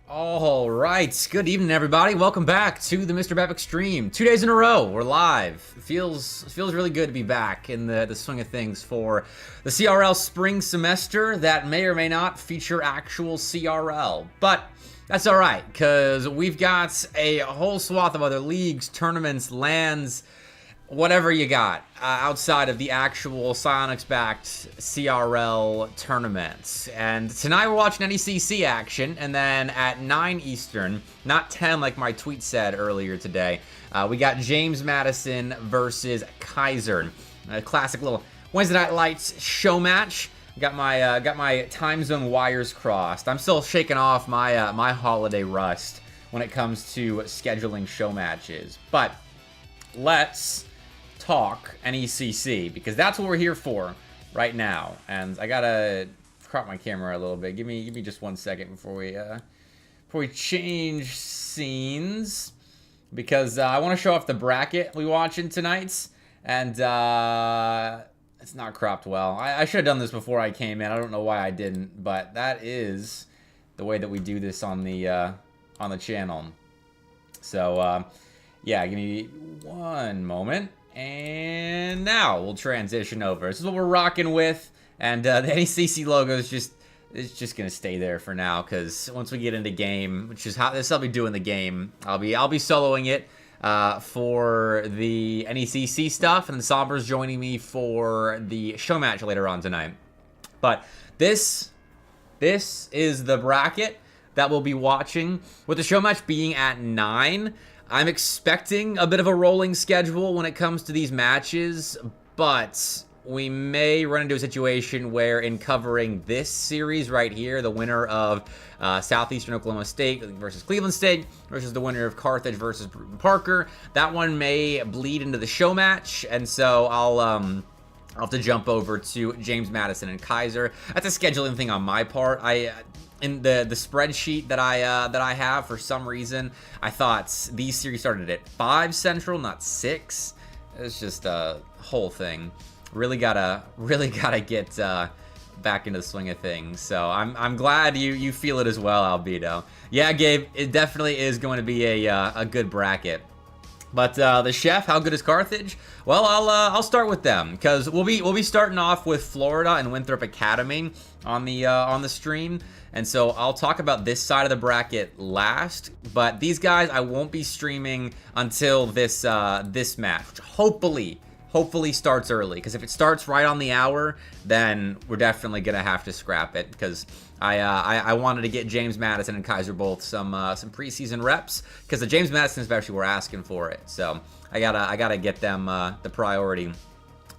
All right, good evening, everybody. Welcome back to the Mr. Bepic stream. 2 days in a row, we're live. It feels really good to be back in the swing of things for the CRL spring semester that may or may not feature actual CRL, but that's all right because we've got a whole swath of other leagues, tournaments, lands, whatever you got outside of the actual Psionics-backed CRL tournaments. And tonight we're watching NECC action, and then at 9 Eastern, not 10 like my tweet said earlier today, we got James Madison versus Keiser. A classic little Wednesday Night Lights show match. Got my time zone wires crossed. I'm still shaking off my my holiday rust when it comes to scheduling show matches. But let's talk NECC, because that's what we're here for right now. And I gotta crop my camera a little bit. Give me just 1 second before we change scenes, because I want to show off the bracket we watching tonight, and it's not cropped well. I should have done this before I came in. I don't know why I didn't, but that is the way that we do this on the channel. So yeah, give me 1 moment. And now we'll transition over. This is what we're rocking with, and the NECC logo is just gonna stay there for now, because once we get into game, which is how this I'll be doing the game, I'll be soloing it for the NECC stuff, and then Somber's joining me for the show match later on tonight. But this is the bracket that we'll be watching, with the show match being at 9. I'm expecting a bit of a rolling schedule when it comes to these matches, but we may run into a situation where, in covering this series right here, the winner of Southeastern Oklahoma State versus Cleveland State versus the winner of Carthage versus Bruton Parker, that one may bleed into the show match, and so I'll have to jump over to James Madison and Keiser. That's a scheduling thing on my part. In the spreadsheet that I have, for some reason, I thought these series started at 5 Central, not 6. It's just a whole thing. Really gotta get back into the swing of things. So I'm glad you feel it as well, Albedo. Yeah, Gabe, it definitely is going to be a good bracket. But the chef, how good is Carthage? Well, I'll start with them, because we'll be starting off with Florida and Winthrop Academy on the stream, and so I'll talk about this side of the bracket last. But these guys I won't be streaming until this match, which hopefully starts early, because if it starts right on the hour, then we're definitely gonna have to scrap it, because I wanted to get James Madison and Keiser both some preseason reps, because the James Madison especially were asking for it. So I gotta get them the priority.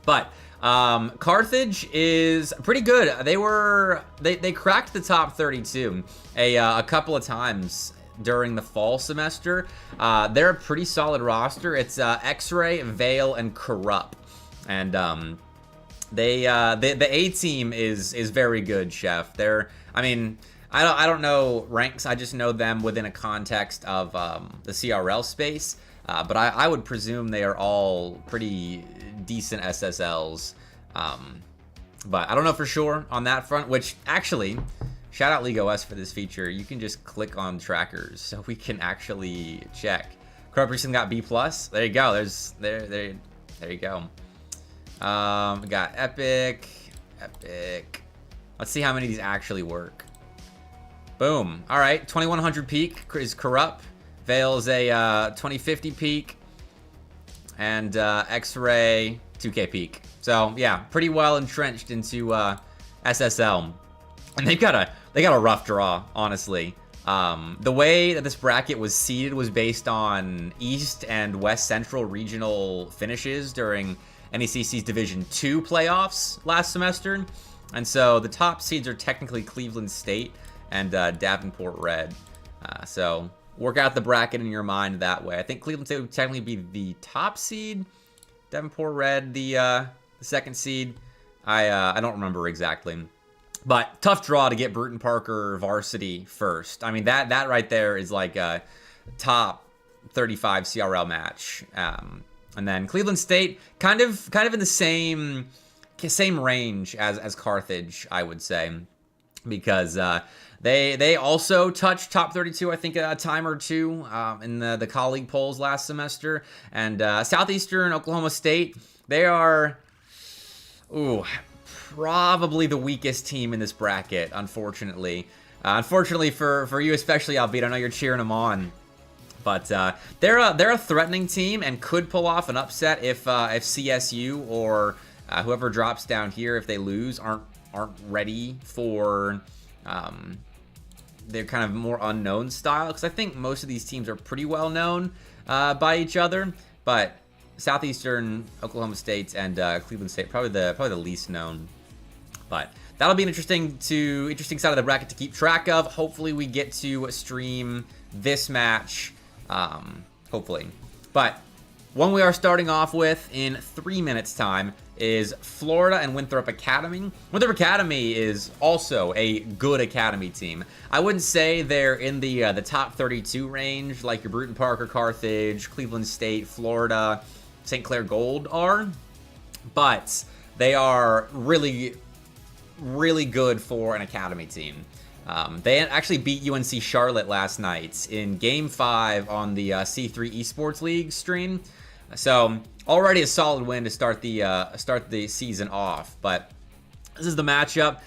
But Carthage is pretty good. They cracked the top 32 a couple of times during the fall semester. They're a pretty solid roster. It's X-Ray, Vale, and Corrupt, and the A team is very good, Chef. I don't know ranks. I just know them within a context of the CRL space. But I would presume they are all pretty decent SSLs. But I don't know for sure on that front, which actually, shout out League OS for this feature. You can just click on trackers so we can actually check. Corrupt recently got B+. There you go. There you go. We got Epic. Let's see how many of these actually work. Boom. All right, 2100 peak is Corrupt. Vale's a 2050 peak, and X-Ray 2K peak. So yeah, pretty well entrenched into SSL, and they got a rough draw, honestly. The way that this bracket was seeded was based on East and West Central regional finishes during NECC's Division II playoffs last semester, and so the top seeds are technically Cleveland State and Davenport Red. So work out the bracket in your mind that way. I think Cleveland State would technically be the top seed, Davenport Red the second seed. I don't remember exactly, but tough draw to get Bruton Parker varsity first. I mean, that right there is like a top 35 CRL match. And then Cleveland State kind of in the same range as Carthage, I would say, because They also touched top 32, I think, a time or two in the colleague polls last semester. And Southeastern Oklahoma State, they are, probably the weakest team in this bracket, unfortunately. Unfortunately for you especially, Albeit, I know you're cheering them on. But they're a threatening team and could pull off an upset if CSU or whoever drops down here, if they lose, aren't ready for their kind of more unknown style. Because I think most of these teams are pretty well known by each other, but Southeastern Oklahoma State and Cleveland State probably the least known. But that'll be an interesting side of the bracket to keep track of. Hopefully we get to stream this match. Hopefully. But one we are starting off with in 3 minutes time is Florida and Winthrop Academy. Winthrop Academy is also a good academy team. I wouldn't say they're in the top 32 range like your Bruton Parker, Carthage, Cleveland State, Florida, St. Clair Gold are, but they are really, really good for an academy team. They actually beat UNC Charlotte last night in Game 5 on the C3 Esports League stream. So already a solid win to start the season off. But this is the matchup.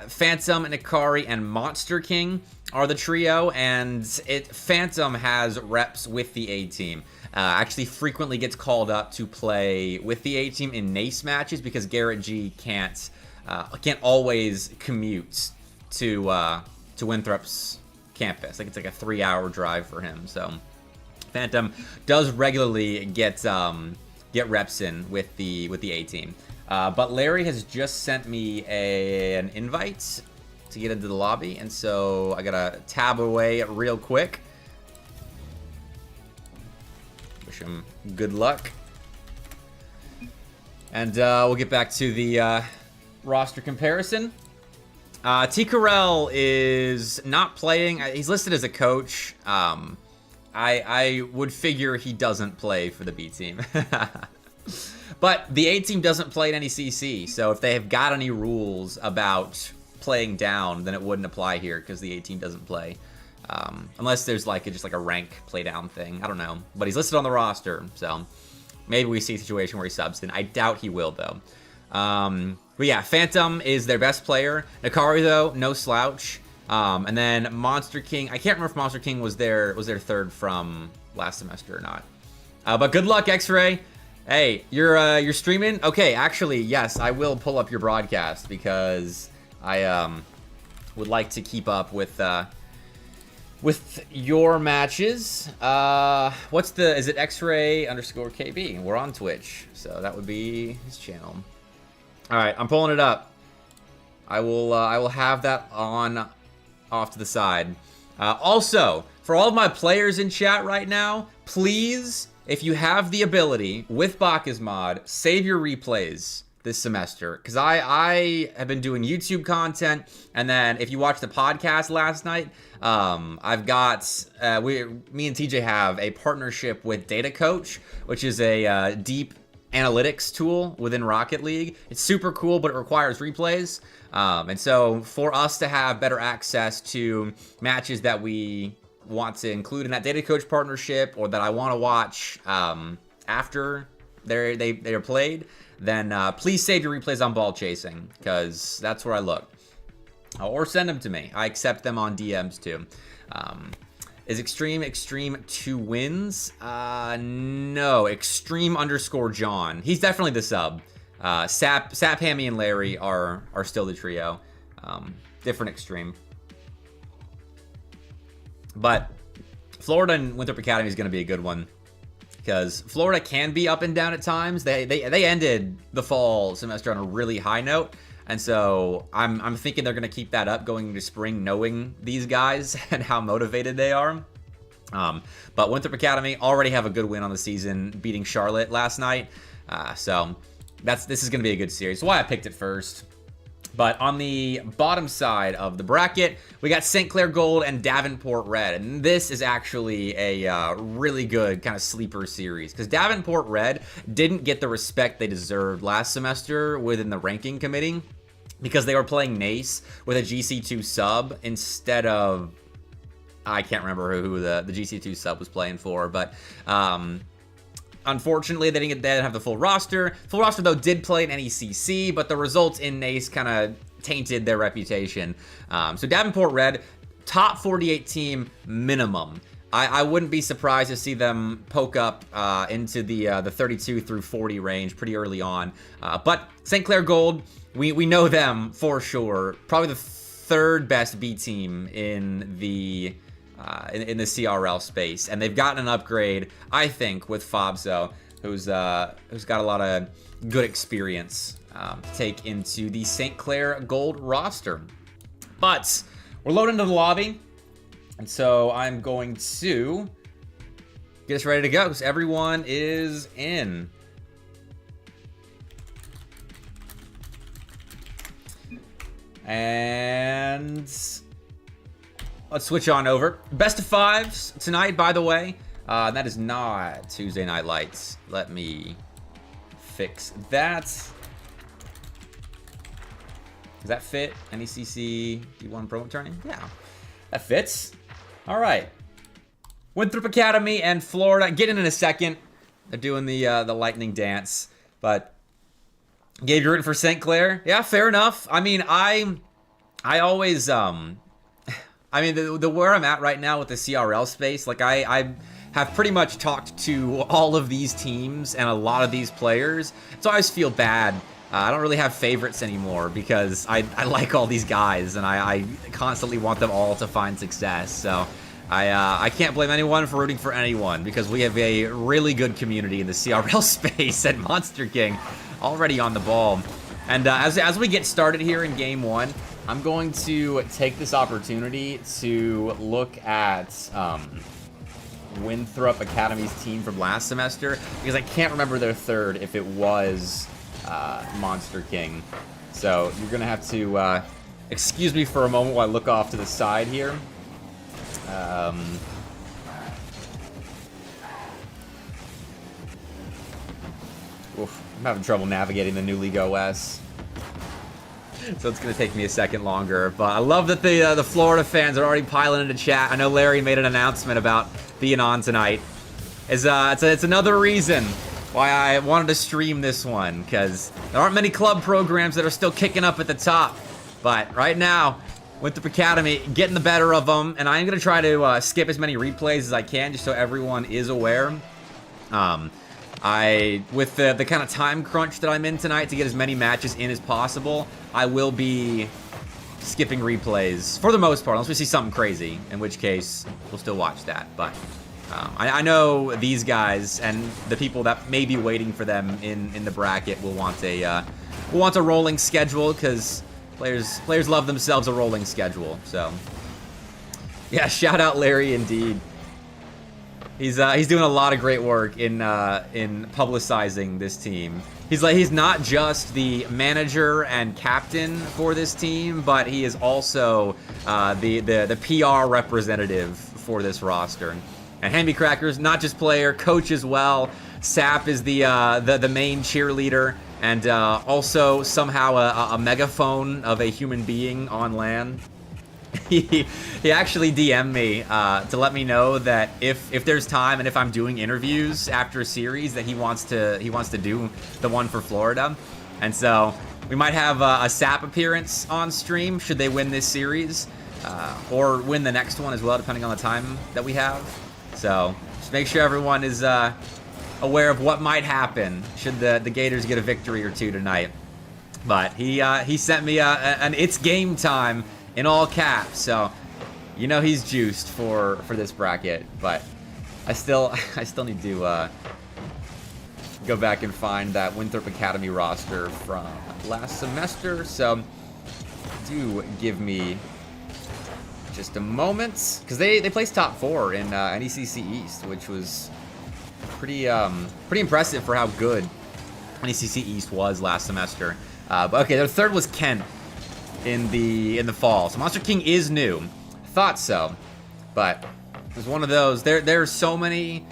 Phantom, Nikari, and Monster King are the trio, and Phantom has reps with the A team. Actually frequently gets called up to play with the A team in NACE matches because Garrett G can't always commute to Winthrop's campus. Like, it's like a 3-hour drive for him. So Phantom does regularly get reps in with the A team. But Larry has just sent me an invite to get into the lobby, and so I gotta tab away real quick. Wish him good luck. And we'll get back to the roster comparison. CRL is not playing. He's listed as a coach. I would figure he doesn't play for the B team. But the A team doesn't play in any CC, so if they have got any rules about playing down, then it wouldn't apply here because the A team doesn't play. Unless there's just a rank play down thing. I don't know. But he's listed on the roster, so maybe we see a situation where he subs in. I doubt he will, though. But yeah, Phantom is their best player. Nikari, though, no slouch. And then Monster King. I can't remember if Monster King was their third from last semester or not. But good luck, X-Ray. Hey, you're streaming? Okay, actually, yes, I will pull up your broadcast because I would like to keep up with your matches. Is it X-Ray_KB? We're on Twitch, so that would be his channel. All right, I'm pulling it up. I will have that on off to the side. Also, for all of my players in chat right now, please, if you have the ability with Bacchus mod, save your replays this semester, because I have been doing YouTube content, and then if you watched the podcast last night, I've got me and TJ have a partnership with Data Coach, which is a deep analytics tool within Rocket League. It's super cool, but it requires replays. And so for us to have better access to matches that we want to include in that Data Coach partnership, or that I want to watch after they're played, then please save your replays on Ball Chasing, because that's where I look. Or send them to me. I accept them on DMs too. Is Extreme 2 wins? No, Extreme_John. He's definitely the sub. Sap, Hammy, and Larry are still the trio. Different Extreme. But Florida and Winthrop Academy is going to be a good one, because Florida can be up and down at times. They ended the fall semester on a really high note, and so I'm thinking they're going to keep that up going into spring, knowing these guys and how motivated they are. But Winthrop Academy already have a good win on the season, beating Charlotte last night. So this is going to be a good series. That's why I picked it first. But on the bottom side of the bracket, we got St. Clair Gold and Davenport Red. And this is actually a really good kind of sleeper series, because Davenport Red didn't get the respect they deserved last semester within the ranking committee. because they were playing Nace with a GC2 sub instead of, I can't remember who the GC2 sub was playing for, but unfortunately they didn't have the full roster. Full roster though did play in NECC, but the results in Nace kind of tainted their reputation. So Davenport Red, top 48 team minimum. I wouldn't be surprised to see them poke up into the 32 through 40 range pretty early on. But St. Clair Gold, we know them for sure. Probably the third best B team in the CRL space, and they've gotten an upgrade, I think, with Fabzo, who's got a lot of good experience to take into the St. Clair Gold roster. But we're loading into the lobby. And so I'm going to get us ready to go because everyone is in. And let's switch on over. Best of fives tonight, by the way. That is not Tuesday Night Lights. Let me fix that. Does that fit? NECC D1 promo turning? Yeah, that fits. All right. Winthrop Academy and Florida. Get in a second. They're doing the lightning dance. But Gabe, you're rooting for St. Clair? Yeah, fair enough. I mean, I always I mean, the where I'm at right now with the CRL space, like I have pretty much talked to all of these teams and a lot of these players. So I always feel bad. I don't really have favorites anymore because I like all these guys and I constantly want them all to find success. So I can't blame anyone for rooting for anyone because we have a really good community in the CRL space, and Monster King already on the ball. And as we get started here in game one, I'm going to take this opportunity to look at Winthrop Academy's team from last semester because I can't remember their third if it was Monster King. So you're gonna have to excuse me for a moment while I look off to the side here. Oof, I'm having trouble navigating the new League OS, so it's gonna take me a second longer. But I love that the Florida fans are already piling into chat. I know Larry made an announcement about being on tonight. It's another reason why I wanted to stream this one, because there aren't many club programs that are still kicking up at the top. But right now, Winthrop Academy getting the better of them, and I'm going to try to skip as many replays as I can just so everyone is aware. With the kind of time crunch that I'm in tonight to get as many matches in as possible, I will be skipping replays for the most part, unless we see something crazy, in which case we'll still watch that. But I know these guys and the people that may be waiting for them in the bracket will want a rolling schedule, because players love themselves a rolling schedule. So yeah, shout out Larry indeed. He's doing a lot of great work in publicizing this team. He's not just the manager and captain for this team, but he is also the PR representative for this roster. And Hamby Cracker's not just player, coach as well. Sap is the main cheerleader, and also somehow a megaphone of a human being on LAN. He actually DM'd me to let me know that if there's time and if I'm doing interviews after a series, that he wants to do the one for Florida. And so we might have a Sap appearance on stream should they win this series, or win the next one as well, depending on the time that we have. So just make sure everyone is aware of what might happen should the Gators get a victory or two tonight. But he sent me an "it's game time" in all caps, so you know he's juiced for this bracket. But I still need to go back and find that Winthrop Academy roster from last semester. So do give me just a moment, because they placed top 4 in NECC East, which was pretty impressive for how good NECC East was last semester. But okay, their third was Kent in the fall. So Monster King is new. Thought so, but it was one of those. There's so many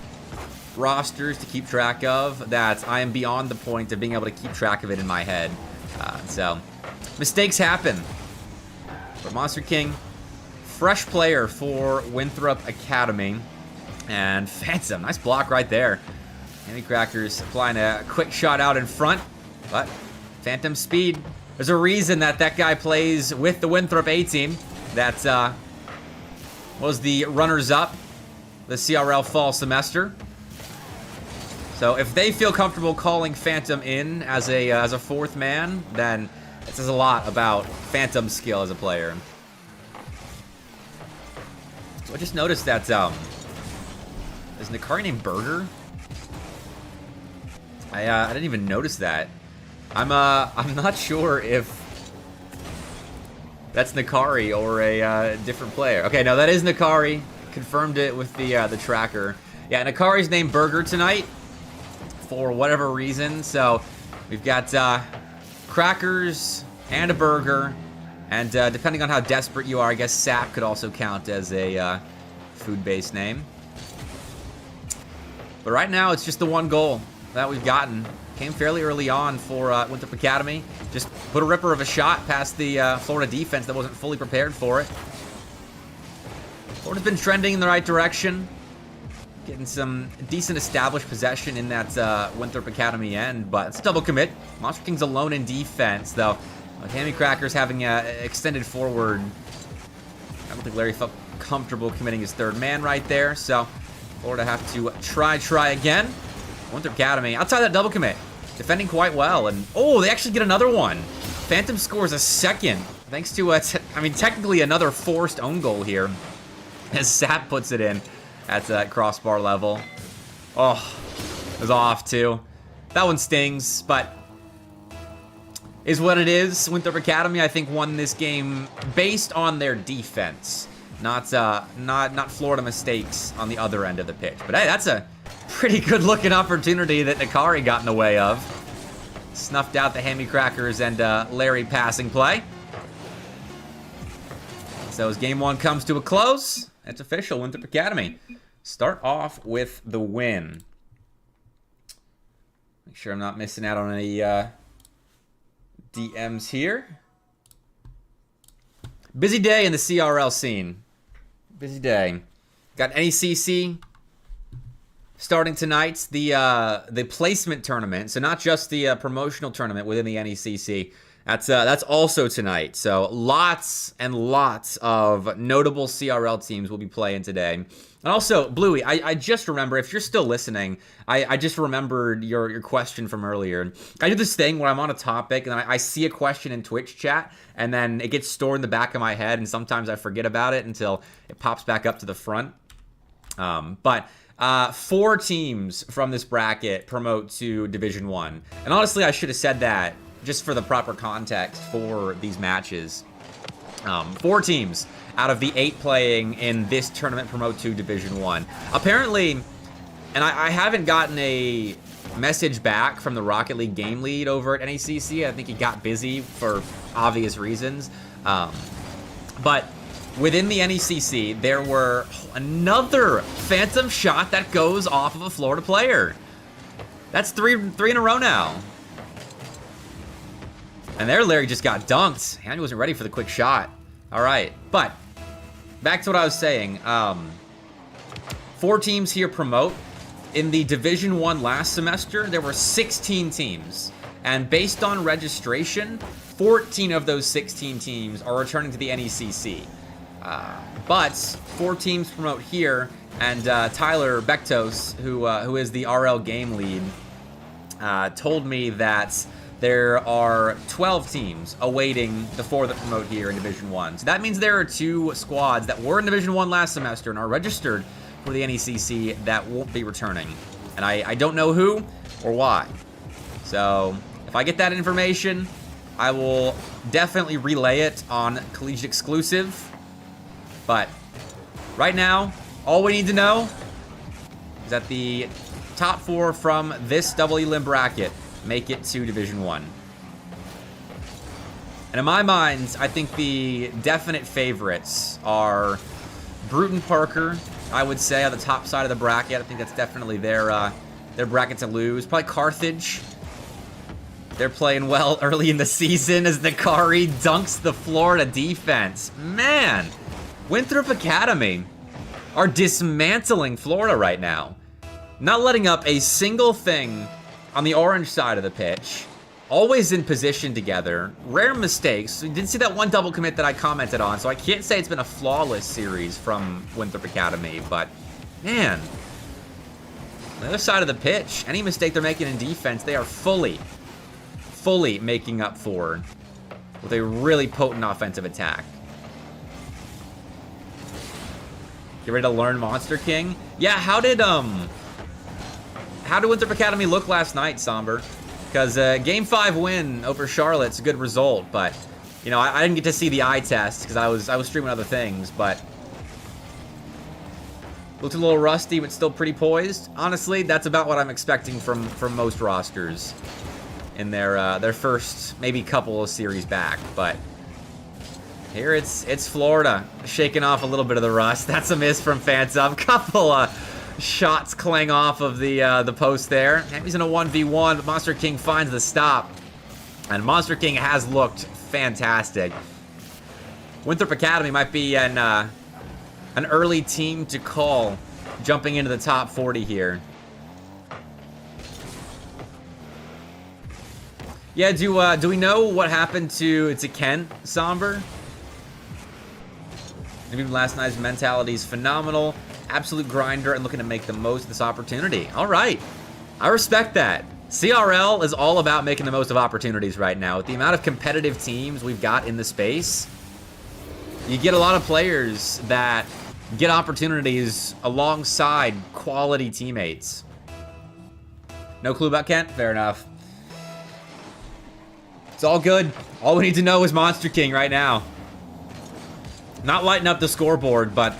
rosters to keep track of that I am beyond the point of being able to keep track of it in my head. So Mistakes happen. But Monster King, fresh player for Winthrop Academy. And Phantom, nice block right there. Hammy Crackers applying a quick shot out in front. But Phantom speed. There's a reason that that guy plays with the Winthrop A team. That was the runners-up the CRL fall semester. So if they feel comfortable calling Phantom in as a fourth man, then it says a lot about Phantom's skill as a player. So I just noticed that is Nikari named Burger? I didn't even notice that. I'm not sure if that's Nikari or a different player. Okay, no, that is Nikari. Confirmed it with the tracker. Yeah, Nikari's named Burger tonight for whatever reason. So we've got crackers and a burger, and depending on how desperate you are, I guess Sap could also count as a food-based name. But right now, it's just the one goal that we've gotten. Came fairly early on for Winthrop Academy. Just put a ripper of a shot past the Florida defense that wasn't fully prepared for it. Florida's been trending in the right direction. Getting some decent established possession in that Winthrop Academy end, but it's a double commit. Monster King's alone in defense, though. Hammy Crackers having extended forward. I don't think Larry felt comfortable committing his third man right there, so Florida have to try again. Winthrop Academy, outside that double commit, defending quite well, and oh, they actually get another one. Phantom scores a second, thanks to, I mean, technically another forced own goal here, as Sap puts it in at crossbar level. Oh, it was off too. That one stings, but is what it is. Winthrop Academy, I think, won this game based on their defense, not Florida mistakes on the other end of the pitch. But hey, that's a pretty good-looking opportunity that Nikari got in the way of. Snuffed out the Hammy Crackers and Larry passing play. So as game one comes to a close, it's official. Winthrop Academy start off with the win. Make sure I'm not missing out on any DMs here. Busy day in the CRL scene. Busy day. Got NECC starting tonight. The placement tournament. So not just the promotional tournament within the NECC. That's also tonight. So lots and lots of notable CRL teams will be playing today. And also, Bluey, I just remember, if you're still listening, I just remembered your question from earlier. I do this thing where I'm on a topic, and I see a question in Twitch chat, and then it gets stored in the back of my head, and sometimes I forget about it until it pops back up to the front. But 4 teams from this bracket promote to Division 1. And honestly, I should have said that just for the proper context for these matches. 4 teams out of the 8 playing in this tournament promote to Division 1. Apparently, and I haven't gotten a message back from the Rocket League game lead over at NECC. I think he got busy for obvious reasons. But within the NECC, there were another phantom shot that goes off of a Florida player. That's three in a row now. And there, Larry just got dunked. Hammy wasn't ready for the quick shot. All right, but back to what I was saying. 4 teams here promote. In the Division 1 last semester, there were 16 teams. And based on registration, 14 of those 16 teams are returning to the NECC. But 4 teams promote here, and Tyler Bektos, who is the RL game lead, told me that there are 12 teams awaiting the 4 that promote here in Division 1. So that means there are 2 squads that were in Division 1 last semester and are registered for the NECC that won't be returning. And I don't know who or why. So if I get that information, I will definitely relay it on Collegiate Exclusive. But right now, all we need to know is that the top 4 from this double elim bracket make it to Division 1. And in my mind, I think the definite favorites are Bruton Parker, I would say, on the top side of the bracket. I think that's definitely their bracket to lose. Probably Carthage. They're playing well early in the season as Nakari dunks the Florida defense. Man, Winthrop Academy are dismantling Florida right now. Not letting up a single thing on the orange side of the pitch. Always in position together. Rare mistakes. We didn't see that one double commit that I commented on, so I can't say it's been a flawless series from Winthrop Academy, but man, the other side of the pitch, any mistake they're making in defense, they are fully making up for with a really potent offensive attack. Get ready to learn Monster King? Yeah, how did Winthrop Academy look last night, Somber? Because Game 5 win over Charlotte's a good result, but you know, I didn't get to see the eye test because I was streaming other things, but looked a little rusty, but still pretty poised. Honestly, that's about what I'm expecting from most rosters in their first maybe couple of series back. But here it's Florida shaking off a little bit of the rust. That's a miss from Phantom. Couple of shots clang off of the post there. He's in a 1v1, but Monster King finds the stop. And Monster King has looked fantastic. Winthrop Academy might be an early team to call, jumping into the top 40 here. Yeah, do we know what happened to Kent, Somber? Maybe last night's mentality is phenomenal. Absolute grinder and looking to make the most of this opportunity. All right. I respect that. CRL is all about making the most of opportunities right now. With the amount of competitive teams we've got in the space, you get a lot of players that get opportunities alongside quality teammates. No clue about Kent? Fair enough. It's all good. All we need to know is Monster King right now. Not lighting up the scoreboard, but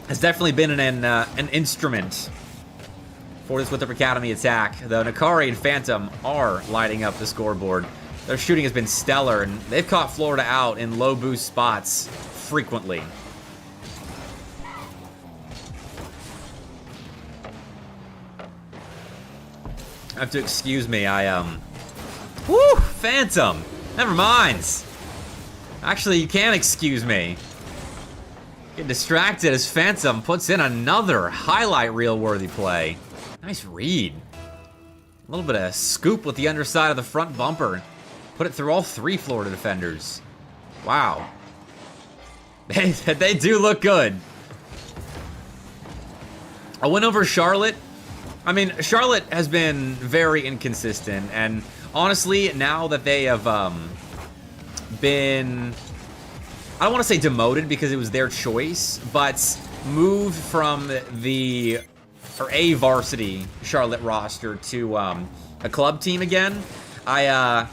has definitely been an instrument for this Winthrop Academy attack. Though Nakari and Phantom are lighting up the scoreboard. Their shooting has been stellar, and they've caught Florida out in low boost spots frequently. I have to excuse me, Woo! Phantom! Never mind. Actually, you can excuse me. Get distracted as Phantom puts in another highlight reel-worthy play. Nice read. A little bit of scoop with the underside of the front bumper. Put it through all three Florida defenders. Wow. They do look good. A win over Charlotte. I mean, Charlotte has been very inconsistent, and honestly, now that they have been, I don't want to say demoted because it was their choice, but moved from a varsity Charlotte roster to a club team again, I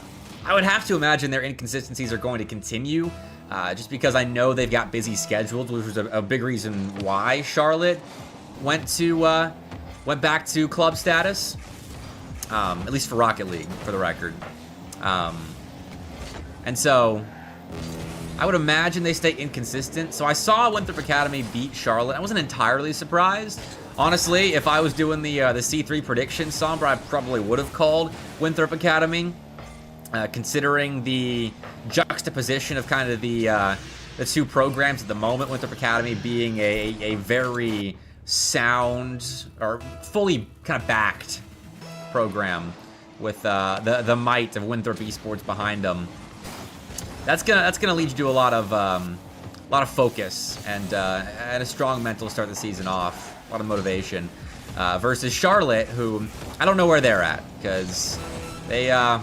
would have to imagine their inconsistencies are going to continue, just because I know they've got busy schedules, which was a big reason why Charlotte went back to club status, at least for Rocket League, for the record. And so I would imagine they stay inconsistent. So I saw Winthrop Academy beat Charlotte. I wasn't entirely surprised. Honestly, if I was doing the C3 prediction, Sombra, I probably would have called Winthrop Academy, considering the juxtaposition of kind of the two programs at the moment. Winthrop Academy being a very sound or fully kind of backed program with the might of Winthrop Esports behind them. That's gonna lead you to a lot of focus and a strong mental start the season off. A lot of motivation versus Charlotte, who I don't know where they're at because they about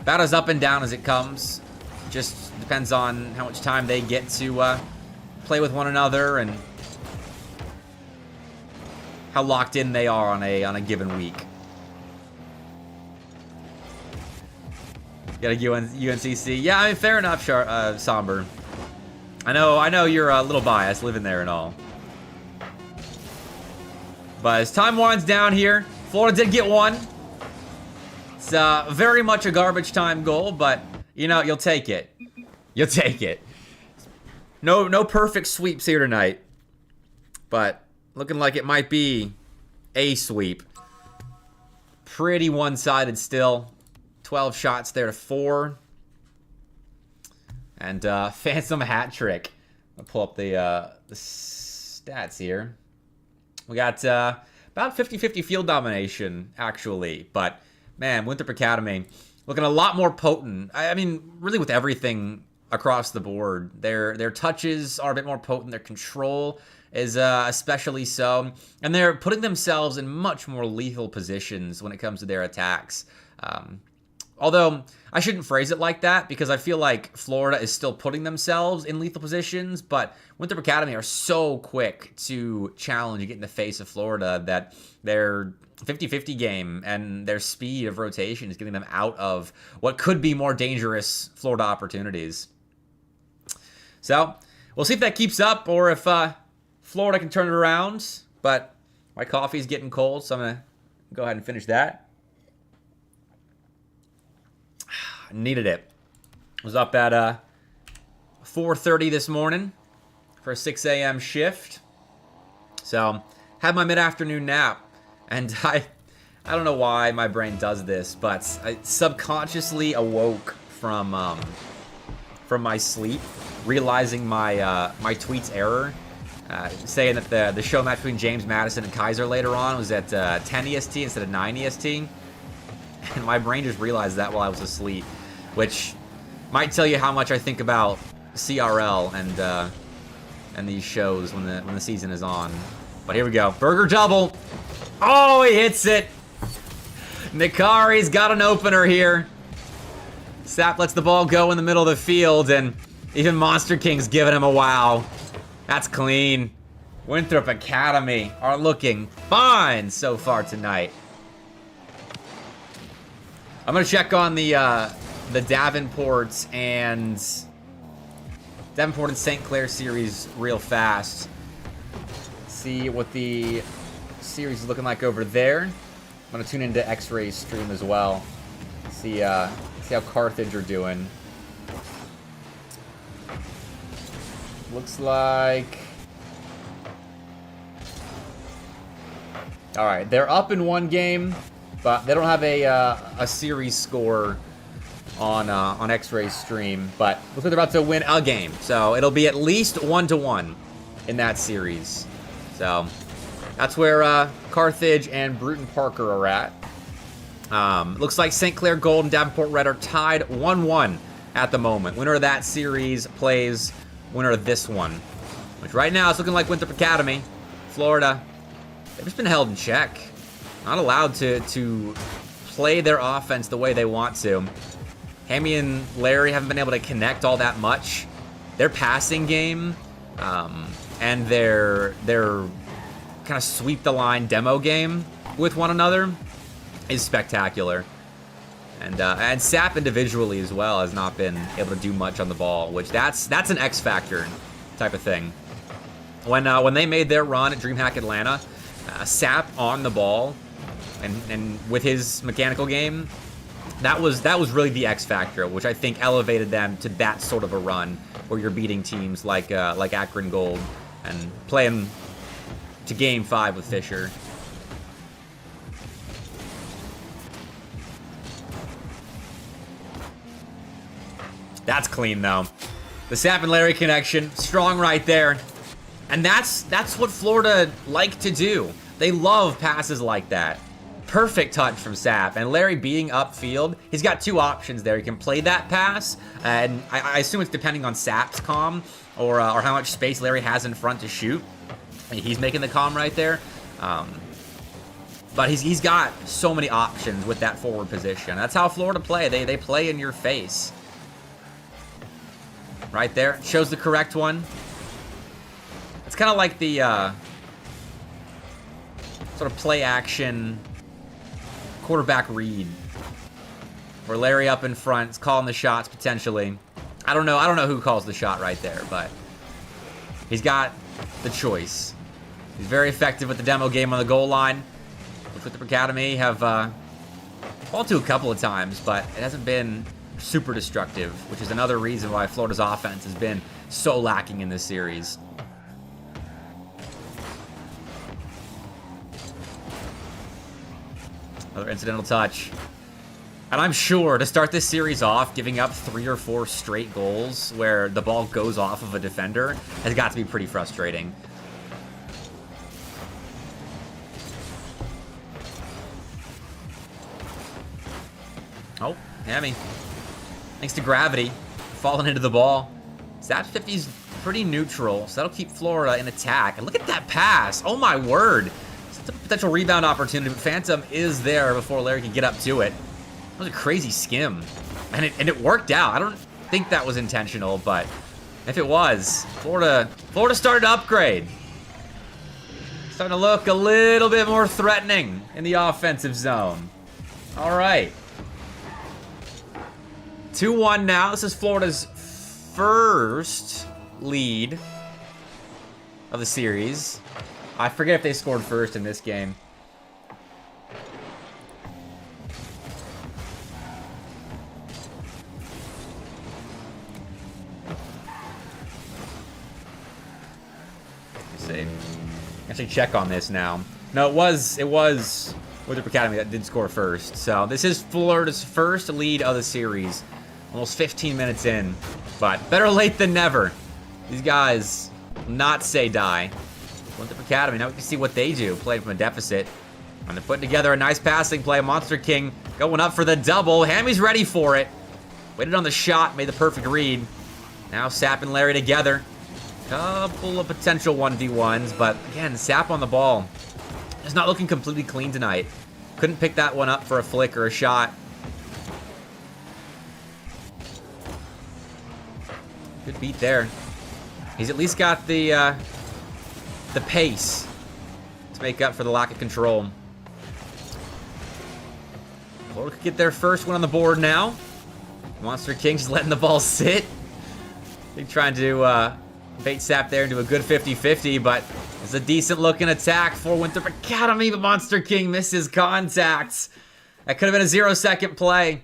as up and down as it comes. Just depends on how much time they get to play with one another and how locked in they are on a given week. Got a UNCC. Yeah, I mean, fair enough, Somber. I know you're a little biased living there and all. But as time winds down here, Florida did get one. It's very much a garbage time goal, but you know, you'll take it. You'll take it. No perfect sweeps here tonight, but looking like it might be a sweep. Pretty one-sided still. 12 shots there to 4. And phantom hat trick. I'll pull up the stats here. We got about 50-50 field domination, actually. But, man, Winthrop Academy looking a lot more potent. I mean, really with everything across the board. Their touches are a bit more potent. Their control is especially so. And they're putting themselves in much more lethal positions when it comes to their attacks. Although, I shouldn't phrase it like that because I feel like Florida is still putting themselves in lethal positions, but Winthrop Academy are so quick to challenge and get in the face of Florida that their 50-50 game and their speed of rotation is getting them out of what could be more dangerous Florida opportunities. So, we'll see if that keeps up or if Florida can turn it around, but my coffee's getting cold, so I'm going to go ahead and finish that. Needed it. Was up at 4:30 this morning for a 6 a.m. shift. So, had my mid-afternoon nap. And I don't know why my brain does this, but I subconsciously awoke from my sleep, realizing my tweet's error, saying that the show match between James Madison and Keiser later on was at 10 EST instead of 9 EST. And my brain just realized that while I was asleep, which might tell you how much I think about CRL and these shows when the season is on. But here we go. Burger double. Oh, he hits it. Nikari's got an opener here. Sap lets the ball go in the middle of the field, and even Monster King's giving him a wow. That's clean. Winthrop Academy are looking fine so far tonight. I'm going to check on the Davenport and St. Clair series real fast. See what the series is looking like over there. I'm going to tune into X-Ray's stream as well. See how Carthage are doing. Looks like... Alright, they're up in one game, but they don't have a series score on X-Ray's stream. But looks like they're about to win a game, so it'll be at least 1-1 in that series. So that's where Carthage and Bruton Parker are at. Looks like St. Clair Gold and Davenport Red are tied 1-1 at the moment. Winner of that series plays winner of this one, which right now it's looking like Winthrop Academy. Florida, they've just been held in check. Not allowed to play their offense the way they want to. Hammy and Larry haven't been able to connect all that much. Their passing game and their kind of sweep the line demo game with one another is spectacular. And Sap individually as well has not been able to do much on the ball, which that's an X factor type of thing. When they made their run at DreamHack Atlanta, Sap on the ball and with his mechanical game, that was really the X factor, which I think elevated them to that sort of a run where you're beating teams like Akron Gold and playing to Game 5 with Fisher. That's clean, though. The Sap and Larry connection, strong right there. And that's what Florida like to do. They love passes like that. Perfect touch from Sap. And Larry being upfield, he's got two options there. He can play that pass, and I assume it's depending on Sap's comm or how much space Larry has in front to shoot. He's making the comm right there. But he's got so many options with that forward position. That's how Florida play. They play in your face. Right there. Shows the correct one. It's kind of like the sort of play action quarterback read, where Larry up in front is calling the shots potentially. I don't know who calls the shot right there, but he's got the choice. He's very effective with the demo game on the goal line, which with the Academy have fought to a couple of times, but it hasn't been super destructive, which is another reason why Florida's offense has been so lacking in this series. Another incidental touch. And I'm sure to start this series off, giving up 3 or 4 straight goals where the ball goes off of a defender has got to be pretty frustrating. Oh, Hammy. Thanks to gravity, falling into the ball. Zap 50's pretty neutral, so that'll keep Florida in attack. And look at that pass. Oh my word. It's a potential rebound opportunity, but Phantom is there before Larry can get up to it. That was a crazy skim. And it worked out. I don't think that was intentional, but if it was, Florida started to upgrade. Starting to look a little bit more threatening in the offensive zone. All right. 2-1 now. This is Florida's first lead of the series. I forget if they scored first in this game. Let's see. Actually check on this now. No, it was Bepic Academy that did score first. So this is Florida's first lead of the series. Almost 15 minutes in, but better late than never. These guys will not say die. Bepic Academy, now we can see what they do. Played from a deficit. And they're putting together a nice passing play. Monster King going up for the double. Hammy's ready for it. Waited on the shot, made the perfect read. Now Sap and Larry together. Couple of potential 1v1s, but again, Sap on the ball. It's not looking completely clean tonight. Couldn't pick that one up for a flick or a shot. Good beat there. He's at least got the pace to make up for the lack of control. Florida could get their first one on the board now. Monster King just letting the ball sit. They're trying to bait Sap there into a good 50-50, but it's a decent looking attack for Bepic Academy, but Monster King misses contacts. That could have been a 0-second play.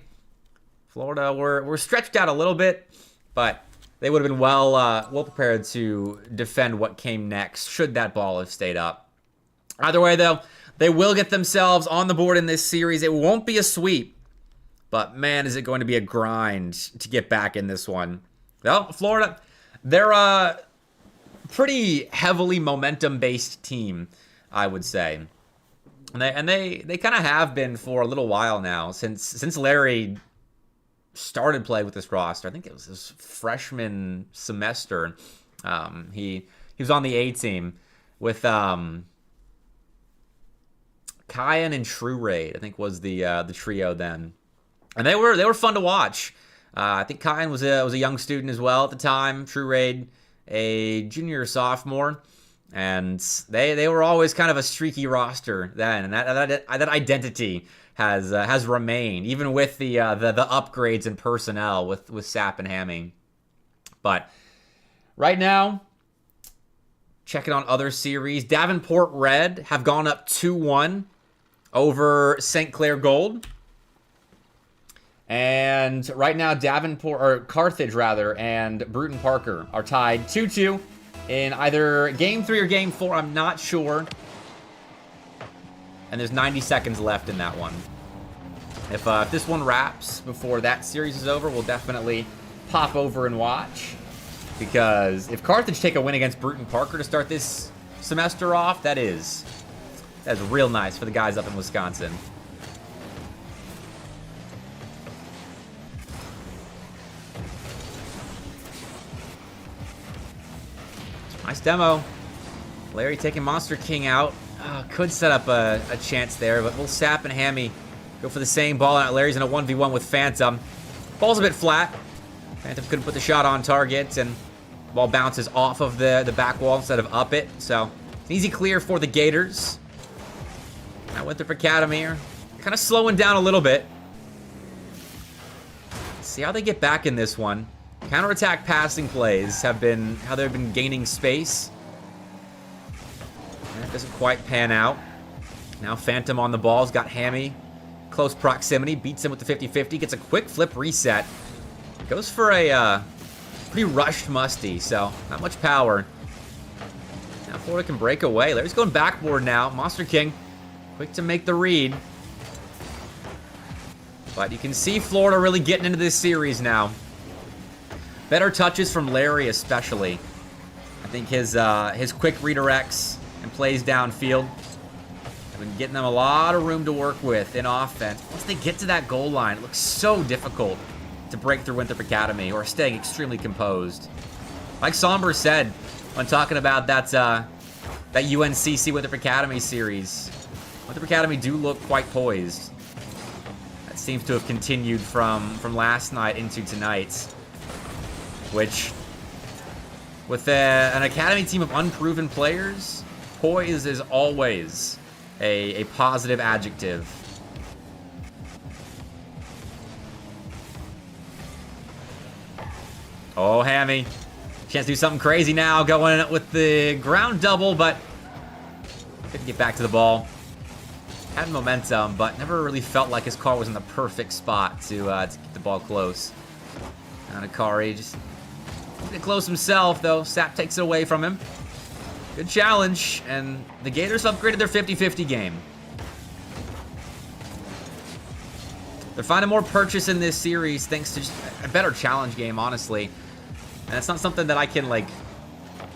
Florida were stretched out a little bit, but they would have been well prepared to defend what came next, should that ball have stayed up. Either way, though, they will get themselves on the board in this series. It won't be a sweep, but man, is it going to be a grind to get back in this one. Well, Florida, they're a pretty heavily momentum-based team, I would say. And they kind of have been for a little while now, since Larry started playing with this roster. I think it was his freshman semester. He was on the A team with Kyan and True Raid, I think was the trio then. And they were fun to watch. I think Kyan was a young student as well at the time. True Raid, a junior or sophomore. And they were always kind of a streaky roster then, and that identity has remained, even with the upgrades in personnel with Sap and Hammy. But right now, checking on other series, Davenport Red have gone up 2-1 over St. Clair Gold. And right now, Carthage and Bruton Parker are tied 2-2 in either Game 3 or Game 4. I'm not sure. And there's 90 seconds left in that one. If this one wraps before that series is over, we'll definitely pop over and watch. Because if Carthage take a win against Bruton Parker to start this semester off, that's real nice for the guys up in Wisconsin. Nice demo. Larry taking Monster King out. Could set up a chance there, but we'll Sap and Hammy go for the same ball. Out. Larry's in a 1v1 with Phantom. Ball's a bit flat. Phantom couldn't put the shot on target, and ball bounces off of the back wall instead of up it. So, it's an easy clear for the Gators. Now Bepic Academy are kind of slowing down a little bit. Let's see how they get back in this one. Counterattack passing plays have been how they've been gaining space. That doesn't quite pan out. Now Phantom on the ball. Has got Hammy. Close proximity. Beats him with the 50-50. Gets a quick flip reset. Goes for a pretty rushed Musty, so not much power. Now Florida can break away. Larry's going backboard now. Monster King quick to make the read. But you can see Florida really getting into this series now. Better touches from Larry especially. I think his quick redirects and plays downfield have been getting them a lot of room to work with in offense. Once they get to that goal line, it looks so difficult to break through Winthrop Academy, or staying extremely composed. Like Somber said when talking about that UNCC Winthrop Academy series, Winthrop Academy do look quite poised. That seems to have continued from last night into tonight, which, with an Academy team of unproven players, poise is always a positive adjective. Oh, Hammy. Chance to do something crazy now, going with the ground double, but couldn't get back to the ball. Had momentum, but never really felt like his car was in the perfect spot to keep the ball close. Anakari just get close himself, though. Sap takes it away from him. Good challenge, and the Gators upgraded their 50-50 game. They're finding more purchase in this series thanks to just a better challenge game, honestly. And it's not something that I can, like,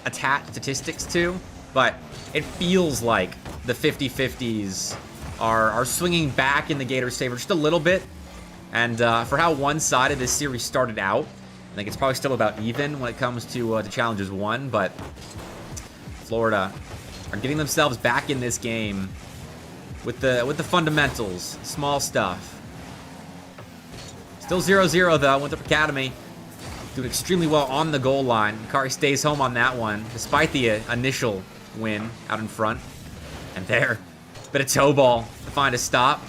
attach statistics to, but it feels like the 50-50s are swinging back in the Gators' favor just a little bit. And for how one-sided this series started out, I think it's probably still about even when it comes to challenges won, but Florida are getting themselves back in this game with the fundamentals, small stuff. Still 0-0 though. Winthrop Academy doing extremely well on the goal line. Kari stays home on that one, despite the initial win out in front. And there, bit of toe ball to find a stop.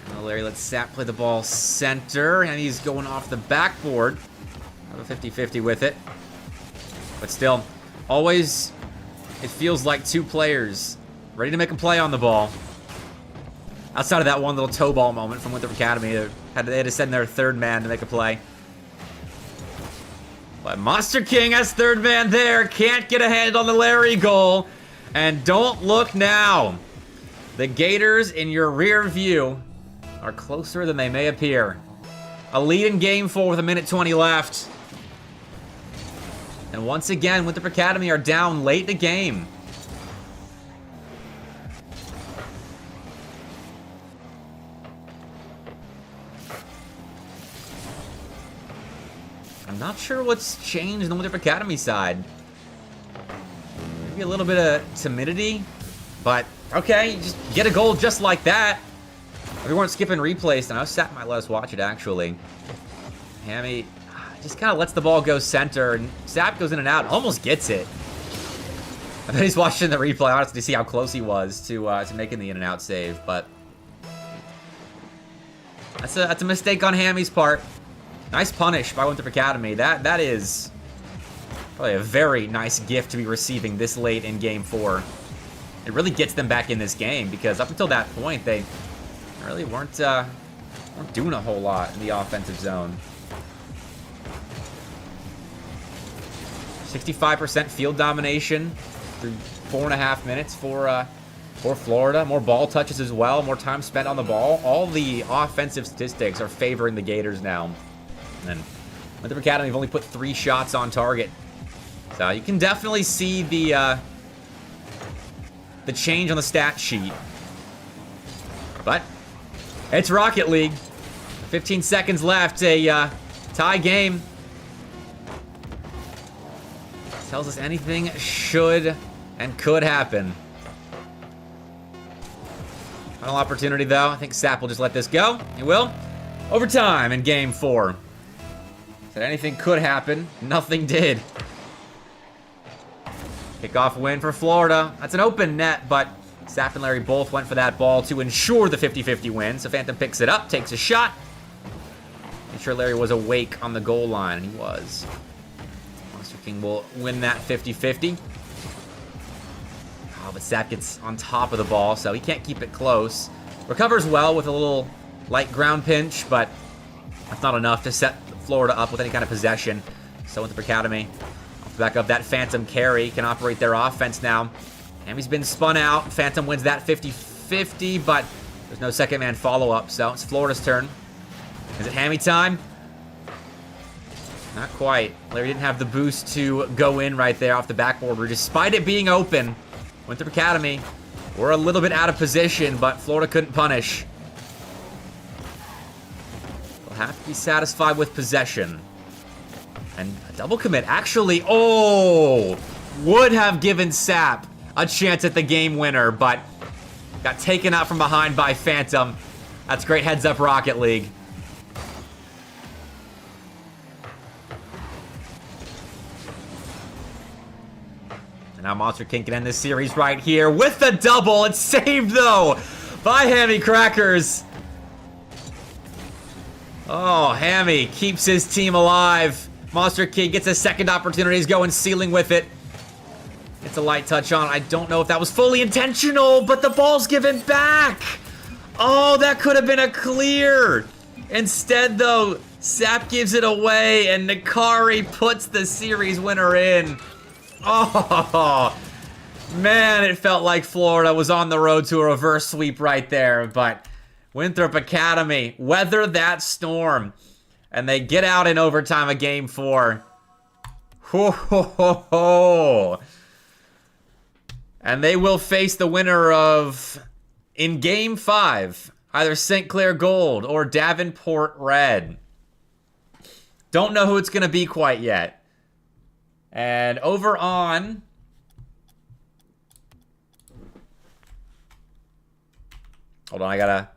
And Larry lets Sap play the ball center, and he's going off the backboard. Have a 50-50 with it. But still, always, it feels like two players ready to make a play on the ball. Outside of that one little toe ball moment from Winthrop Academy, they had to send their third man to make a play. But Monster King has third man there. Can't get a hand on the Larry goal. And don't look now. The Gators in your rear view are closer than they may appear. A lead in game 4 with 1:20 left. And once again, Winthrop Academy are down late in the game. I'm not sure what's changed in the Winthrop Academy side. Maybe a little bit of timidity, but okay, just get a goal just like that. We weren't skipping replays, and I was Sap might let us watch it actually. Hammy just kind of lets the ball go center, and Sap goes in and out, almost gets it. I bet he's watching the replay, honestly, to see how close he was to making the in and out save, but that's a mistake on Hammy's part. Nice punish by Winthrop Academy. That is probably a very nice gift to be receiving this late in game 4. It really gets them back in this game, because up until that point, they really weren't doing a whole lot in the offensive zone. 65% field domination through 4.5 minutes for Florida. More ball touches as well, more time spent on the ball. All the offensive statistics are favoring the Gators now. And Winthrop Academy have only put 3 shots on target. So you can definitely see the change on the stat sheet. But it's Rocket League. 15 seconds left, a tie game. Tells us anything should and could happen. Final opportunity though. I think Sap will just let this go. He will. Overtime in game 4. Said anything could happen. Nothing did. Kickoff win for Florida. That's an open net, but Sap and Larry both went for that ball to ensure the 50-50 win. So Phantom picks it up, takes a shot. Make sure Larry was awake on the goal line, and he was. Monster King will win that 50-50. Oh, but Sap gets on top of the ball, so he can't keep it close. Recovers well with a little light ground pinch, but that's not enough to set Florida up with any kind of possession. So Winthrop Academy, off the back of that Phantom carry, can operate their offense now. Hammy's been spun out. Phantom wins that 50-50, but There's no second man follow-up, so it's Florida's turn. Is it hammy time? Not quite. Larry didn't have the boost to go in right there off the backboard. Despite it being open, Winthrop Academy, we're a little bit out of position, but Florida couldn't punish. They'll have to be satisfied with possession. And a double commit actually, would have given Sap a chance at the game winner, but got taken out from behind by Phantom. That's great heads up, Rocket League. And now Monster King can end this series right here with the double. It's saved, though, by Hammy Crackers. Oh, Hammy keeps his team alive. Monster King gets a second opportunity. He's going ceiling with it. It's a light touch on. I don't know if that was fully intentional, but the ball's given back. Oh, that could have been a clear. Instead, though, Sap gives it away, and Nikari puts the series winner in. Oh, man, it felt like Florida was on the road to a reverse sweep right there, but Winthrop Academy weather that storm, and they get out in overtime of Game 4. Ho, ho, ho, ho. And they will face the winner of, in Game 5, either St. Clair Gold or Davenport Red. Don't know who it's going to be quite yet. And over on... Hold on, I gotta...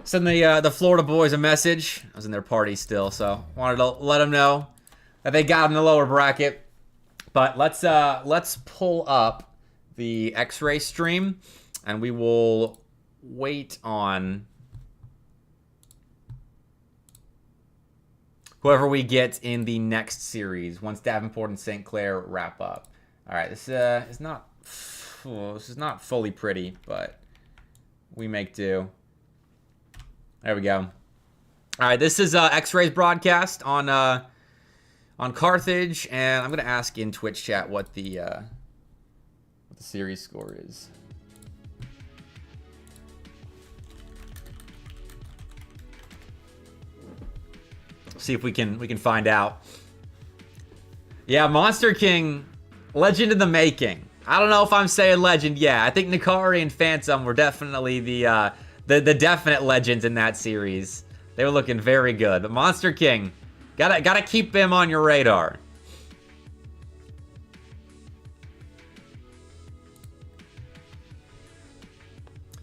Send the Florida boys a message. I was in their party still, so wanted to let them know that they got in the lower bracket. But let's pull up the X-ray stream, and we will wait on whoever we get in the next series once Davenport and St. Clair wrap up. All right, this is not fully pretty, but we make do. There we go. All right, this is X-Ray's broadcast on Carthage, and I'm gonna ask in Twitch chat what the series score is. See if we can find out. Yeah, Monster King, legend in the making. I don't know if I'm saying legend. Yeah, I think Nikari and Phantom were definitely the definite legends in that series. They were looking very good. But Monster King, gotta keep him on your radar.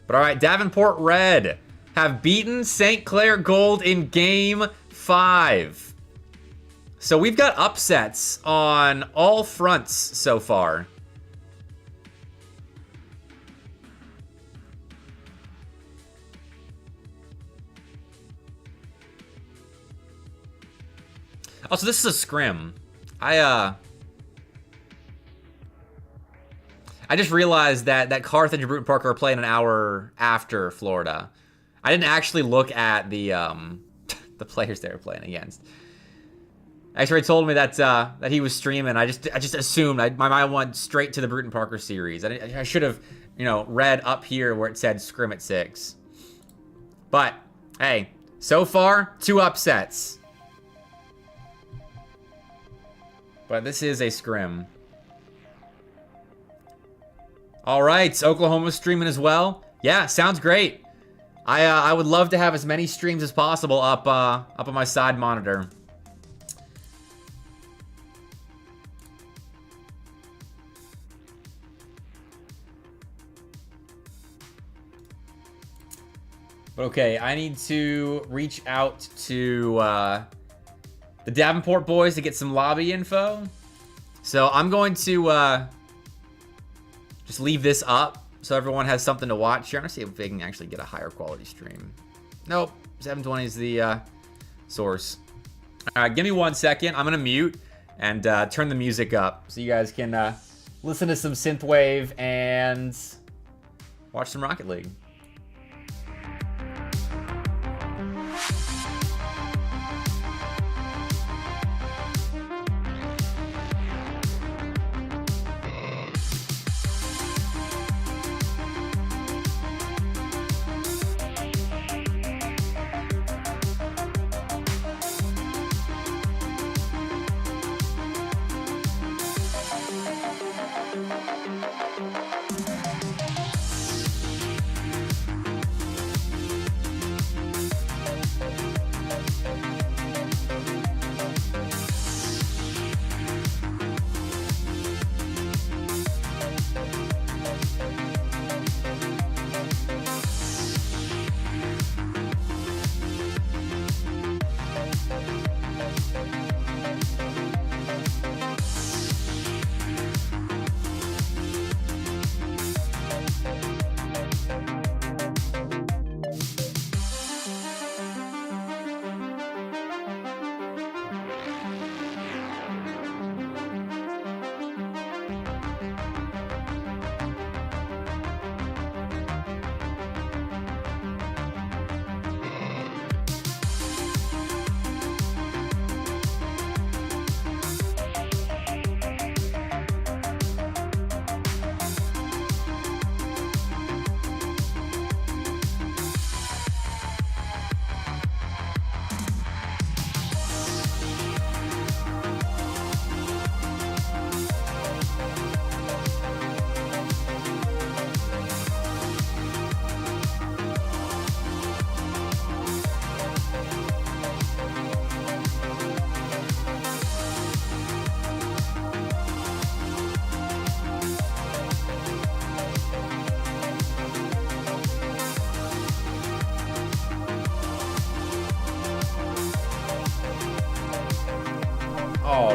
But all right, Davenport Red have beaten St. Clair Gold in Game 5. So we've got upsets on all fronts so far. Oh, so this is a scrim. I just realized that Carthage and Bruton Parker are playing an hour after Florida. I didn't actually look at the the players they were playing against. X-Ray told me that he was streaming. I just assumed. My mind went straight to the Bruton Parker series. I should have, read up here where it said scrim at 6. But hey, so far 2 upsets. But this is a scrim. All right, Oklahoma's streaming as well. Yeah, sounds great. I would love to have as many streams as possible up on my side monitor. But okay, I need to reach out to the Davenport boys to get some lobby info. So I'm going to just leave this up so everyone has something to watch here. I'm gonna see if they can actually get a higher quality stream. Nope, 720 is the source. All right, give me 1 second. I'm gonna mute and turn the music up so you guys can listen to some synthwave and watch some Rocket League.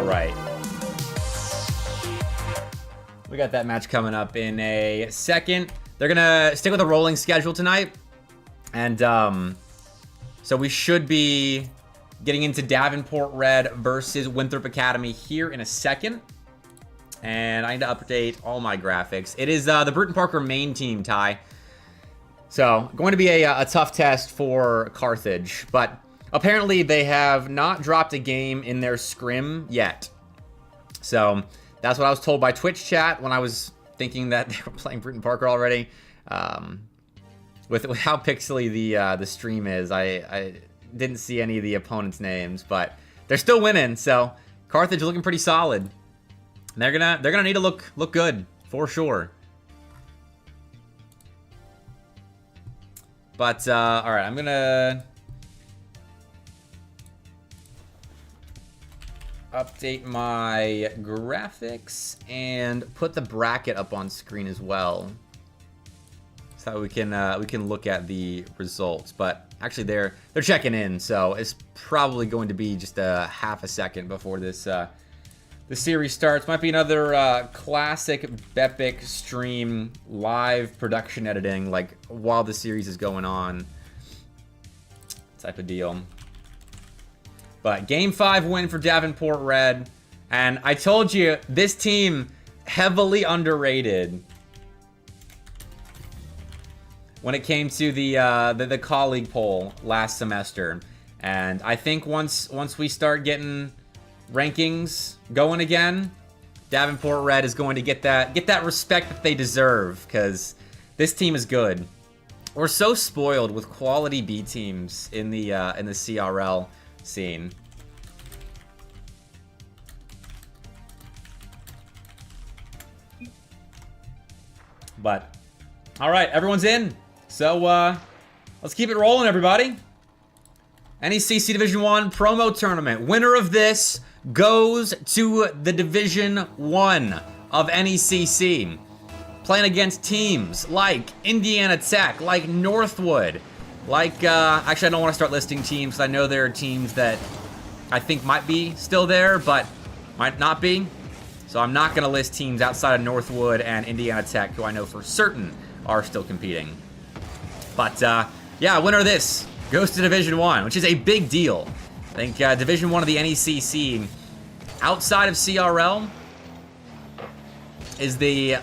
right. We got that match coming up in a second. They're gonna stick with a rolling schedule tonight. And so we should be getting into Davenport Red versus Winthrop Academy here in a second. And I need to update all my graphics. It is the Bruton Parker main team, Ty. So going to be a tough test for Carthage. But apparently they have not dropped a game in their scrim yet. So that's what I was told by Twitch chat when I was thinking that they were playing Bruton Parker already. With how pixely the stream is, I didn't see any of the opponents' names, but they're still winning. So Carthage looking pretty solid. And they're gonna need to look good for sure. But all right, I'm gonna update my graphics and put the bracket up on screen as well, so we can look at the results. But actually, they're checking in, so it's probably going to be just a half a second before this the series starts. Might be another classic Bepic stream live production editing, like while the series is going on, type of deal. But Game 5 win for Davenport Red. And I told you, this team heavily underrated when it came to the colleague poll last semester. And I think once we start getting rankings going again, Davenport Red is going to get that respect that they deserve, because this team is good. We're so spoiled with quality B teams in the CRL scene. But all right, everyone's in, so let's keep it rolling, everybody. NECC Division 1 promo tournament. Winner of this goes to the Division 1 of NECC, playing against teams like Indiana Tech, like Northwood, like, actually I don't want to start listing teams, because I know there are teams that I think might be still there, but might not be. So I'm not going to list teams outside of Northwood and Indiana Tech, who I know for certain are still competing. But, yeah, winner of this goes to Division 1, which is a big deal. I think Division 1 of the NECC, outside of CRL, is the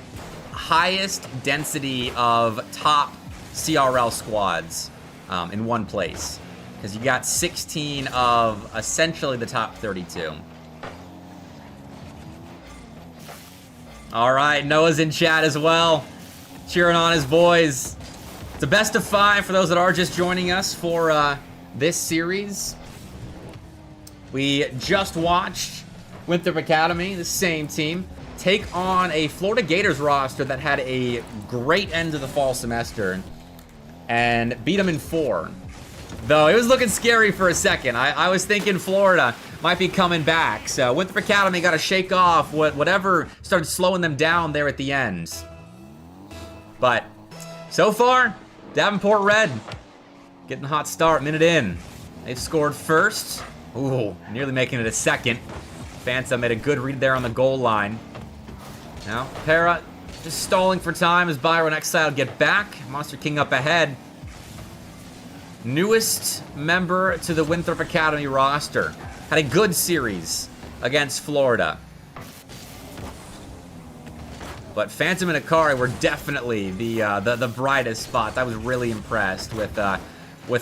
highest density of top CRL squads in one place, because you got 16 of essentially the top 32. All right, Noah's in chat as well, cheering on his boys. It's a best of 5 for those that are just joining us for this series. We just watched Winthrop Academy, the same team, take on a Florida Gators roster that had a great end to the fall semester and beat them in 4. Though it was looking scary for a second. I was thinking Florida might be coming back. So Winthrop Academy got to shake off whatever started slowing them down there at the end. But so far, Davenport Red getting a hot start, minute in. They've scored first. Ooh, nearly making it a second. Fanta made a good read there on the goal line. Now, Para just stalling for time as Byron Exile get back. Monster King up ahead. Newest member to the Winthrop Academy roster. Had a good series against Florida. But Phantom and Akari were definitely the brightest spot. I was really impressed with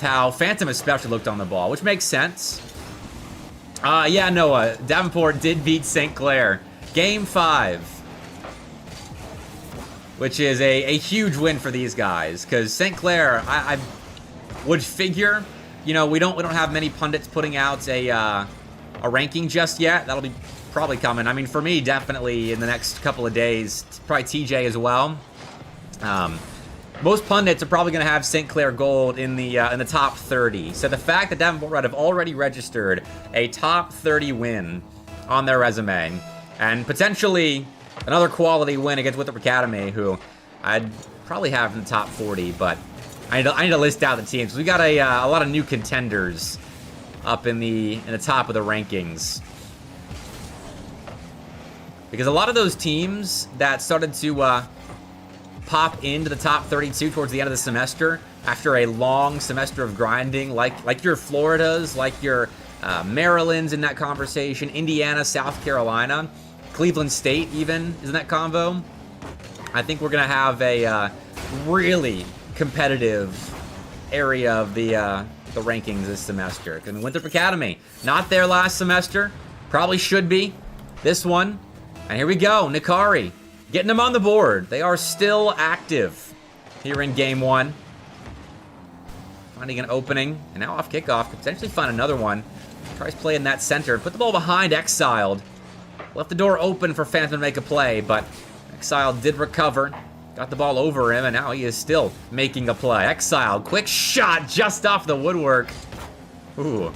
how Phantom especially looked on the ball, which makes sense. Yeah, Noah, Davenport did beat St. Clair. Game 5. Which is a huge win for these guys, because St. Clair, I would figure, you know, we don't have many pundits putting out a ranking just yet. That'll be probably coming. I mean, for me, definitely in the next couple of days. Probably TJ as well. Most pundits are probably going to have St. Clair Gold in the top 30. So the fact that Davenport Red have already registered a top 30 win on their resume, and potentially another quality win against Winthrop Academy, who I'd probably have in the top 40, but I need to list out the teams. We got a lot of new contenders up in the top of the rankings. Because a lot of those teams that started to pop into the top 32 towards the end of the semester after a long semester of grinding, like your Floridas, like your Maryland's in that conversation, Indiana, South Carolina, Cleveland State even is in that convo. I think we're going to have a really competitive area of the rankings this semester. Because Winthrop Academy, not there last semester, probably should be this one. And here we go, Nikari, getting them on the board. They are still active here in game one. Finding an opening, and now off kickoff, could potentially find another one. Tries playing that center, put the ball behind Exiled. Left the door open for Phantom to make a play, but Exiled did recover. Got the ball over him, and now he is still making a play. Exiled, quick shot just off the woodwork. Ooh.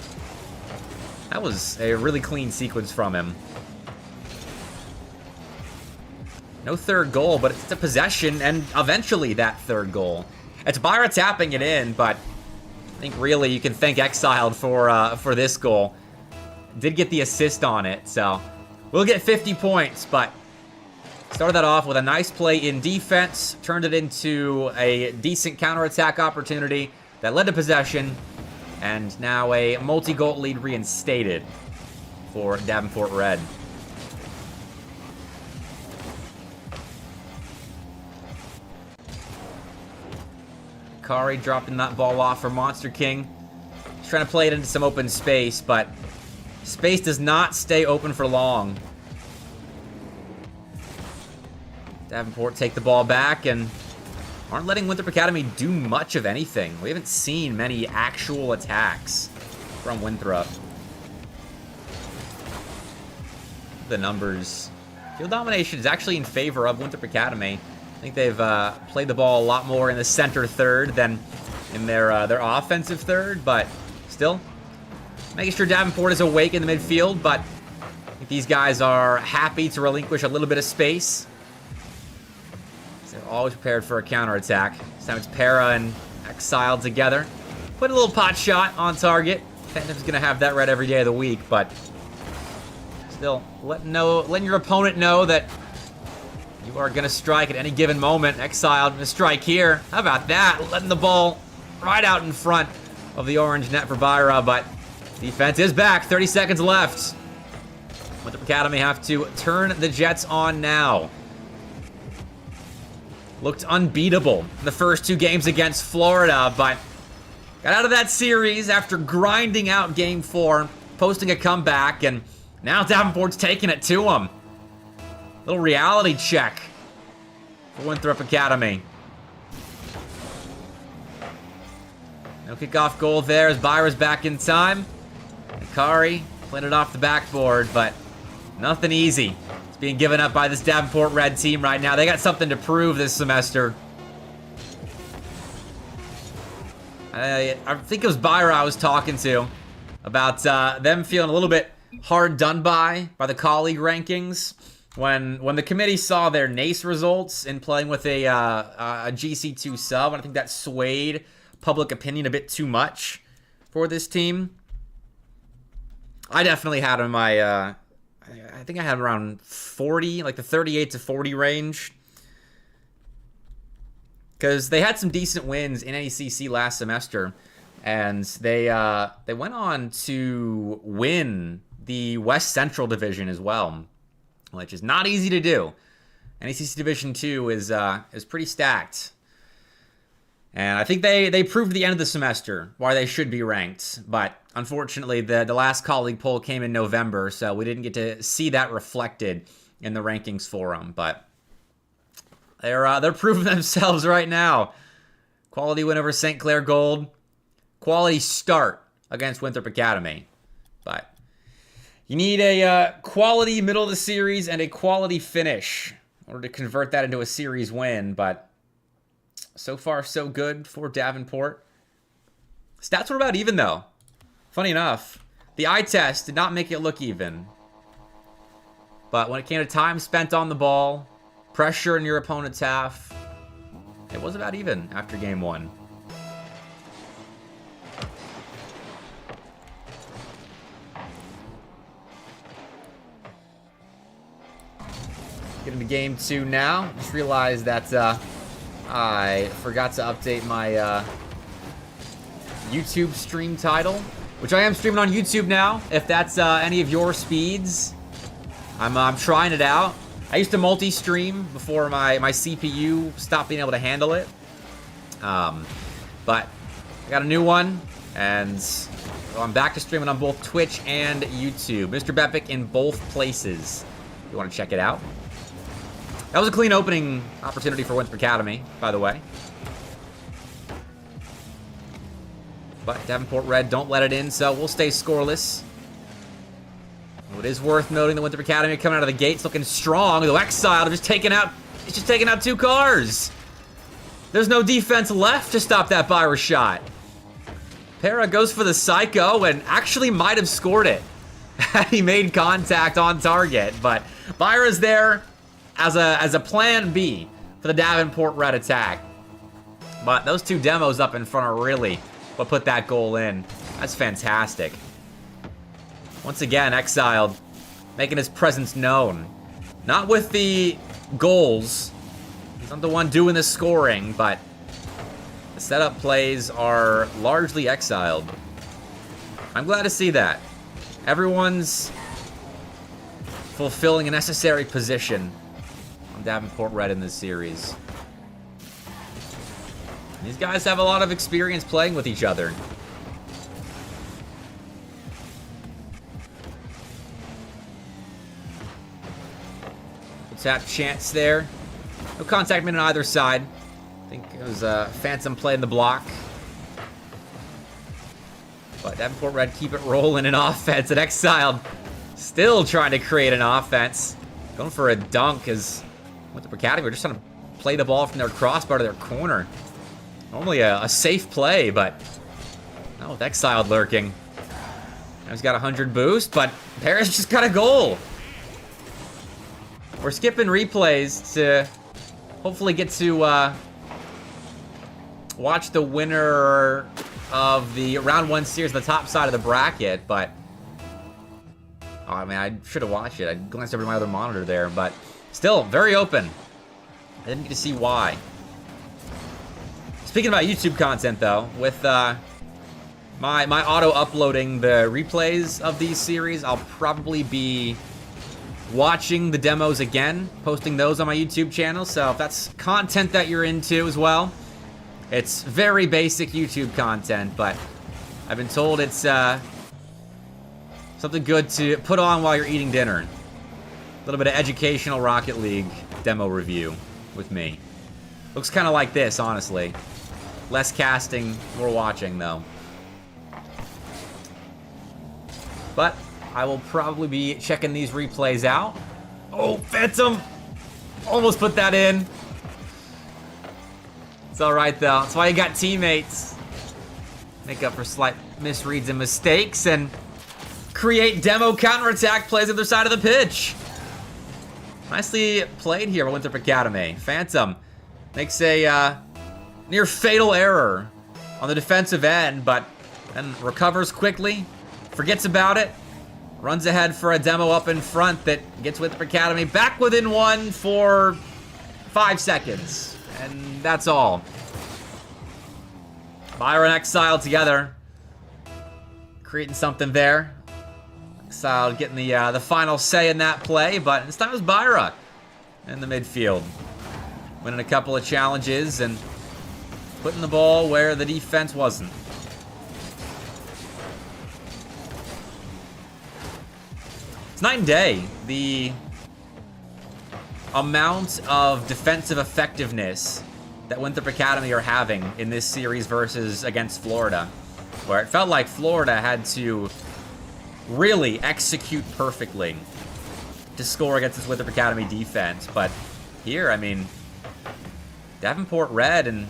That was a really clean sequence from him. No third goal, but it's a possession, and eventually that third goal. It's Byra tapping it in, but I think really you can thank Exiled for this goal. Did get the assist on it, so we'll get 50 points, but started that off with a nice play in defense, turned it into a decent counterattack opportunity that led to possession, and now a multi-goal lead reinstated for Davenport Red. Kari dropping that ball off for Monster King. He's trying to play it into some open space, but space does not stay open for long. Davenport take the ball back and aren't letting Winthrop Academy do much of anything. We haven't seen many actual attacks from Winthrop. The numbers. Field domination is actually in favor of Winthrop Academy. I think they've played the ball a lot more in the center third than in their offensive third, but still making sure Davenport is awake in the midfield, but I think these guys are happy to relinquish a little bit of space. They're always prepared for a counterattack. This time it's Para and Exiled together. Put a little pot shot on target. Phantom's going to have that red every day of the week, but still letting your opponent know that you are going to strike at any given moment. Exiled going to strike here. How about that? Letting the ball right out in front of the orange net for Byra, but defense is back. 30 seconds left. Winthrop Academy have to turn the Jets on now. Looked unbeatable in the first two games against Florida, but got out of that series after grinding out game 4, posting a comeback, and now Davenport's taking it to him. Little reality check for Winthrop Academy. No kickoff goal there as Byra's back in time. Nikari played it off the backboard, but nothing easy. It's being given up by this Davenport Red team right now. They got something to prove this semester. I think it was Byra I was talking to about them feeling a little bit hard done by the colleague rankings. When the committee saw their NACE results in playing with a GC2 sub, and I think that swayed public opinion a bit too much for this team. I definitely had him in my, I think I had around 40, like the 38 to 40 range. Because they had some decent wins in ACC last semester, and they went on to win the West Central Division as well, which is not easy to do. NACC Division 2 is pretty stacked. And I think they proved at the end of the semester why they should be ranked. But unfortunately, the last colleague poll came in November, so we didn't get to see that reflected in the rankings for them. But they're proving themselves right now. Quality win over St. Clair Gold. Quality start against Winthrop Academy. But you need a quality middle of the series and a quality finish in order to convert that into a series win. But so far, so good for Davenport. Stats were about even, though. Funny enough, the eye test did not make it look even. But when it came to time spent on the ball, pressure in your opponent's half, it was about even after game 1. Get into game 2 now. Just realized that I forgot to update my YouTube stream title, which I am streaming on YouTube now. If that's any of your speeds, I'm trying it out. I used to multi-stream before my CPU stopped being able to handle it. But I got a new one, and so I'm back to streaming on both Twitch and YouTube. Mr. Bepic in both places. If you want to check it out. That was a clean opening opportunity for Winthrop Academy, by the way. But Davenport Red don't let it in, so we'll stay scoreless. It is worth noting that Winthrop Academy coming out of the gates looking strong. Though Exile just taking out, it's just taking out 2 cars. There's no defense left to stop that Byra shot. Para goes for the Psycho and actually might have scored it had he made contact on target. But Byra's there as a plan B for the Davenport Red attack. But those 2 demos up in front are really what put that goal in. That's fantastic. Once again, Exiled, making his presence known. Not with the goals. He's not the one doing the scoring, but the setup plays are largely Exiled. I'm glad to see that. Everyone's fulfilling a necessary position on Davenport Red in this series. These guys have a lot of experience playing with each other. Tap chance there. No contact made on either side. I think it was Phantom playing the block. But Davenport Red keep it rolling in offense. And Exiled still trying to create an offense. Going for a dunk as Winthrop Academy. We're just trying to play the ball from their crossbar to their corner. Normally a safe play, but not with Exiled lurking. Now he's got 100 boost, but Paris just got a goal. We're skipping replays to hopefully get to watch the winner of the round 1 series on the top side of the bracket, but oh man, I should have watched it. I glanced over to my other monitor there, but still very open. I didn't get to see why. Speaking about YouTube content though, with my auto uploading the replays of these series, I'll probably be watching the demos again, posting those on my YouTube channel. So if that's content that you're into as well, it's very basic YouTube content, but I've been told it's something good to put on while you're eating dinner. A little bit of educational Rocket League demo review with me. Looks kind of like this, honestly. Less casting, more watching though. But I will probably be checking these replays out. Oh, Phantom! Almost put that in. It's alright though. That's why you got teammates. Make up for slight misreads and mistakes and create demo counterattack plays at the side of the pitch. Nicely played here by Winthrop Academy. Phantom makes a near fatal error on the defensive end, but then recovers quickly, forgets about it. Runs ahead for a demo up in front that gets Winthrop Academy back within 1 for 5 seconds. And that's all. Byra and Exile together. Creating something there. Exile getting the final say in that play, but this time it was Byra in the midfield. Winning a couple of challenges and putting the ball where the defense wasn't. It's night and day. The amount of defensive effectiveness that Winthrop Academy are having in this series versus against Florida, where it felt like Florida had to really execute perfectly to score against this Winthrop Academy defense. But here, I mean, Davenport Red, and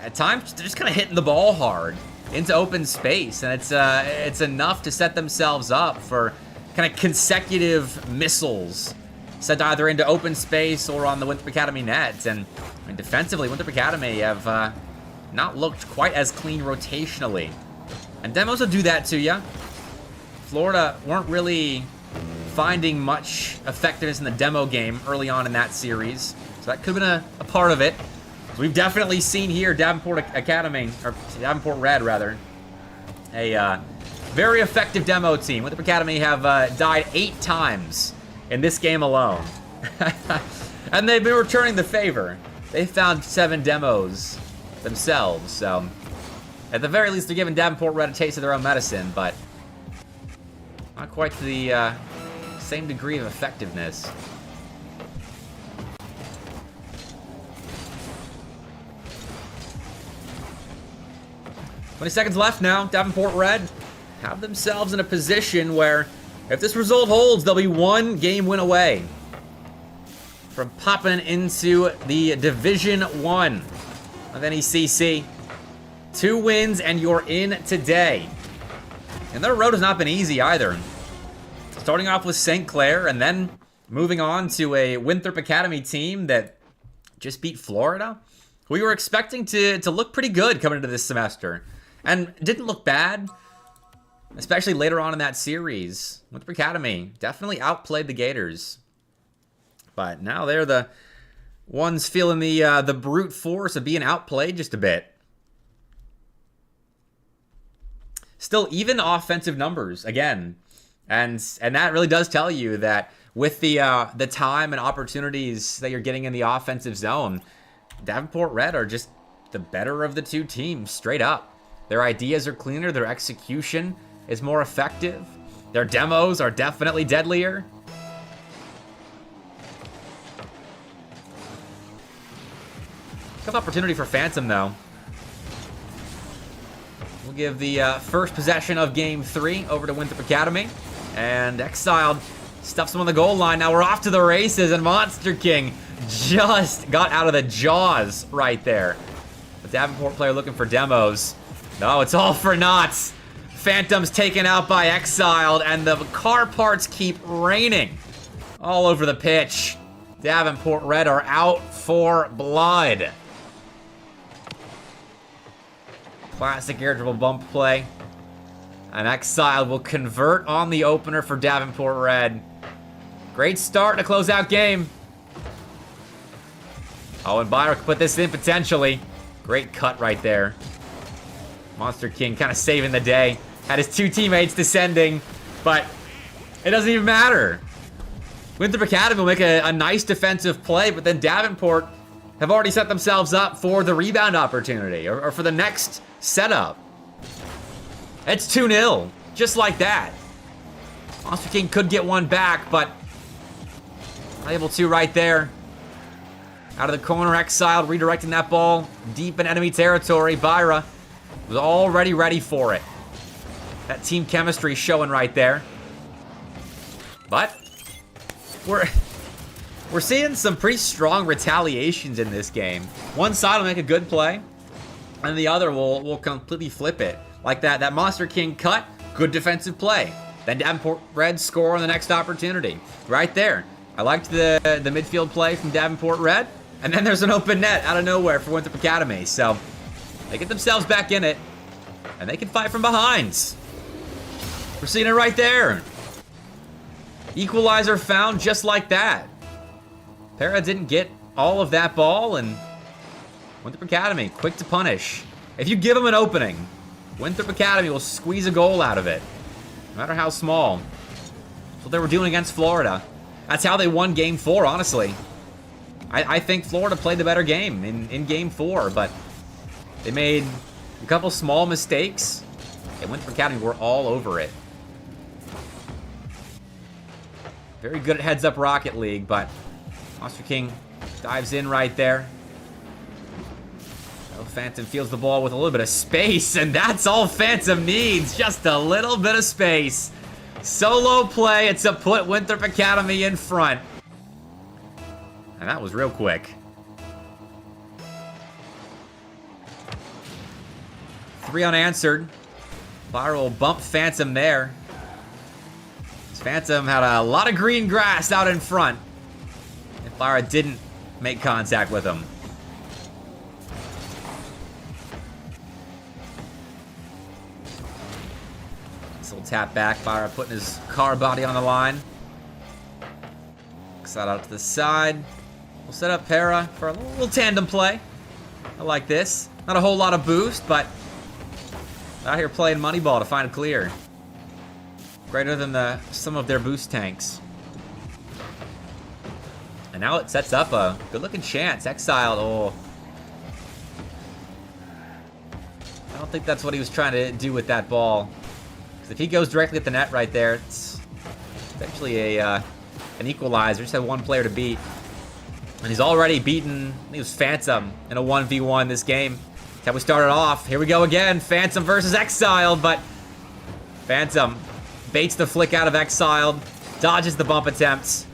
at times they're just kind of hitting the ball hard into open space, and it's enough to set themselves up for kind of consecutive missiles sent either into open space or on the Winthrop Academy net. And I mean, defensively, Winthrop Academy have not looked quite as clean rotationally, and demos will do that to you. Florida weren't really finding much effectiveness in the demo game early on in that series. So that could have been a part of it. We've definitely seen here Davenport Academy, or Davenport Red rather, a very effective demo team. Winthrop Academy have died 8 times in this game alone. And they've been returning the favor. They found 7 demos themselves, so at the very least they're giving Davenport Red a taste of their own medicine, but not quite to the same degree of effectiveness. "20 seconds left now. Davenport Red have themselves in a position where if this result holds, they'll be 1 game win away from popping into the Division 1 of NECC. 2 wins and you're in today. And their road has not been easy either. Starting off with St. Clair and then moving on to a Winthrop Academy team that just beat Florida. We were expecting to look pretty good coming into this semester. And it didn't look bad, especially later on in that series. Winthrop Academy definitely outplayed the Gators. But now they're the ones feeling the brute force of being outplayed just a bit. Still, even offensive numbers again, and that really does tell you that with the time and opportunities that you're getting in the offensive zone, Davenport Red are just the better of the 2 teams, straight up. Their ideas are cleaner, their execution is more effective, their demos are definitely deadlier. Tough opportunity for Phantom, though. We'll give the first possession of Game 3 over to Winthrop Academy. And Exiled stuffs him on the goal line. Now we're off to the races, and Monster King just got out of the jaws right there. The Davenport player looking for demos. No, it's all for naught. Phantom's taken out by Exiled, and the car parts keep raining all over the pitch. Davenport Red are out for blood. Classic air dribble bump play. And Exiled will convert on the opener for Davenport Red. Great start to close out game. Oh, and Byron could put this in potentially. Great cut right there. Monster King kind of saving the day. Had his 2 teammates descending, but it doesn't even matter. Winthrop Academy will make a nice defensive play, but then Davenport have already set themselves up for the rebound opportunity, or for the next setup. It's 2-0, just like that. Monster King could get one back, but not able to right there. Out of the corner, Exiled redirecting that ball deep in enemy territory. Byra was already ready for it. That team chemistry showing right there. But we're seeing some pretty strong retaliations in this game. One side will make a good play, and the other will completely flip it. Like that Monster King cut, good defensive play. Then Davenport Red score on the next opportunity. Right there. I liked the midfield play from Davenport Red. And then there's an open net out of nowhere for Winthrop Academy. So they get themselves back in it, and they can fight from behind. We're seeing it right there. Equalizer found just like that. Para didn't get all of that ball, and Winthrop Academy, quick to punish. If you give them an opening, Winthrop Academy will squeeze a goal out of it, no matter how small. That's what they were doing against Florida. That's how they won Game 4, honestly. I think Florida played the better game in Game 4, but they made a couple small mistakes, and Winthrop Academy were all over it. Very good at heads-up Rocket League, but Monster King dives in right there. Oh, Phantom feels the ball with a little bit of space, and that's all Phantom needs, just a little bit of space. Solo play to put Winthrop Academy in front. And that was real quick. 3 unanswered. Byra will bump Phantom there. Phantom had a lot of green grass out in front. If Byra didn't make contact with him. This little tap back. Byra putting his car body on the line. Exile out to the side. We'll set up Para for a little tandem play. I like this. Not a whole lot of boost, but out here playing Moneyball to find a clear. Greater than some of their boost tanks. And now it sets up a good-looking chance. Exiled. Oh. I don't think that's what he was trying to do with that ball. Because if he goes directly at the net right there, it's actually an equalizer. Just had one player to beat. And he's already beaten, I think it was Phantom in a 1v1 this game. That's how we started off. Here we go again. Phantom versus Exiled, but Phantom baits the flick out of Exiled, dodges the bump attempts,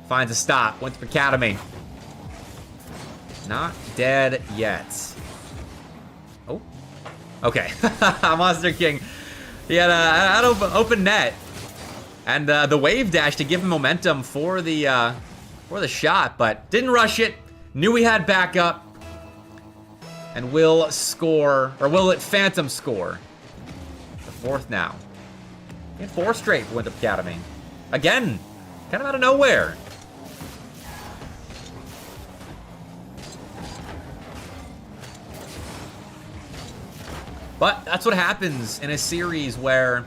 finds a stop. Winthrop Academy. Not dead yet. Oh. Okay. Monster King. He had an open net. And the wave dash to give him momentum for the shot, but didn't rush it. Knew he had backup. And will score, or will it Phantom score? The fourth now. And 4 straight for Winthrop Academy. Again, kind of out of nowhere. But that's what happens in a series where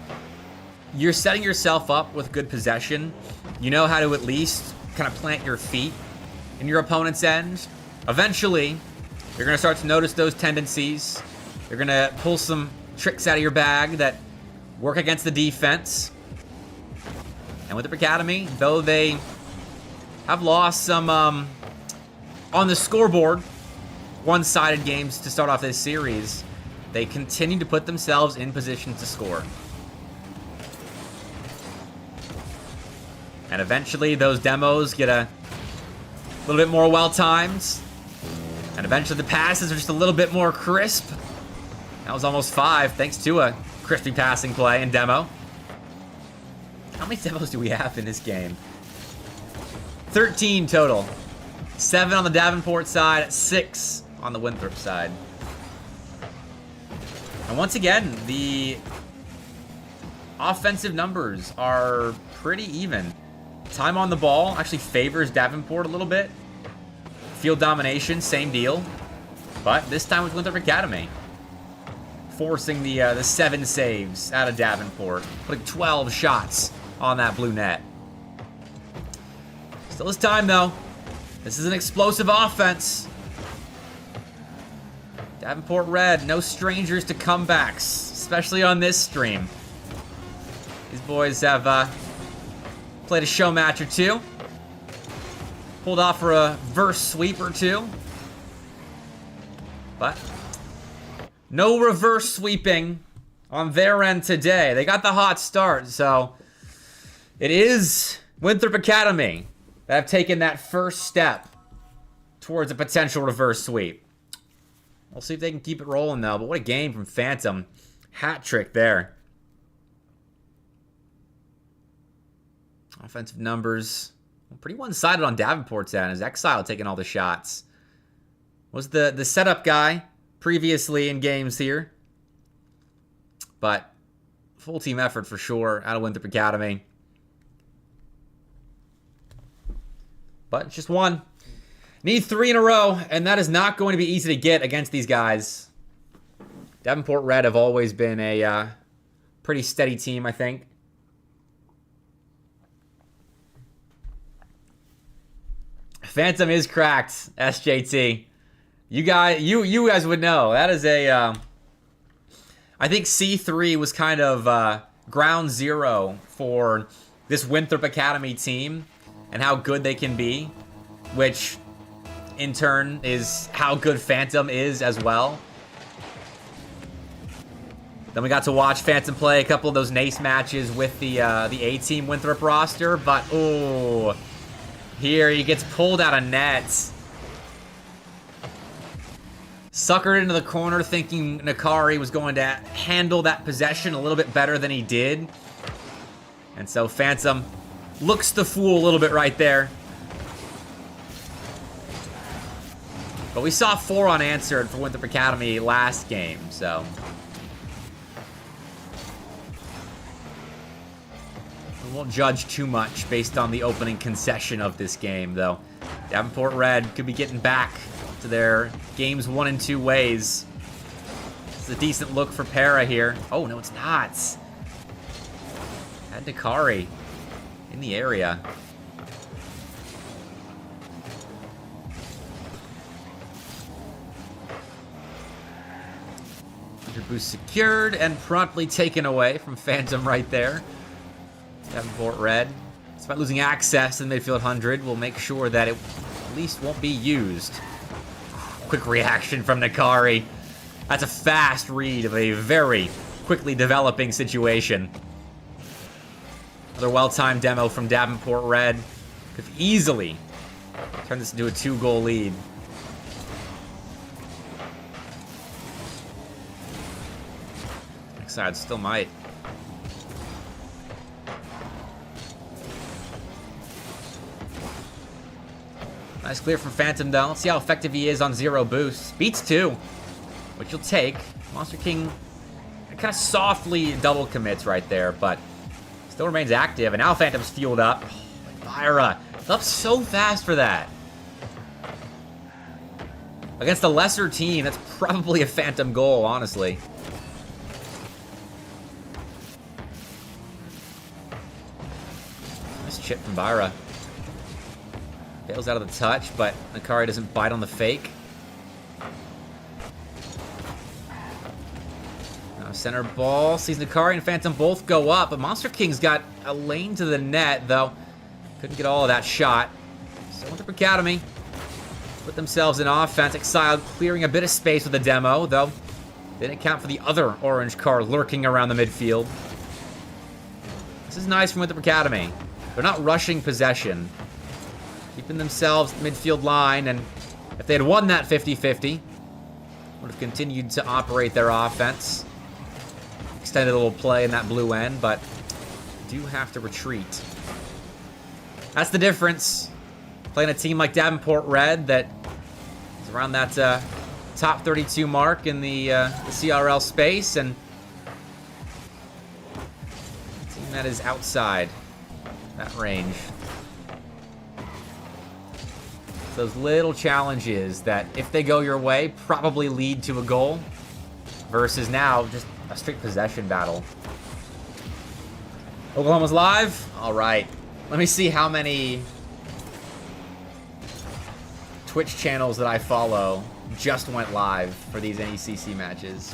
you're setting yourself up with good possession. You know how to at least kind of plant your feet in your opponent's end. Eventually, you're going to start to notice those tendencies. You're going to pull some tricks out of your bag that work against the defense. And Winthrop Academy, though they have lost some on the scoreboard, one-sided games to start off this series, they continue to put themselves in position to score. And eventually those demos get a little bit more well-timed. And eventually the passes are just a little bit more crisp. That was almost 5 thanks to a crispy passing play and demo. How many demos do we have in this game? 13 total. 7 on the Davenport side, 6 on the Winthrop side. And once again, the offensive numbers are pretty even. Time on the ball actually favors Davenport a little bit. Field domination, same deal. But this time with Winthrop Academy. Forcing the 7 saves out of Davenport. Putting 12 shots on that blue net. Still is time though. This is an explosive offense. Davenport Red, no strangers to comebacks, especially on this stream. These boys have played a show match or two. Pulled off for a verse sweep or two. But no reverse sweeping on their end today. They got the hot start, so it is Winthrop Academy that have taken that first step towards a potential reverse sweep. We'll see if they can keep it rolling, though. But what a game from Phantom. Hat trick there. Offensive numbers. Pretty one-sided on Davenport's end as Exile taking all the shots. Was the setup guy previously in games here. But full team effort for sure out of Winthrop Academy. But it's just one. Need 3 in a row, and that is not going to be easy to get against these guys. Davenport Red have always been a pretty steady team, I think. Phantom is cracked, SJT. You guys would know. That is a... I think C3 was kind of ground zero for this Winthrop Academy team and how good they can be, which in turn is how good Phantom is as well. Then we got to watch Phantom play a couple of those Nace matches with the A-Team Winthrop roster, but oh, here he gets pulled out of net. Suckered into the corner thinking Nakari was going to handle that possession a little bit better than he did. And so Phantom looks the fool a little bit right there. But we saw 4 unanswered for Winthrop Academy last game, so. won't judge too much based on the opening concession of this game, though. Davenport Red could be getting back to their games 1 and 2 ways. It's a decent look for Para here. Oh, no, it's not. Had Dakari in the area. Boost secured and promptly taken away from Phantom right there. Davenport Red, despite losing access to the midfield 100, will make sure that it at least won't be used. Quick reaction from Nakari. That's a fast read of a very quickly developing situation. Another well-timed demo from Davenport Red. Could easily turn this into a 2-goal lead. Side still might. Nice clear from Phantom though. Let's see how effective he is on 0 boosts. Beats 2, which you'll take. Monster King kind of softly double commits right there, but still remains active. And now Phantom's fueled up. Oh, Myra, up so fast for that. Against a lesser team, that's probably a Phantom goal, honestly. Chip from Byra. Bails out of the touch, but Nakari doesn't bite on the fake. Now center ball. Sees Nakari and Phantom both go up, but Monster King's got a lane to the net, though. Couldn't get all of that shot. So Winthrop Academy put themselves in offense. Exiled clearing a bit of space with the demo, though. Didn't account for the other orange car lurking around the midfield. This is nice from Winthrop Academy. They're not rushing possession. Keeping themselves midfield line, and if they had won that 50-50, would have continued to operate their offense. Extended a little play in that blue end, but do have to retreat. That's the difference. Playing a team like Davenport Red that is around that top 32 mark in the CRL space, and a team that is outside that range. Those little challenges that, if they go your way, probably lead to a goal, versus now just a straight possession battle. Oklahoma's live? All right. Let me see how many Twitch channels that I follow just went live for these NECC matches.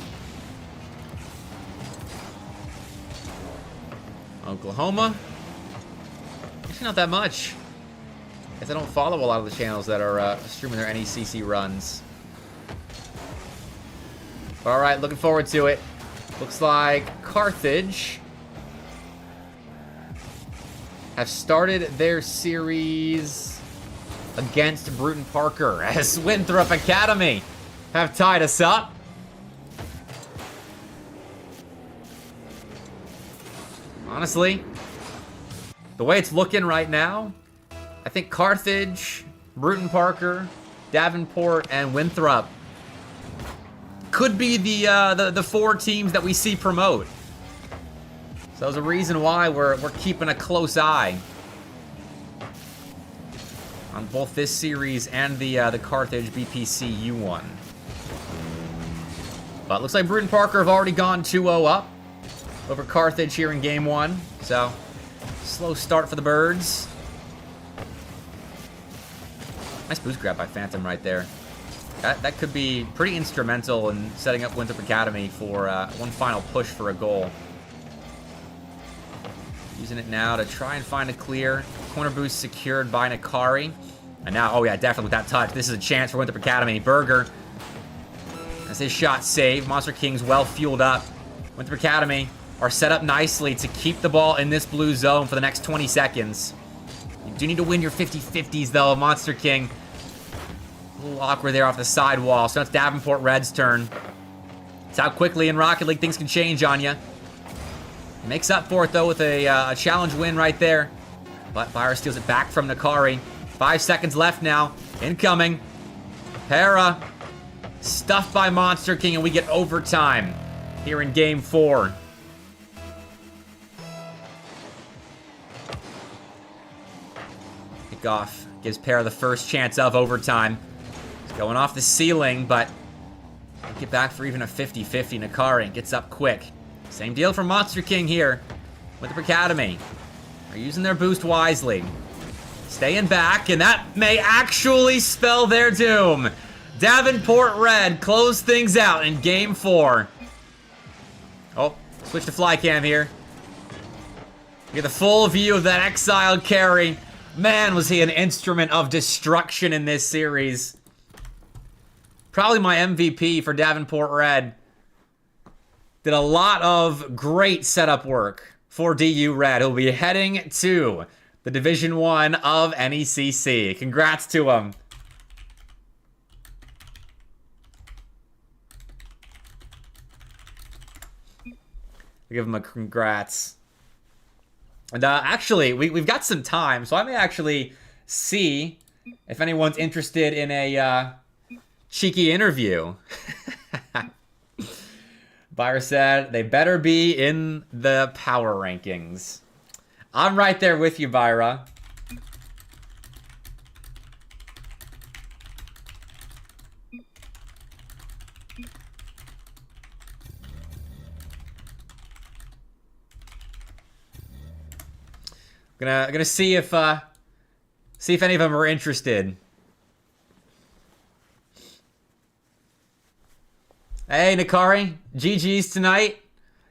Oklahoma. Actually, not that much. Guess I don't follow a lot of the channels that are streaming their NECC runs. All right, looking forward to it. Looks like Carthage have started their series against Bruton Parker as Winthrop Academy have tied us up. Honestly, the way it's looking right now, I think Carthage, Bruton Parker, Davenport, and Winthrop could be the 4 teams that we see promote. So there's a reason why we're keeping a close eye on both this series and the Carthage BPC U1. But it looks like Bruton Parker have already gone 2-0 up over Carthage here in game 1. So slow start for the Birds. Nice boost grab by Phantom right there. That could be pretty instrumental in setting up Winthrop Academy for one final push for a goal. Using it now to try and find a clear. Corner boost secured by Nakari. And now, oh yeah, definitely with that touch, this is a chance for Winthrop Academy. Berger, as his shot saved. Monster King's well fueled up. Winthrop Academy are set up nicely to keep the ball in this blue zone for the next 20 seconds. You do need to win your 50-50s though, Monster King. A little awkward there off the sidewall. So it's Davenport Red's turn. It's how quickly in Rocket League things can change on you. Makes up for it though with a challenge win right there. But Byra steals it back from Nakari. 5 seconds left now. Incoming. Para stuffed by Monster King, and we get overtime here in game 4. Kickoff gives Pear the first chance of overtime. He's going off the ceiling, but get back for even a 50-50. Nakari gets up quick. Same deal for Monster King here with the Academy. They're using their boost wisely. Staying back, and that may actually spell their doom. Davenport Red close things out in Game 4. Oh, switch to fly cam here. You get the full view of that exiled carry. Man, was he an instrument of destruction in this series. Probably my MVP for Davenport Red. Did a lot of great setup work for DU Red, who'll be heading to the Division 1 of NECC. Congrats to him. Give him a congrats. And actually, we've got some time, so I may actually see if anyone's interested in a cheeky interview. Byra said they better be in the power rankings. I'm right there with you, Byra. Gonna see if any of them are interested. Hey, Nakari, GG's tonight.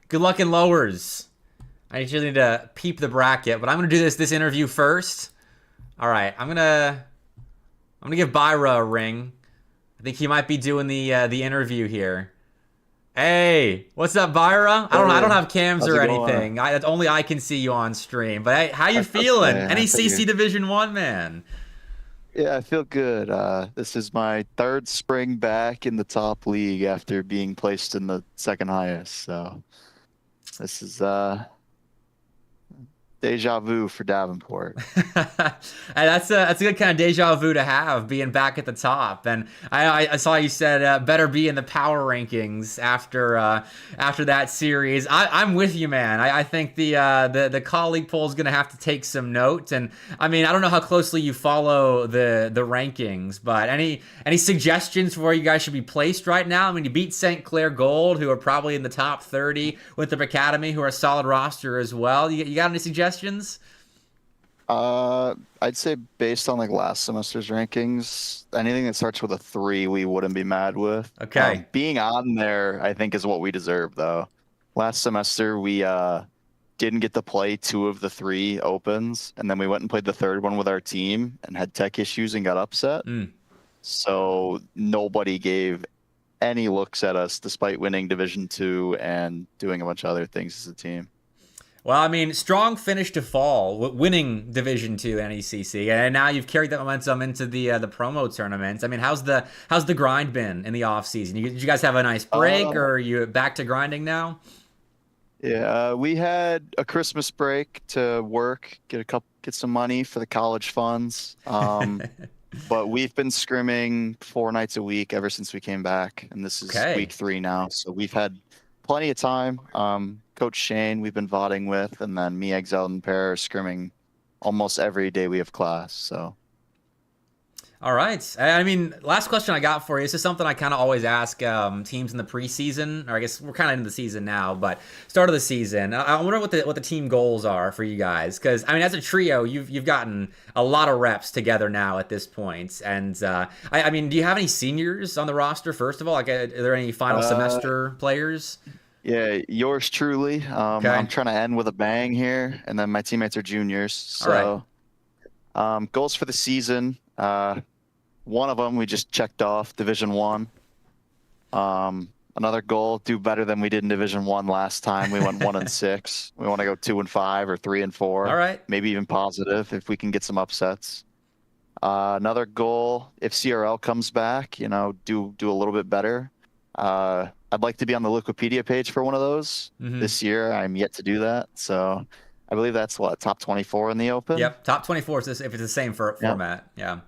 Good luck in lowers. I usually need to peep the bracket, but I'm gonna do this interview first. All right, I'm gonna give Byra a ring. I think he might be doing the interview here. Hey, what's up, Byra? I don't have cams or anything. Only I can see you on stream. But hey, how you feeling? NECC Division 1, man. Yeah, I feel good. This is my third spring back in the top league after being placed in the second highest. So this is deja vu for Davenport. And that's a good kind of deja vu to have, being back at the top. And I saw you said better be in the power rankings after that series. I'm with you, man. I think the colleague poll is gonna have to take some note. And I mean, I don't know how closely you follow the rankings, but any suggestions for where you guys should be placed right now? I mean, you beat St. Clair Gold, who are probably in the top 30, with the Academy, who are a solid roster as well. You got any suggestions? I'd say based on like last semester's rankings, anything that starts with a 3, we wouldn't be mad with. Okay. Being on there, I think, is what we deserve, though. Last semester, we didn't get to play 2 of the 3 opens, and then we went and played the 3rd one with our team and had tech issues and got upset. So nobody gave any looks at us despite winning Division 2 and doing a bunch of other things as a team. Well, I mean, strong finish to fall, winning Division 2 NECC, and now you've carried that momentum into the promo tournaments. I mean, how's the grind been in the off season? Did you guys have a nice break, or are you back to grinding now? Yeah, we had a Christmas break to work, get some money for the college funds. But we've been scrimming 4 nights a week ever since we came back, and this is week 3 now. So we've had plenty of time. Coach Shane, we've been vodding with, and then me, Exiled, and Pear are scrimming almost every day we have class. So, all right. I mean, last question I got for you. This is something I kind of always ask teams in the preseason, or I guess we're kind of in the season now, but start of the season. I wonder what the team goals are for you guys, because I mean, as a trio, you've gotten a lot of reps together now at this point, and I mean, do you have any seniors on the roster? First of all, like, are there any final semester players? Yeah, yours truly. I'm trying to end with a bang here, and then my teammates are juniors. So, goals for the season. One of them we just checked off, Division 1. Another goal, do better than we did in Division 1 last time. We went 1-6. We want to go 2-5 or 3-4. All right. Maybe even positive if we can get some upsets. Another goal, if CRL comes back, do a little bit better. I'd like to be on the Wikipedia page for one of those this year. I'm yet to do that. So I believe that's top 24 in the Open. Yep, top 24 if it's the same format. Yeah.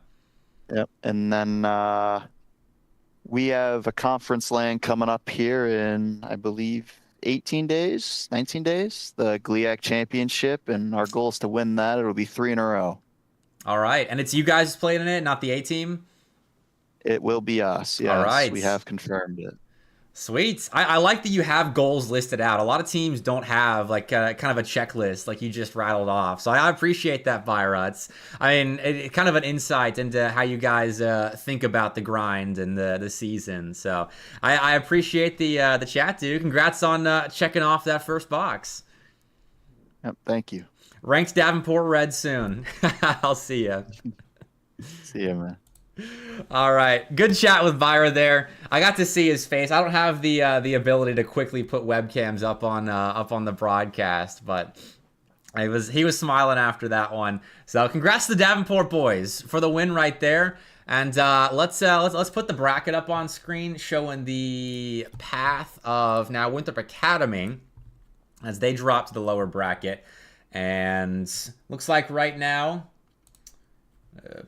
Yep. And then we have a conference land coming up here in, I believe, 19 days, the GLIAC Championship, and our goal is to win that. It'll be 3 in a row. All right, and it's you guys playing in it, not the A team. It will be us. All Yes, right. we have confirmed it. Sweet. I like that you have goals listed out. A lot of teams don't have like kind of a checklist like you just rattled off. So I appreciate that, Byra. It kind of an insight into how you guys think about the grind and the season. So I appreciate the chat, dude. Congrats on checking off that first box. Yep, thank you. Ranked Davenport Red soon. I'll see ya. See you, man. All right, good chat with Byra there. I got to see his face. I don't have the ability to quickly put webcams up on the broadcast, but he was smiling after that one. So congrats to the Davenport boys for the win right there. And let's put the bracket up on screen, showing the path of now Winthrop Academy as they drop to the lower bracket. And looks like right now.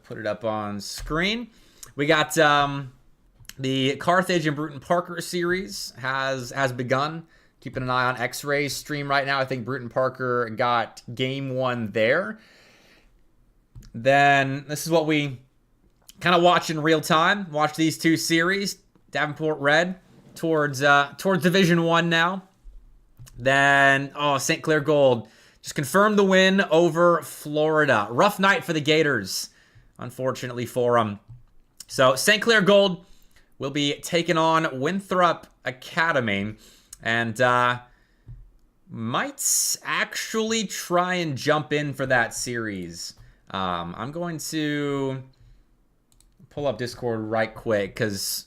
Put it up on screen. We got the Carthage and Bruton Parker series has begun. Keeping an eye on X-Ray's stream right now. I think Bruton Parker got game 1 there. Then this is what we kind of watch in real time. Watch these two series. Davenport Red towards Division 1 now. Then St. Clair Gold just confirmed the win over Florida. Rough night for the Gators, unfortunately for them. So St. Clair Gold will be taking on Winthrop Academy, and might actually try and jump in for that series. I'm going to pull up Discord right quick because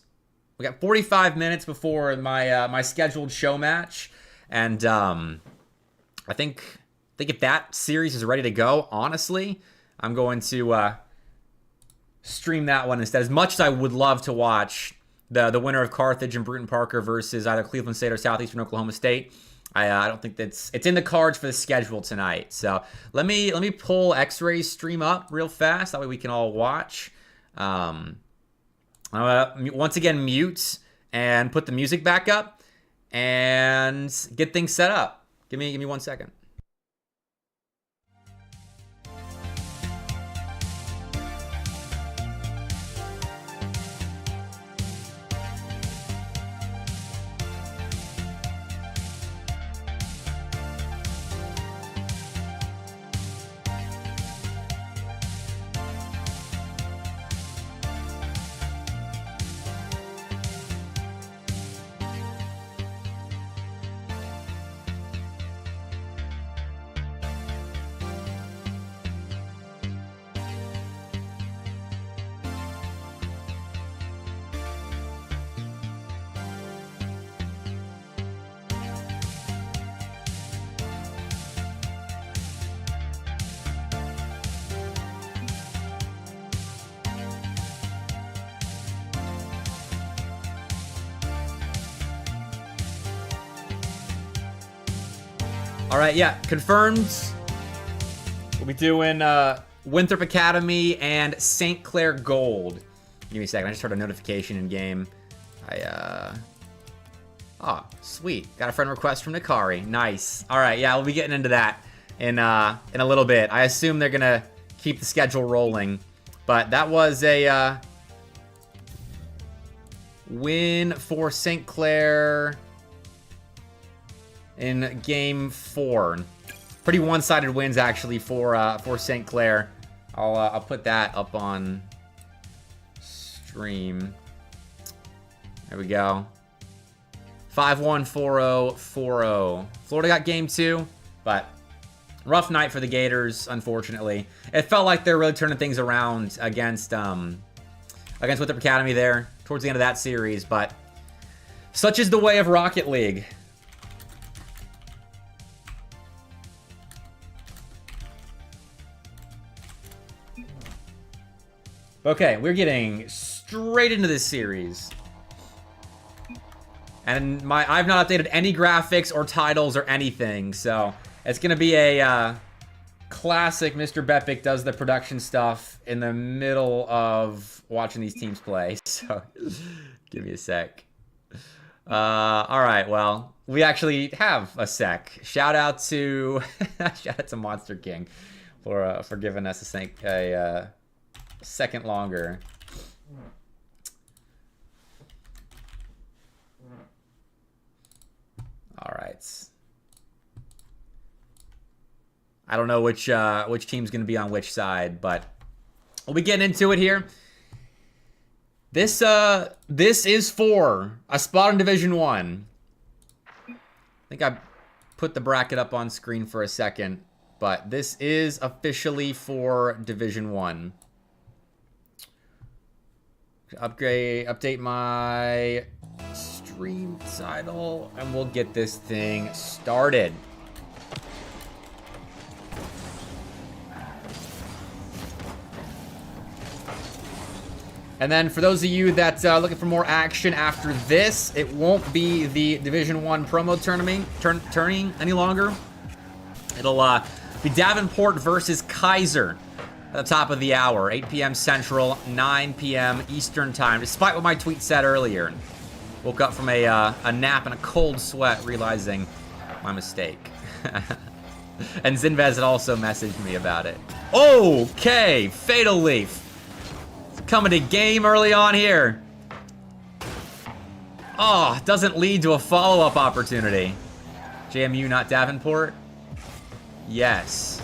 we got 45 minutes before my scheduled show match, and I think if that series is ready to go, honestly, I'm going to stream that one instead. As much as I would love to watch the winner of Carthage and Bruton Parker versus either Cleveland State or Southeastern Oklahoma State, I don't think it's in the cards for the schedule tonight. So let me pull X-Ray's stream up real fast. That way we can all watch. Once again, mute and put the music back up and get things set up. Give me 1 second. All right, yeah, confirmed. We'll be doing Winthrop Academy and St. Clair Gold. Give me a second. I just heard a notification in game. Sweet. Got a friend request from Nikari. Nice. All right, yeah, we'll be getting into that in a little bit. I assume they're gonna keep the schedule rolling, but that was a win for St. Clair in game 4. Pretty one-sided wins actually for St. Clair. I'll put that up on stream. There we go. 5-1, 4-0, 4-0. Florida got game 2, but rough night for the Gators, unfortunately. It felt like they're really turning things around against Winthrop Academy there towards the end of that series, but such is the way of Rocket League. Okay, we're getting straight into this series. And I've not updated any graphics or titles or anything, so it's gonna be a classic Mr. Bepic does the production stuff in the middle of watching these teams play. So give me a sec. All right, well, we actually have a sec. Shout out to Monster King. for giving us a second longer. All right. I don't know which team's going to be on which side, but we'll be getting into it here. This is for a spot in Division 1. I think I put the bracket up on screen for a second, but this is officially for Division 1. Update my stream title, and we'll get this thing started. And then for those of you that are looking for more action after this, it won't be the Division 1 promo turning any longer. It'll be Davenport versus Keiser at the top of the hour, 8 p.m. Central, 9 p.m. Eastern Time, despite what my tweet said earlier. Woke up from a nap and a cold sweat, realizing my mistake. And Zinvez had also messaged me about it. Okay, Fatal Leaf. Coming to game early on here. Oh, doesn't lead to a follow-up opportunity. JMU, not Davenport? Yes.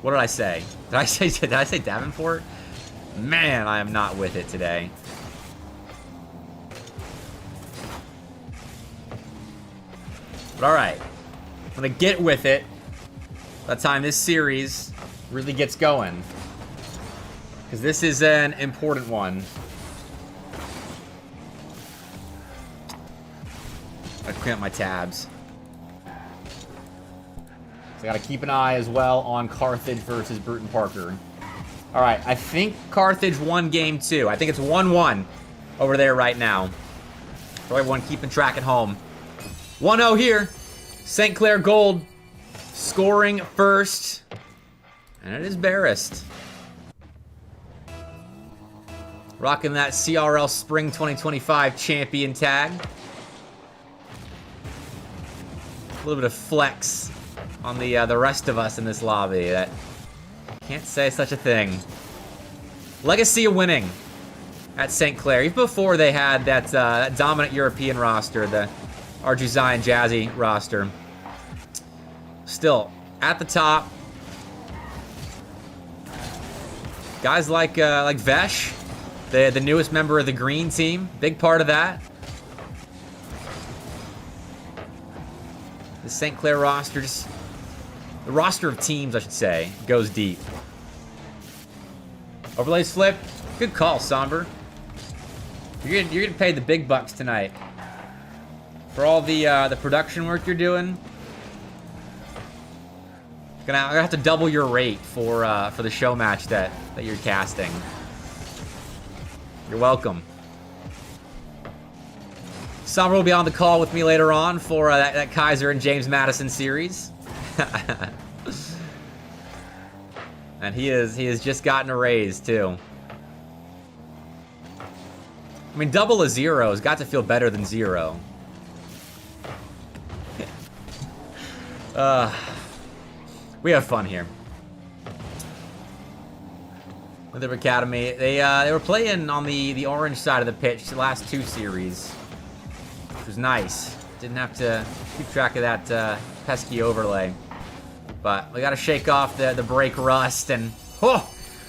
What did I say? Did I say Davenport? Man, I am not with it today. But all right, I'm gonna get with it by the time this series really gets going, because this is an important one. I clean up my tabs. So I gotta keep an eye as well on Carthage versus Bruton Parker. All right, I think Carthage won game 2. I think it's 1-1 over there right now. For everyone keeping track at home. 1-0 here. St. Clair Gold scoring first. And it is Barrist. Rocking that CRL Spring 2025 champion tag. A little bit of flex on the rest of us in this lobby. That can't say such a thing. Legacy of winning at St. Clair. Even before they had that dominant European roster, the RG Zion Jazzy roster. Still, at the top. Guys like Vesh, the newest member of the green team. Big part of that. The St. Clair roster, just the roster of teams, I should say, goes deep. Overlays flip. Good call, Somber. You're getting paid the big bucks tonight for all the production work you're doing. I'm gonna have to double your rate for the show match that you're casting. You're welcome. Somber will be on the call with me later on for that Keiser and James Madison series. And he has just gotten a raise too. I mean, double a 0 has got to feel better than 0. We have fun here. With the Academy, they were playing on the orange side of the pitch the last 2 series, which was nice. Didn't have to keep track of that pesky overlay. But we got to shake off the break rust, and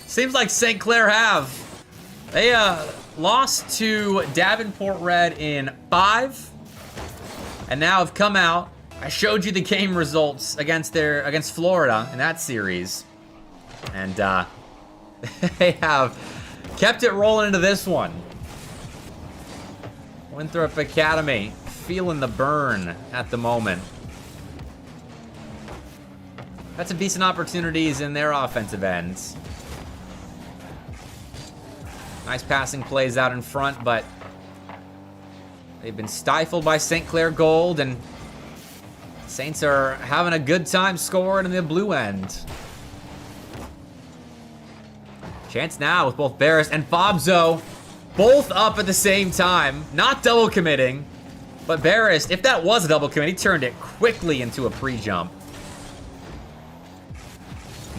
seems like St. Clair have. They lost to Davenport Red in 5, and now have come out. I showed you the game results against Florida in that series, and they have kept it rolling into this one. Winthrop Academy feeling the burn at the moment. Got some decent opportunities in their offensive ends. Nice passing plays out in front, but they've been stifled by St. Clair Gold, and Saints are having a good time scoring in the blue end. Chance now with both Barris and Fobzo both up at the same time. Not double committing, but Barris, if that was a double commit, he turned it quickly into a pre-jump.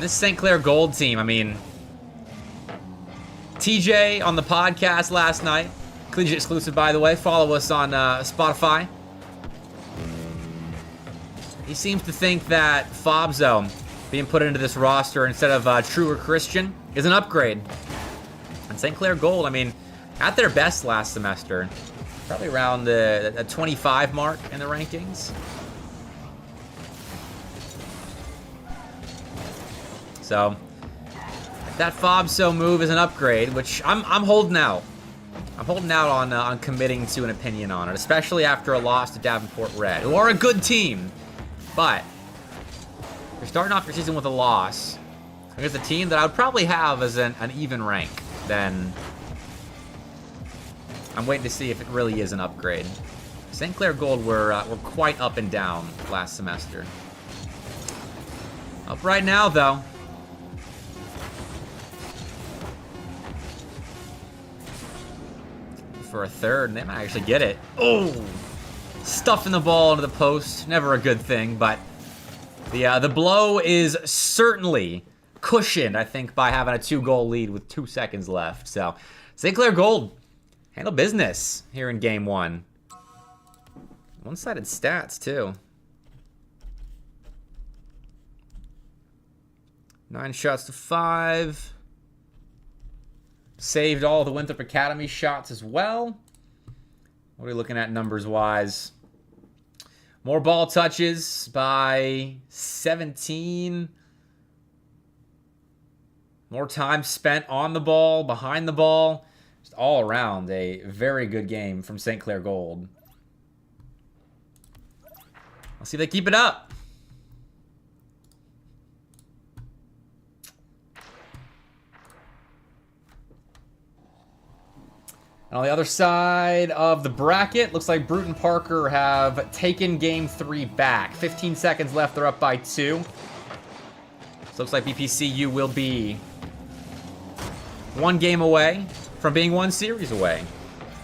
And this St. Clair Gold team, I mean, TJ on the podcast last night, collegiate exclusive, by the way. Follow us on Spotify. He seems to think that Fobzo being put into this roster instead of True or Christian is an upgrade. And St. Clair Gold, I mean, at their best last semester, probably around the 25 mark in the rankings. So, if that Fobzo move is an upgrade, which I'm holding out. I'm holding out on committing to an opinion on it, especially after a loss to Davenport Red, who are a good team. But if you're starting off your season with a loss against a team that I would probably have as an even rank, then I'm waiting to see if it really is an upgrade. St. Clair Gold were quite up and down last semester. Up right now, though. For a third, and they might actually get it. Oh! Stuffing the ball into the post, never a good thing, but the blow is certainly cushioned, I think, by having a 2-goal lead with 2 seconds left. So, St. Clair Gold handle business here in game 1. One-sided stats, too. 9 shots to 5. Saved all the Winthrop Academy shots as well. What are we looking at numbers-wise? More ball touches by 17. More time spent on the ball, behind the ball. Just all around a very good game from St. Clair Gold. Let's see if they keep it up. And on the other side of the bracket, looks like Bruton Parker have taken game 3 back. 15 seconds left, they're up by 2. So looks like BPCU will be 1 game away from being 1 series away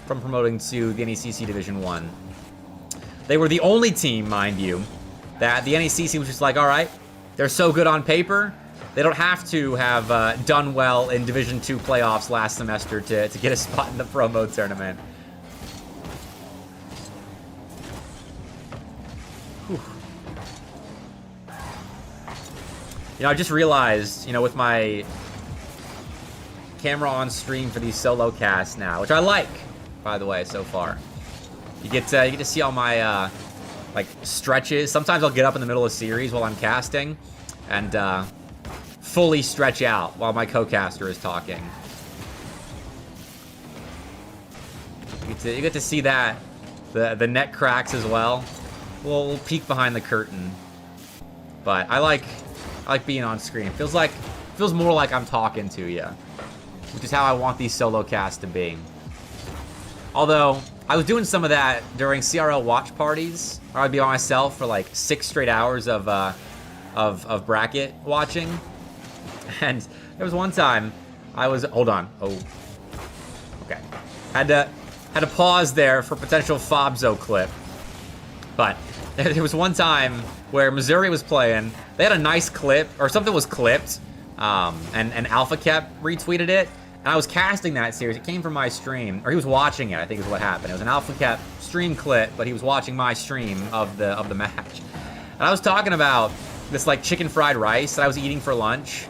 from promoting to the NECC Division 1. They were the only team, mind you, that the NECC was just like, all right, they're so good on paper, they don't have to have done well in Division 2 playoffs last semester to get a spot in the promo tournament. Whew. You know, I just realized, you know, with my camera on stream for these solo casts now, which I like, by the way, so far. You get to see all my like stretches. Sometimes I'll get up in the middle of a series while I'm casting and fully stretch out while my co-caster is talking. You get to see that, the net cracks as well. We'll peek behind the curtain, but I like being on screen. It feels more like I'm talking to you, which is how I want these solo casts to be. Although I was doing some of that during CRL watch parties, where I'd be by myself for like 6 straight hours of bracket watching. And there was one time I was, hold on, oh, okay, had to pause there for potential Fobzo clip. But there was one time where Missouri was playing, they had a nice clip, or something was clipped, and Alpha Kept retweeted it, and I was casting that series. It came from my stream, or he was watching it, I think is what happened. It was an Alpha Kept stream clip, but he was watching my stream of the match. And I was talking about this like chicken fried rice that I was eating for lunch,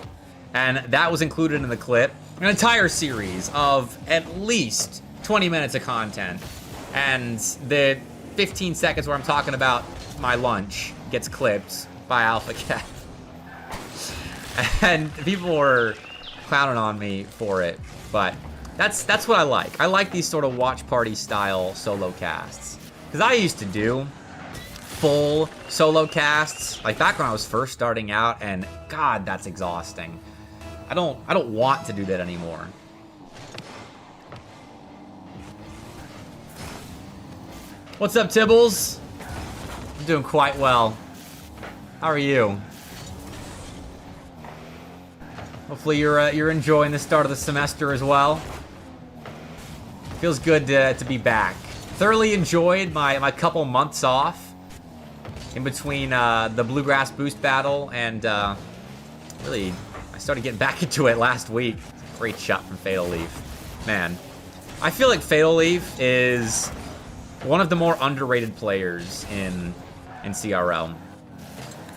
and that was included in the clip. An entire series of at least 20 minutes of content, and the 15 seconds where I'm talking about my lunch gets clipped by Alpha Cat. And people were clowning on me for it, but that's what I like. I like these sort of watch party style solo casts, because I used to do full solo casts like back when I was first starting out, and God, that's exhausting. I don't want to do that anymore. What's up, Tibbles? I'm doing quite well. How are you? Hopefully you're enjoying the start of the semester as well. Feels good to be back. Thoroughly enjoyed my couple months off in between the Bluegrass Boost Battle and Really, I started getting back into it last week. Great shot from Fatal Leaf. Man, I feel like Fatal Leaf is one of the more underrated players in CRL.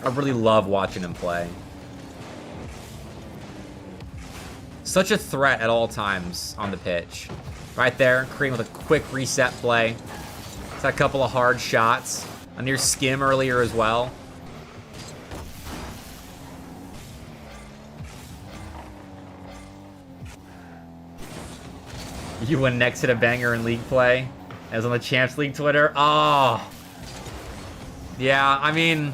I really love watching him play. Such a threat at all times on the pitch. Right there, creating with a quick reset play. It's had a couple of hard shots. A near skim earlier as well. You win next hit a banger in league play. As on the Champs League Twitter. Oh. Yeah, I mean,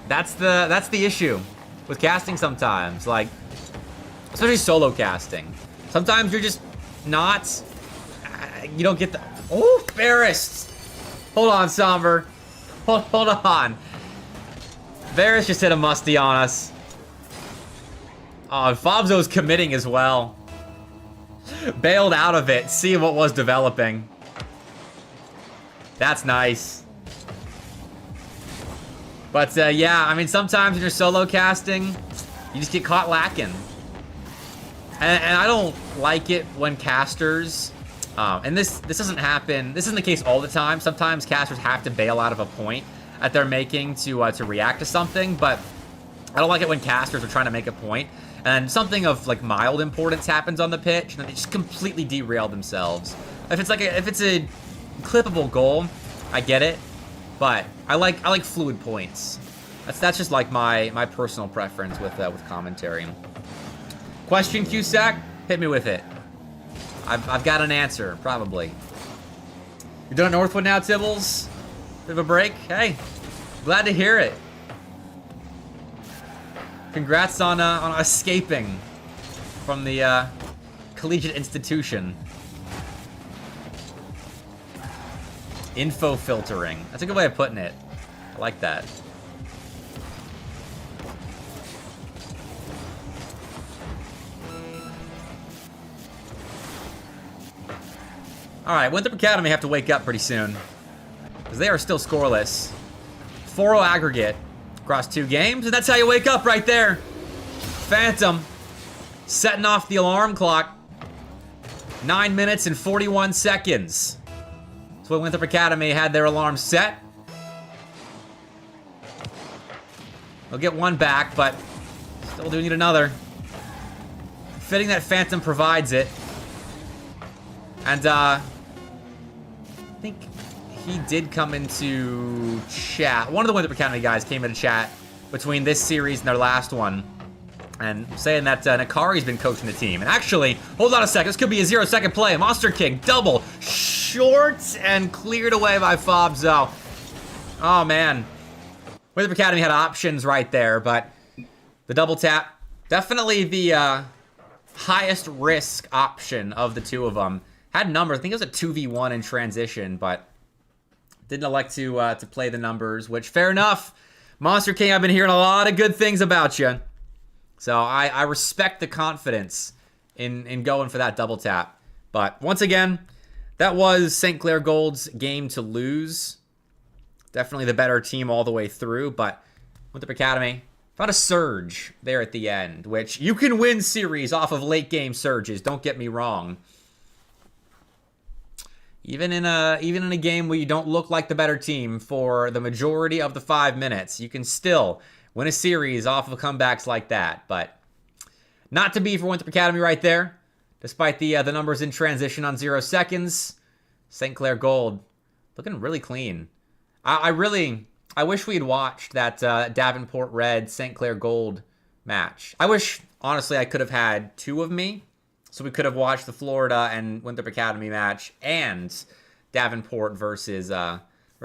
that's the issue with casting sometimes. Like, especially solo casting. Sometimes you're just not, you don't get the, oh, Barris. Hold on, Somber. Hold on. Barris just hit a musty on us. Oh, and Fobzo's committing as well. Bailed out of it, seeing what was developing. That's nice. But yeah, I mean, sometimes when you're solo casting, you just get caught lacking. And I don't like it when casters, and this doesn't happen, this isn't the case all the time. Sometimes casters have to bail out of a point that they're making to react to something, but I don't like it when casters are trying to make a point and something of like mild importance happens on the pitch and then they just completely derail themselves. If it's a clippable goal, I get it, but I like fluid points. That's just like my personal preference with commentary. Question, Cusack? Hit me with it. I've got an answer, probably. You're done at Northwood now, Tibbles? Bit of a break? Hey, glad to hear it. Congrats on escaping from the collegiate institution. Info filtering. That's a good way of putting it. I like that. Alright, Winthrop Academy have to wake up pretty soon. Because they are still scoreless. 4-0 aggregate across 2 games, and that's how you wake up right there. Phantom setting off the alarm clock. 9 minutes and 41 seconds. That's when Winthrop Academy had their alarm set. They'll get one back, but still do need another. Fitting that Phantom provides it. And, I think he did come into chat. One of the Winthrop Academy guys came into chat between this series and their last one. And saying that Nakari's been coaching the team. And actually, hold on a second. This could be a 0-second play. Monster King, double. Short and cleared away by Fobzo. Oh, man. Winthrop Academy had options right there, but the double tap, definitely the highest risk option of the two of them. Had numbers. I think it was a 2v1 in transition, but didn't elect to play the numbers, which, fair enough. Monster King, I've been hearing a lot of good things about you. So I respect the confidence in going for that double tap. But once again, that was St. Clair Gold's game to lose. Definitely the better team all the way through, but Winthrop Academy found a surge there at the end, which you can win series off of late game surges, don't get me wrong. Even in a game where you don't look like the better team for the majority of the 5 minutes, you can still win a series off of comebacks like that. But not to be for Winthrop Academy right there, despite the numbers in transition on 0 seconds. St. Clair Gold looking really clean. I wish we had watched that Davenport Red St. Clair Gold match. I wish, honestly, I could have had 2 of me. So we could have watched the Florida and Winthrop Academy match and Davenport versus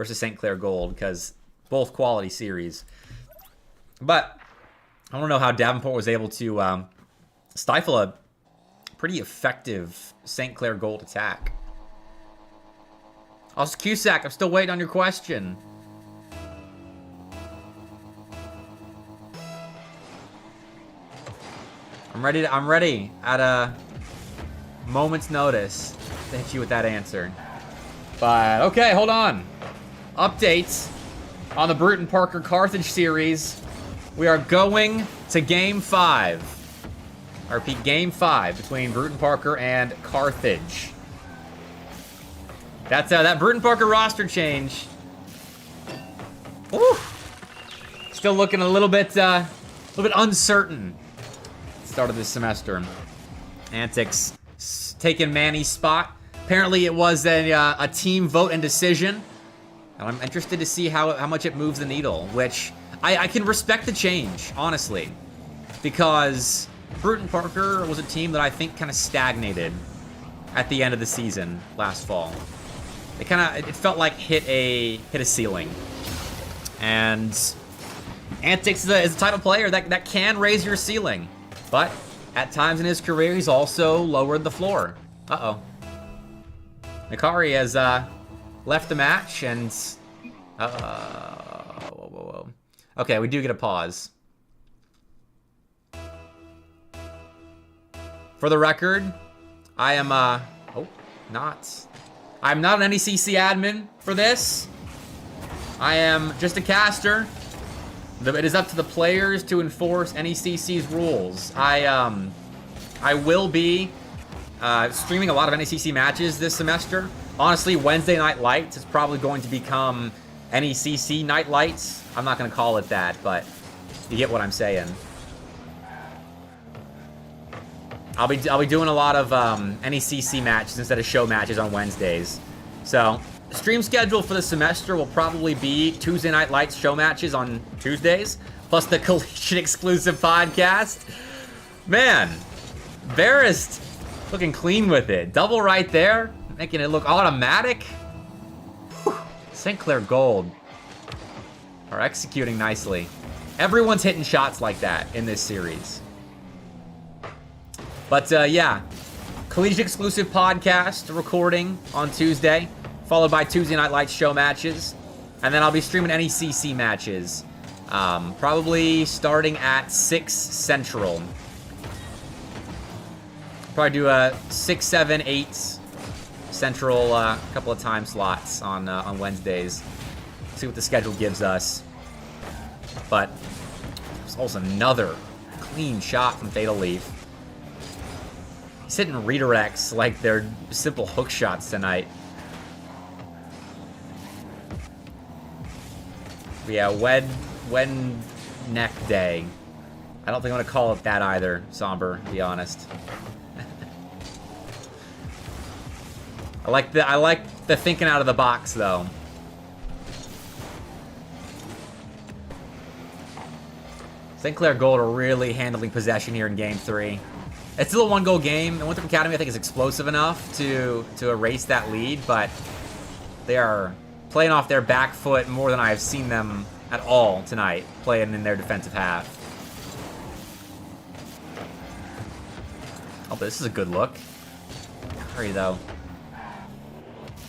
St. Clair Gold, because both quality series. But I don't know how Davenport was able to stifle a pretty effective St. Clair Gold attack. Also, Cusack, I'm still waiting on your question. I'm ready at a moment's notice to hit you with that answer. But, okay, hold on. Updates on the Bruton Parker Carthage series. We are going to Game 5. I repeat, Game 5 between Bruton Parker and Carthage. That's that Bruton Parker roster change. Woo! Still looking a little bit uncertain. Start of this semester. Antics taking Manny's spot. Apparently, it was a team vote and decision. And I'm interested to see how much it moves the needle, which I can respect the change, honestly, because Bruton Parker was a team that I think kind of stagnated at the end of the season last fall. It felt like hit a ceiling, and Antics is a type of player that can raise your ceiling, but at times in his career he's also lowered the floor. Mikari has left the match, and whoa. Okay, we do get a pause. For the record, I am I'm not an NECC admin for this. I am just a caster. It is up to the players to enforce NECC's rules. I will be streaming a lot of NECC matches this semester. Honestly, Wednesday Night Lights is probably going to become NECC Night Lights. I'm not going to call it that, but you get what I'm saying. I'll be doing a lot of NECC matches instead of show matches on Wednesdays. So, the stream schedule for the semester will probably be Tuesday Night Lights show matches on Tuesdays, plus the Collegiate exclusive podcast. Man, Barrist looking clean with it. Double right there, making it look automatic. Whew. St. Clair Gold are executing nicely. Everyone's hitting shots like that in this series. But yeah, Collegiate exclusive podcast recording on Tuesday, followed by Tuesday Night Lights show matches, and then I'll be streaming NECC matches, probably starting at 6 Central. Probably do a 6, 7, 8 Central, a couple of time slots on Wednesdays. See what the schedule gives us. But there's also another clean shot from Fatal Leaf. He's hitting redirects like they're simple hook shots tonight. But yeah, wed neck day. I don't think I'm gonna call it that either, Somber, to be honest. I like the thinking out of the box though. St. Clair Gold are really handling possession here in Game 3. It's still a one-goal game, and Winthrop Academy I think is explosive enough to erase that lead, but they are playing off their back foot more than I have seen them at all tonight, playing in their defensive half. Oh, but this is a good look. Hurry though.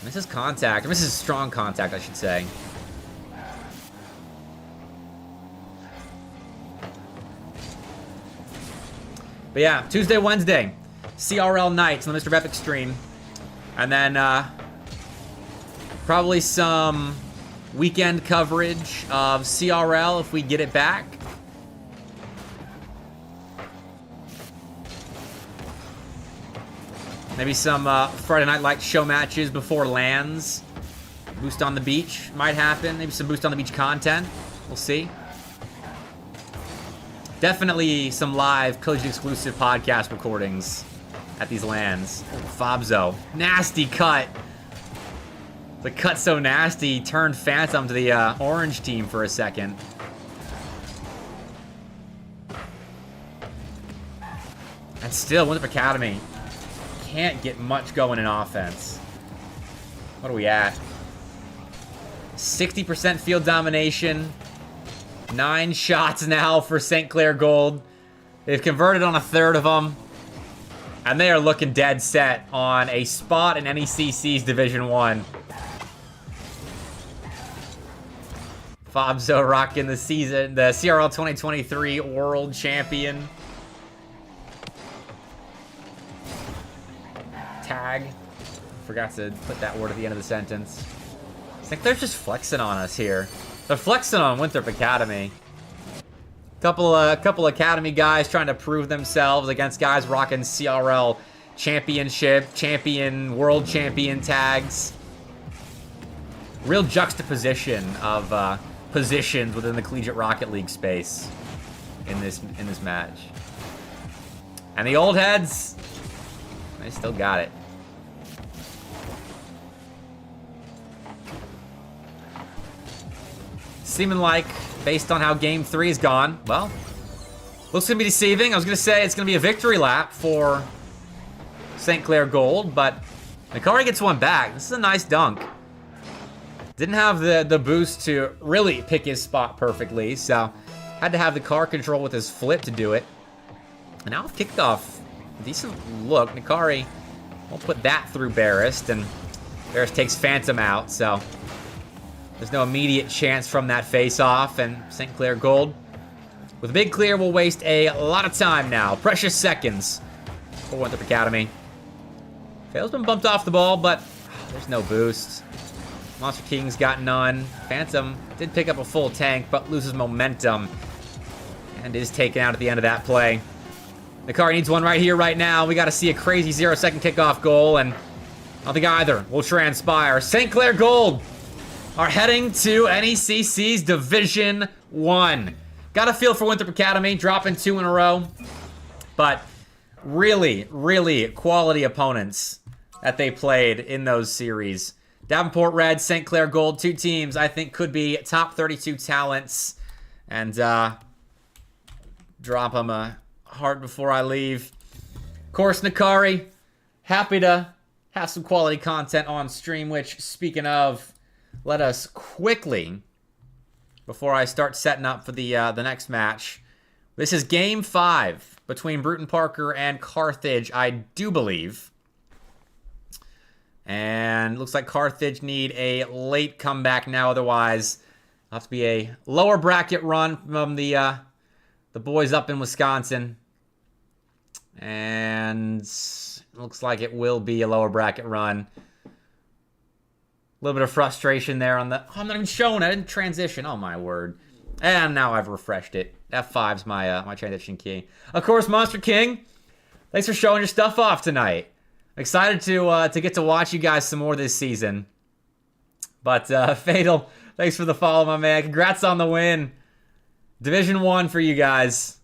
Misses contact. Misses strong contact, I should say. But yeah, Tuesday, Wednesday, CRL nights on the Mr. Bepic stream. And then probably some weekend coverage of CRL if we get it back. Maybe some Friday Night Lights show matches before LANs. Boost on the Beach might happen. Maybe some Boost on the Beach content. We'll see. Definitely some live Collegiate exclusive podcast recordings at these LANs. Fabzo. Nasty cut. The cut's so nasty, he turned Phantom to the orange team for a second. And still, Winthrop Academy can't get much going in offense. What are we at? 60% field domination. 9 shots now for St. Clair Gold. They've converted on a third of them. And they are looking dead set on a spot in NECC's Division 1. Fabzo rocking the CRL 2023 World Champion. Tag. Forgot to put that word at the end of the sentence. I think they're just flexing on us here. They're flexing on Winthrop Academy. Couple academy guys trying to prove themselves against guys rocking CRL championship, world champion tags. Real juxtaposition of positions within the Collegiate Rocket League space in this match. And the old heads, they still got it. Seeming like, based on how Game 3 has gone, well, looks gonna be deceiving. I was gonna say it's gonna be a victory lap for St. Clair Gold, but Nikari gets one back. This is a nice dunk. Didn't have the boost to really pick his spot perfectly, so had to have the car control with his flip to do it. And now with kickoff, decent look. Nikari won't put that through Barrist, and Barrist takes Phantom out, so there's no immediate chance from that face-off, and St. Clair Gold, with a big clear, will waste a lot of time now. Precious seconds for Winthrop Academy. Fail's been bumped off the ball, but there's no boost. Monster King's got none. Phantom did pick up a full tank, but loses momentum and is taken out at the end of that play. Nikari needs one right here, right now. We got to see a crazy 0-second kickoff goal, and I don't think either will transpire. St. Clair Gold are heading to NECC's Division 1. Got a feel for Winthrop Academy, dropping 2 in a row. But really, really quality opponents that they played in those series. Davenport Red, St. Clair Gold, 2 teams I think could be top 32 talents. And drop them a heart before I leave. Of course, Nikari, happy to have some quality content on stream, which, speaking of, let us quickly, before I start setting up for the next match. This is Game 5 between Bruton Parker and Carthage, I do believe. And looks like Carthage need a late comeback now. Otherwise, it'll have to be a lower bracket run from the boys up in Wisconsin. And looks like it will be a lower bracket run. A little bit of frustration there on the... Oh, I'm not even showing it. I didn't transition. Oh, my word. And now I've refreshed it. F5's my transition key. Of course, Monster King, thanks for showing your stuff off tonight. Excited to get to watch you guys some more this season. But Fatal, thanks for the follow, my man. Congrats on the win. Division 1 for you guys.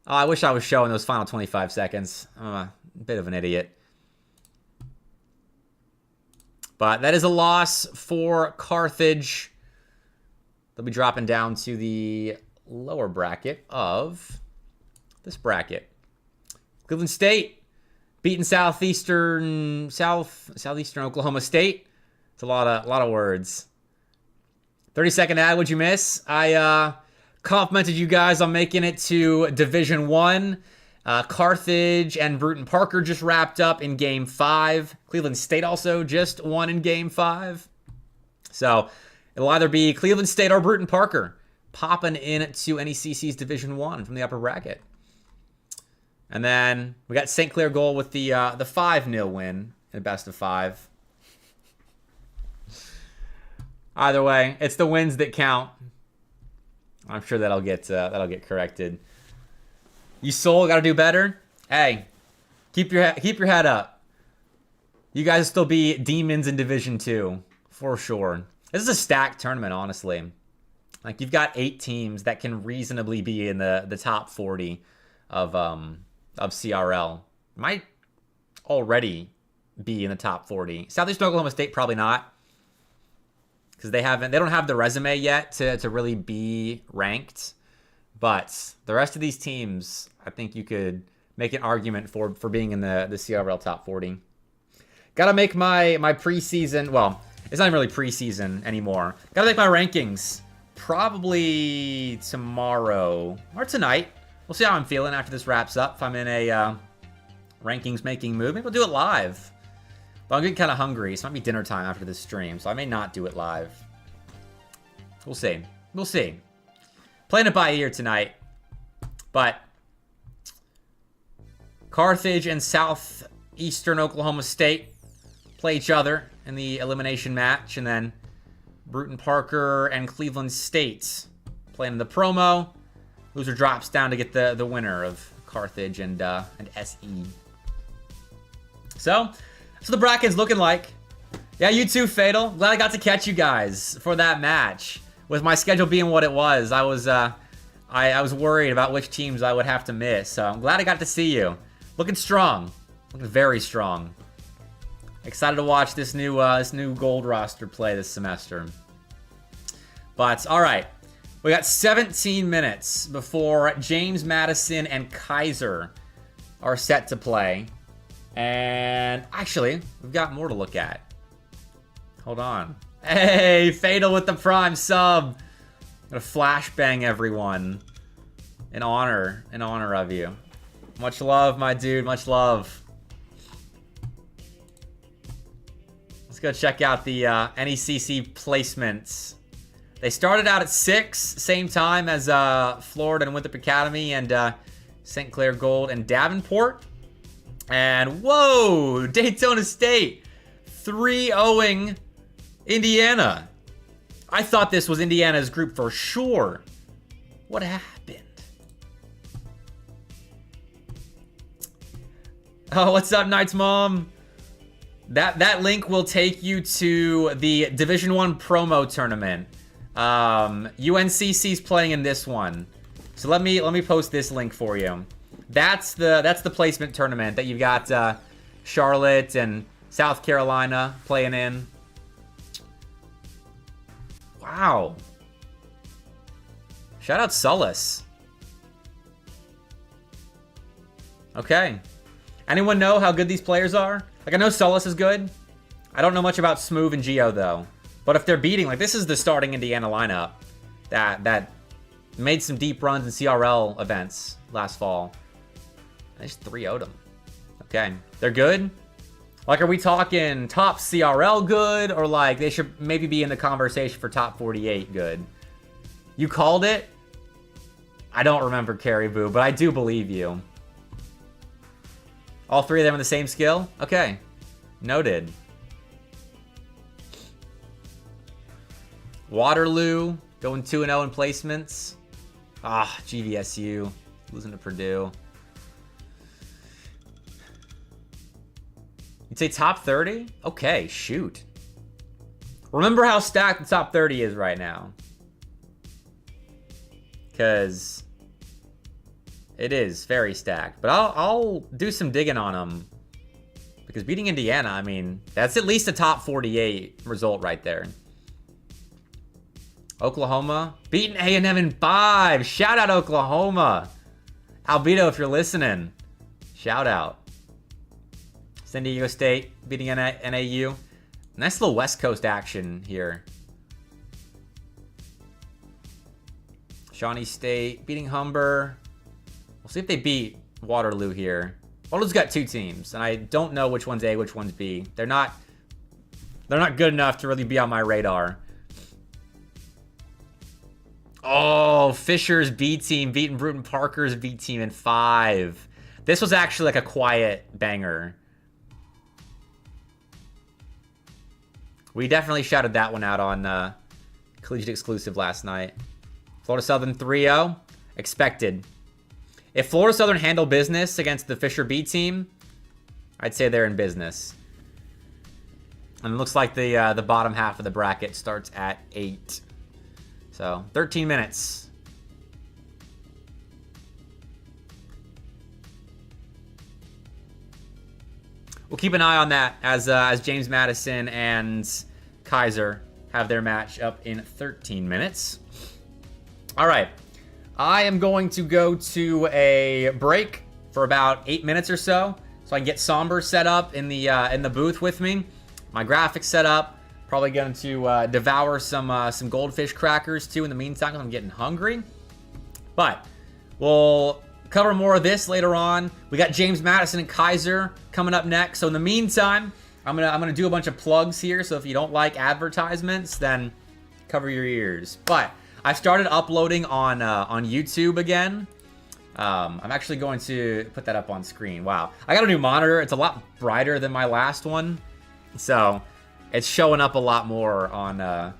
Oh, I wish I was showing those final 25 seconds. I'm a bit of an idiot. But that is a loss for Carthage. They'll be dropping down to the lower bracket of this bracket. Cleveland State beating Southeastern Oklahoma State. It's a lot of words. 30-second ad, what'd you miss? I complimented you guys on making it to Division 1. Carthage and Bruton Parker just wrapped up in Game 5. Cleveland State also just won in Game 5. So it'll either be Cleveland State or Bruton Parker popping into NECC's Division 1 from the upper bracket. And then we got St. Clair Gold with the 5-0 win in a best of 5. Either way, it's the wins that count. I'm sure that'll get corrected. You Soul got to do better. Hey, keep your head up. You guys will still be demons in Division 2 for sure. This is a stacked tournament, honestly. Like, you've got 8 teams that can reasonably be in the top 40 of CRL. Might already be in the top 40. Southeastern Oklahoma State probably not, because they don't have the resume yet to really be ranked. But the rest of these teams, I think you could make an argument for being in the CRL top 40. Gotta make my preseason, well, it's not even really preseason anymore. Gotta make my rankings probably tomorrow or tonight. We'll see how I'm feeling after this wraps up. If I'm in a rankings making mood, maybe we'll do it live. But I'm getting kind of hungry. So it might be dinner time after this stream, so I may not do it live. We'll see. We'll see. Playing it by ear tonight. But Carthage and Southeastern Oklahoma State play each other in the elimination match. And then Bruton Parker and Cleveland State playing in the promo. Loser drops down to get the winner of Carthage and SE. So the bracket's looking like. Yeah, you too, Fatal. Glad I got to catch you guys for that match. With my schedule being what it was, I was worried about which teams I would have to miss. So I'm glad I got to see you. Looking strong. Looking very strong. Excited to watch this new gold roster play this semester. But all right, we got 17 minutes before James Madison and Keiser are set to play. And actually, we've got more to look at. Hold on. Hey, Fatal with the Prime sub. I'm gonna flashbang everyone in honor of you. Much love, my dude. Much love. Let's go check out the NECC placements. They started out at 6, same time as Florida and Winthrop Academy and St. Clair Gold and Davenport. And whoa, Daytona State 3-0ing Indiana. I thought this was Indiana's group for sure. What happened? Oh, what's up, Knight's mom? That link will take you to the Division 1 promo tournament. UNCC's playing in this one. So let me post this link for you. That's the placement tournament that you've got Charlotte and South Carolina playing in. Wow. Shout out Sullus. Okay. Anyone know how good these players are? Like, I know Sullus is good. I don't know much about Smoove and Geo, though. But if they're beating, like, this is the starting Indiana lineup that made some deep runs in CRL events last fall. They just 3-0'd them. Okay. They're good? Like, are we talking top CRL good? Or, like, they should maybe be in the conversation for top 48 good? You called it? I don't remember, Caribou, but I do believe you. All three of them in the same skill? Okay. Noted. Waterloo going 2-0 in placements. Ah, GVSU losing to Purdue. You'd say top 30? Okay, shoot. Remember how stacked the top 30 is right now. Because it is very stacked. But I'll do some digging on them. Because beating Indiana, I mean, that's at least a top 48 result right there. Oklahoma beating A&M in 5. Shout out Oklahoma. Albedo, if you're listening. Shout out. San Diego State beating NAU. Nice little West Coast action here. Shawnee State beating Humber. We'll see if they beat Waterloo here. Waterloo's got two teams, and I don't know which one's A, which one's B. They're not good enough to really be on my radar. Oh, Fisher's B team beating Bruton Parker's B team in 5. This was actually like a quiet banger. We definitely shouted that one out on Collegiate Exclusive last night. Florida Southern 3-0. Expected. If Florida Southern handle business against the Fisher B team, I'd say they're in business. And it looks like the bottom half of the bracket starts at 8. So, 13 minutes. We'll keep an eye on that as James Madison and Keiser have their match up in 13 minutes. All right. I am going to go to a break for about 8 minutes or so I can get Somber set up in the booth with me. My graphics set up. Probably going to devour some goldfish crackers too in the meantime because I'm getting hungry. But we'll cover more of this later on. We got James Madison and Keiser coming up next. So in the meantime, I'm gonna do a bunch of plugs here. So if you don't like advertisements, then cover your ears. But I started uploading on YouTube again. I'm actually going to put that up on screen. Wow, I got a new monitor. It's a lot brighter than my last one, so it's showing up a lot more on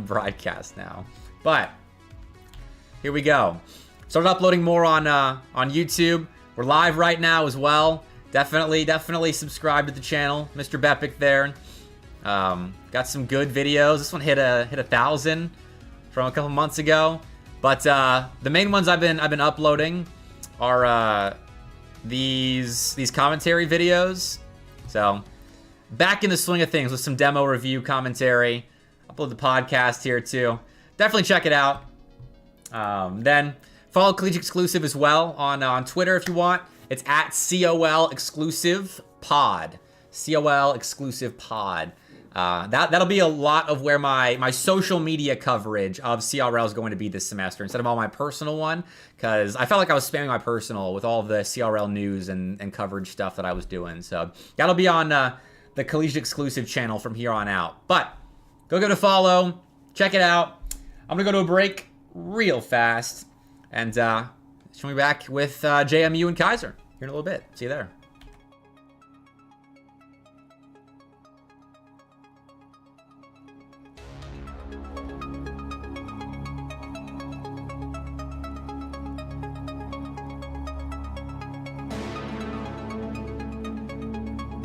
broadcast now. But here we go. Started uploading more on YouTube. We're live right now as well. Definitely subscribe to the channel, Mr. Bepic there. Got some good videos. This one hit 1,000 from a couple months ago. But the main ones I've been uploading are these commentary videos. So back in the swing of things with some demo review commentary. Upload the podcast here too. Definitely check it out. Then follow Collegiate Exclusive as well on Twitter if you want. It's at COL Exclusive Pod. COL Exclusive Pod. That'll be a lot of where my social media coverage of CRL is going to be this semester instead of all my personal one, because I felt like I was spamming my personal with all the CRL news and coverage stuff that I was doing. So that'll be on the Collegiate Exclusive channel from here on out. But go give it a follow. Check it out. I'm going to go to a break real fast. And she'll be back with JMU and Keiser here in a little bit. See you there.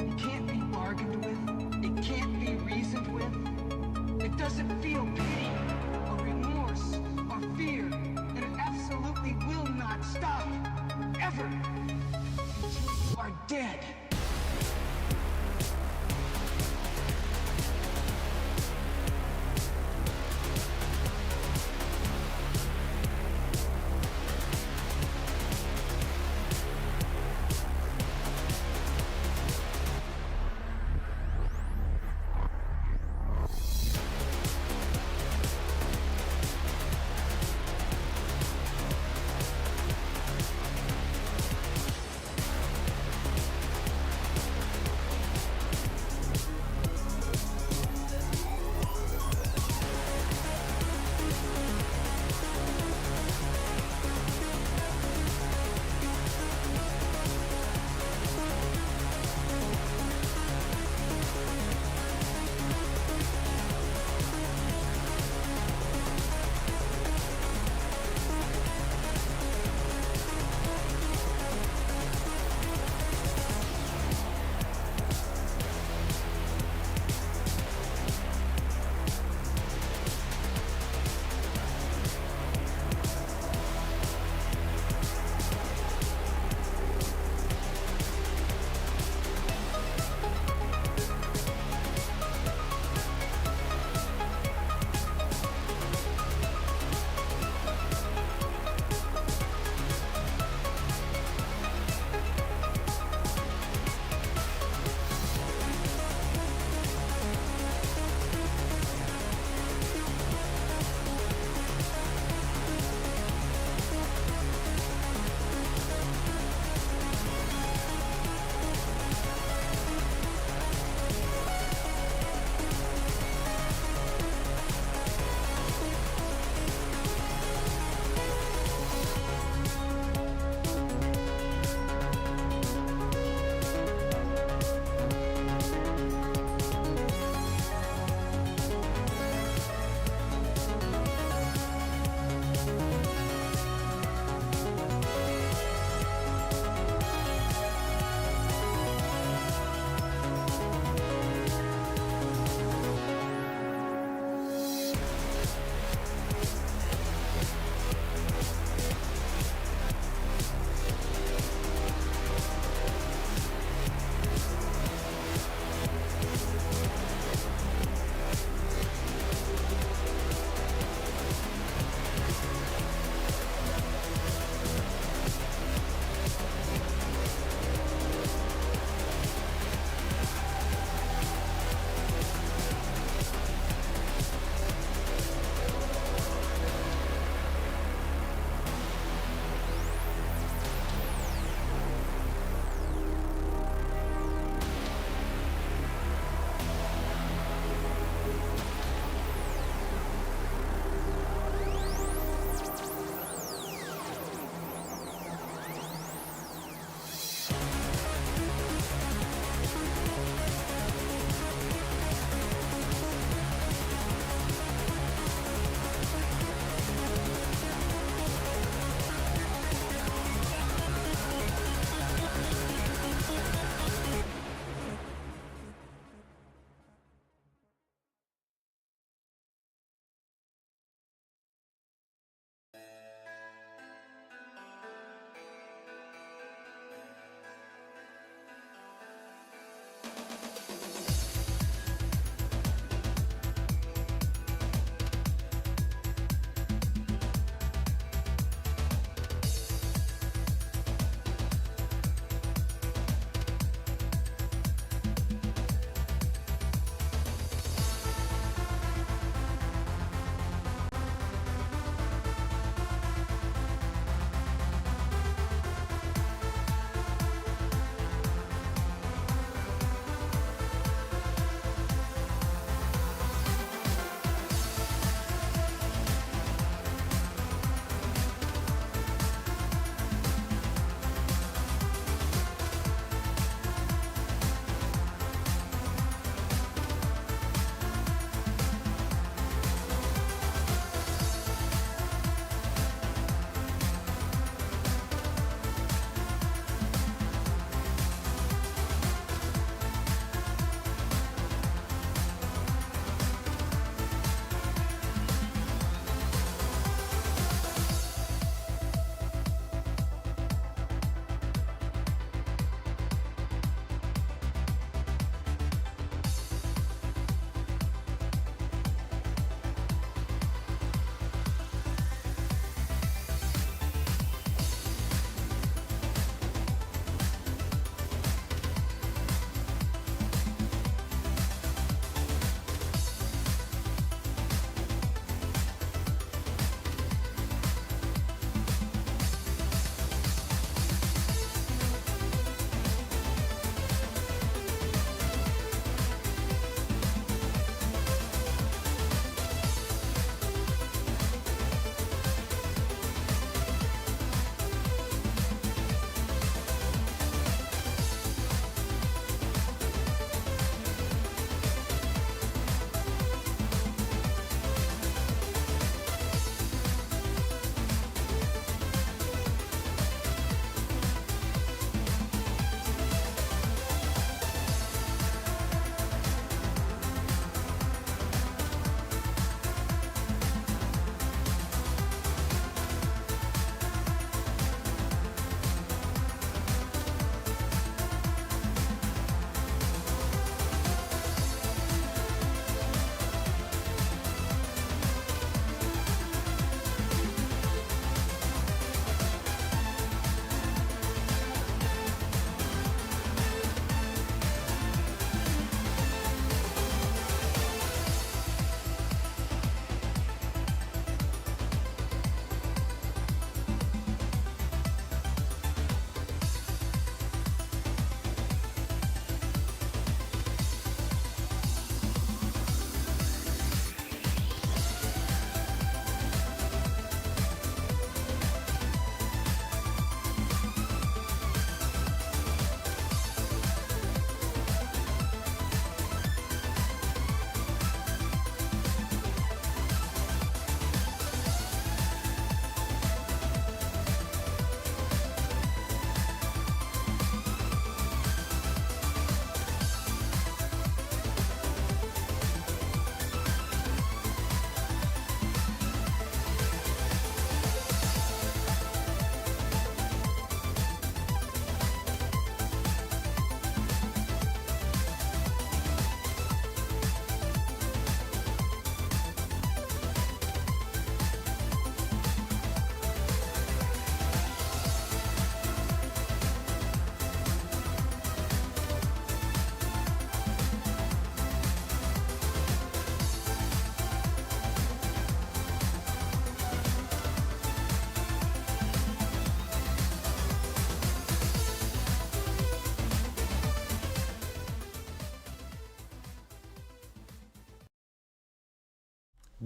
It can't be bargained with. It can't be reasoned with. It doesn't feel pity or remorse or fear. And it absolutely will not stop. Ever. Until you are dead.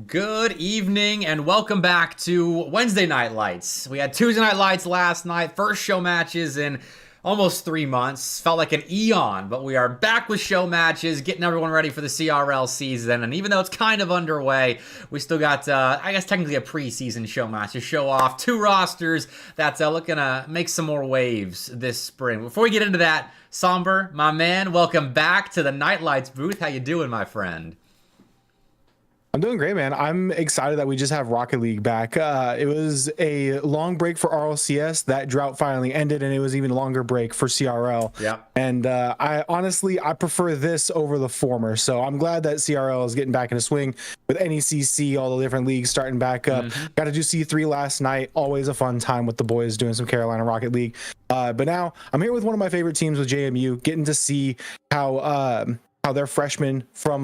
Good evening and welcome back to Wednesday Night Lights. We had Tuesday Night Lights last night, first show matches in almost 3 months. Felt like an eon, but we are back with show matches, getting everyone ready for the CRL season. And even though it's kind of underway, we still got, I guess, technically a preseason show match to show off 2 rosters that's looking to make some more waves this spring. Before we get into that, Somber, my man, welcome back to the Night Lights booth. How you doing, my friend? I'm doing great, man. I'm excited that we just have Rocket League back. It was a long break for RLCS. That drought finally ended, and it was even longer break for CRL. Yeah. And I prefer this over the former. So I'm glad that CRL is getting back into swing with NECC, all the different leagues starting back up. Got to do C3 last night. Always a fun time with the boys doing some Carolina Rocket League. But now I'm here with one of my favorite teams with JMU, getting to see how their freshman from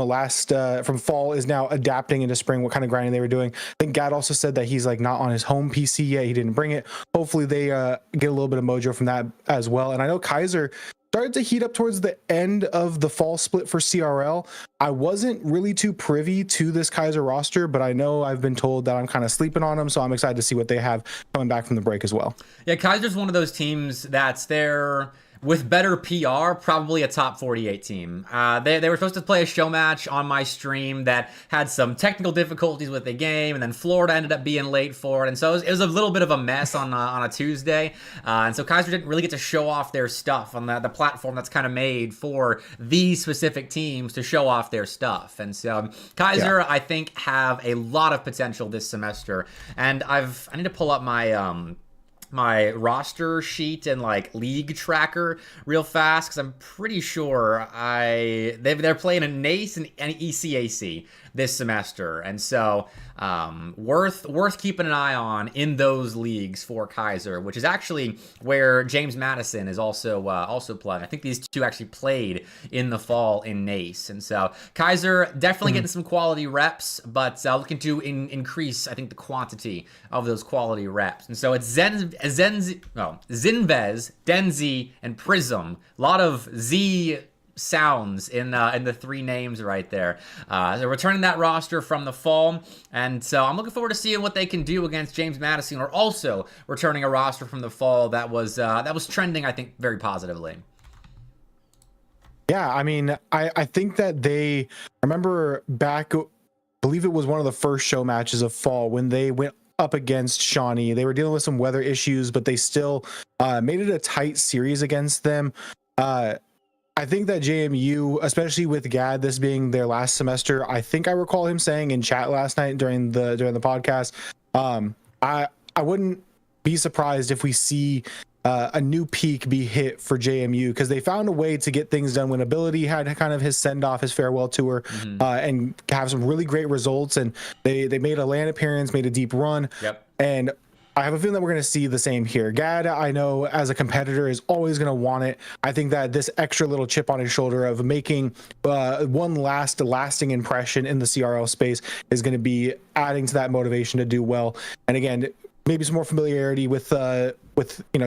from fall is now adapting into spring, what kind of grinding they were doing. I think Gad also said that he's like not on his home PC yet. He didn't bring it. Hopefully they get a little bit of mojo from that as well. And I know Keiser started to heat up towards the end of the fall split for CRL. I wasn't really too privy to this Keiser roster, but I know I've been told that I'm kind of sleeping on them. So I'm excited to see what they have coming back from the break as well. Yeah, Kaiser's one of those teams that's there with better PR, probably a top 48 team. They were supposed to play a show match on my stream that had some technical difficulties with the game, and then Florida ended up being late for it, and so it was a little bit of a mess on a Tuesday. And so Keiser didn't really get to show off their stuff on the platform that's kind of made for these specific teams to show off their stuff. And so Keiser, I think, have a lot of potential this semester. And I need to pull up my roster sheet and like league tracker real fast, because I'm pretty sure they're playing a NACE and ECAC this semester, and so worth keeping an eye on in those leagues for Keiser, which is actually where James Madison is also playing. I think these two actually played in the fall in NACE, and so Keiser definitely getting some quality reps, but looking to increase, I think, the quantity of those quality reps. And so it's Zinvez, Denzi, and Prism. A lot of Z sounds in the 3 names right there. They're returning that roster from the fall, and so I'm looking forward to seeing what they can do against James Madison. Or also returning a roster from the fall that was trending, I think, very positively. Yeah, I mean, I think that I remember back, I believe it was one of the first show matches of fall when they went up against Shawnee. They were dealing with some weather issues, but they still made it a tight series against them. I think that JMU, especially with Gad, this being their last semester, I think I recall him saying in chat last night during the podcast, I wouldn't be surprised if we see a new peak be hit for JMU, because they found a way to get things done when Ability had kind of his send-off, his farewell tour, and have some really great results. And they made a land appearance, made a deep run. Yep. And I have a feeling that we're going to see the same here. Gad, I know, as a competitor, is always going to want it. I think that this extra little chip on his shoulder of making one lasting impression in the CRL space is going to be adding to that motivation to do well. And again, maybe some more familiarity with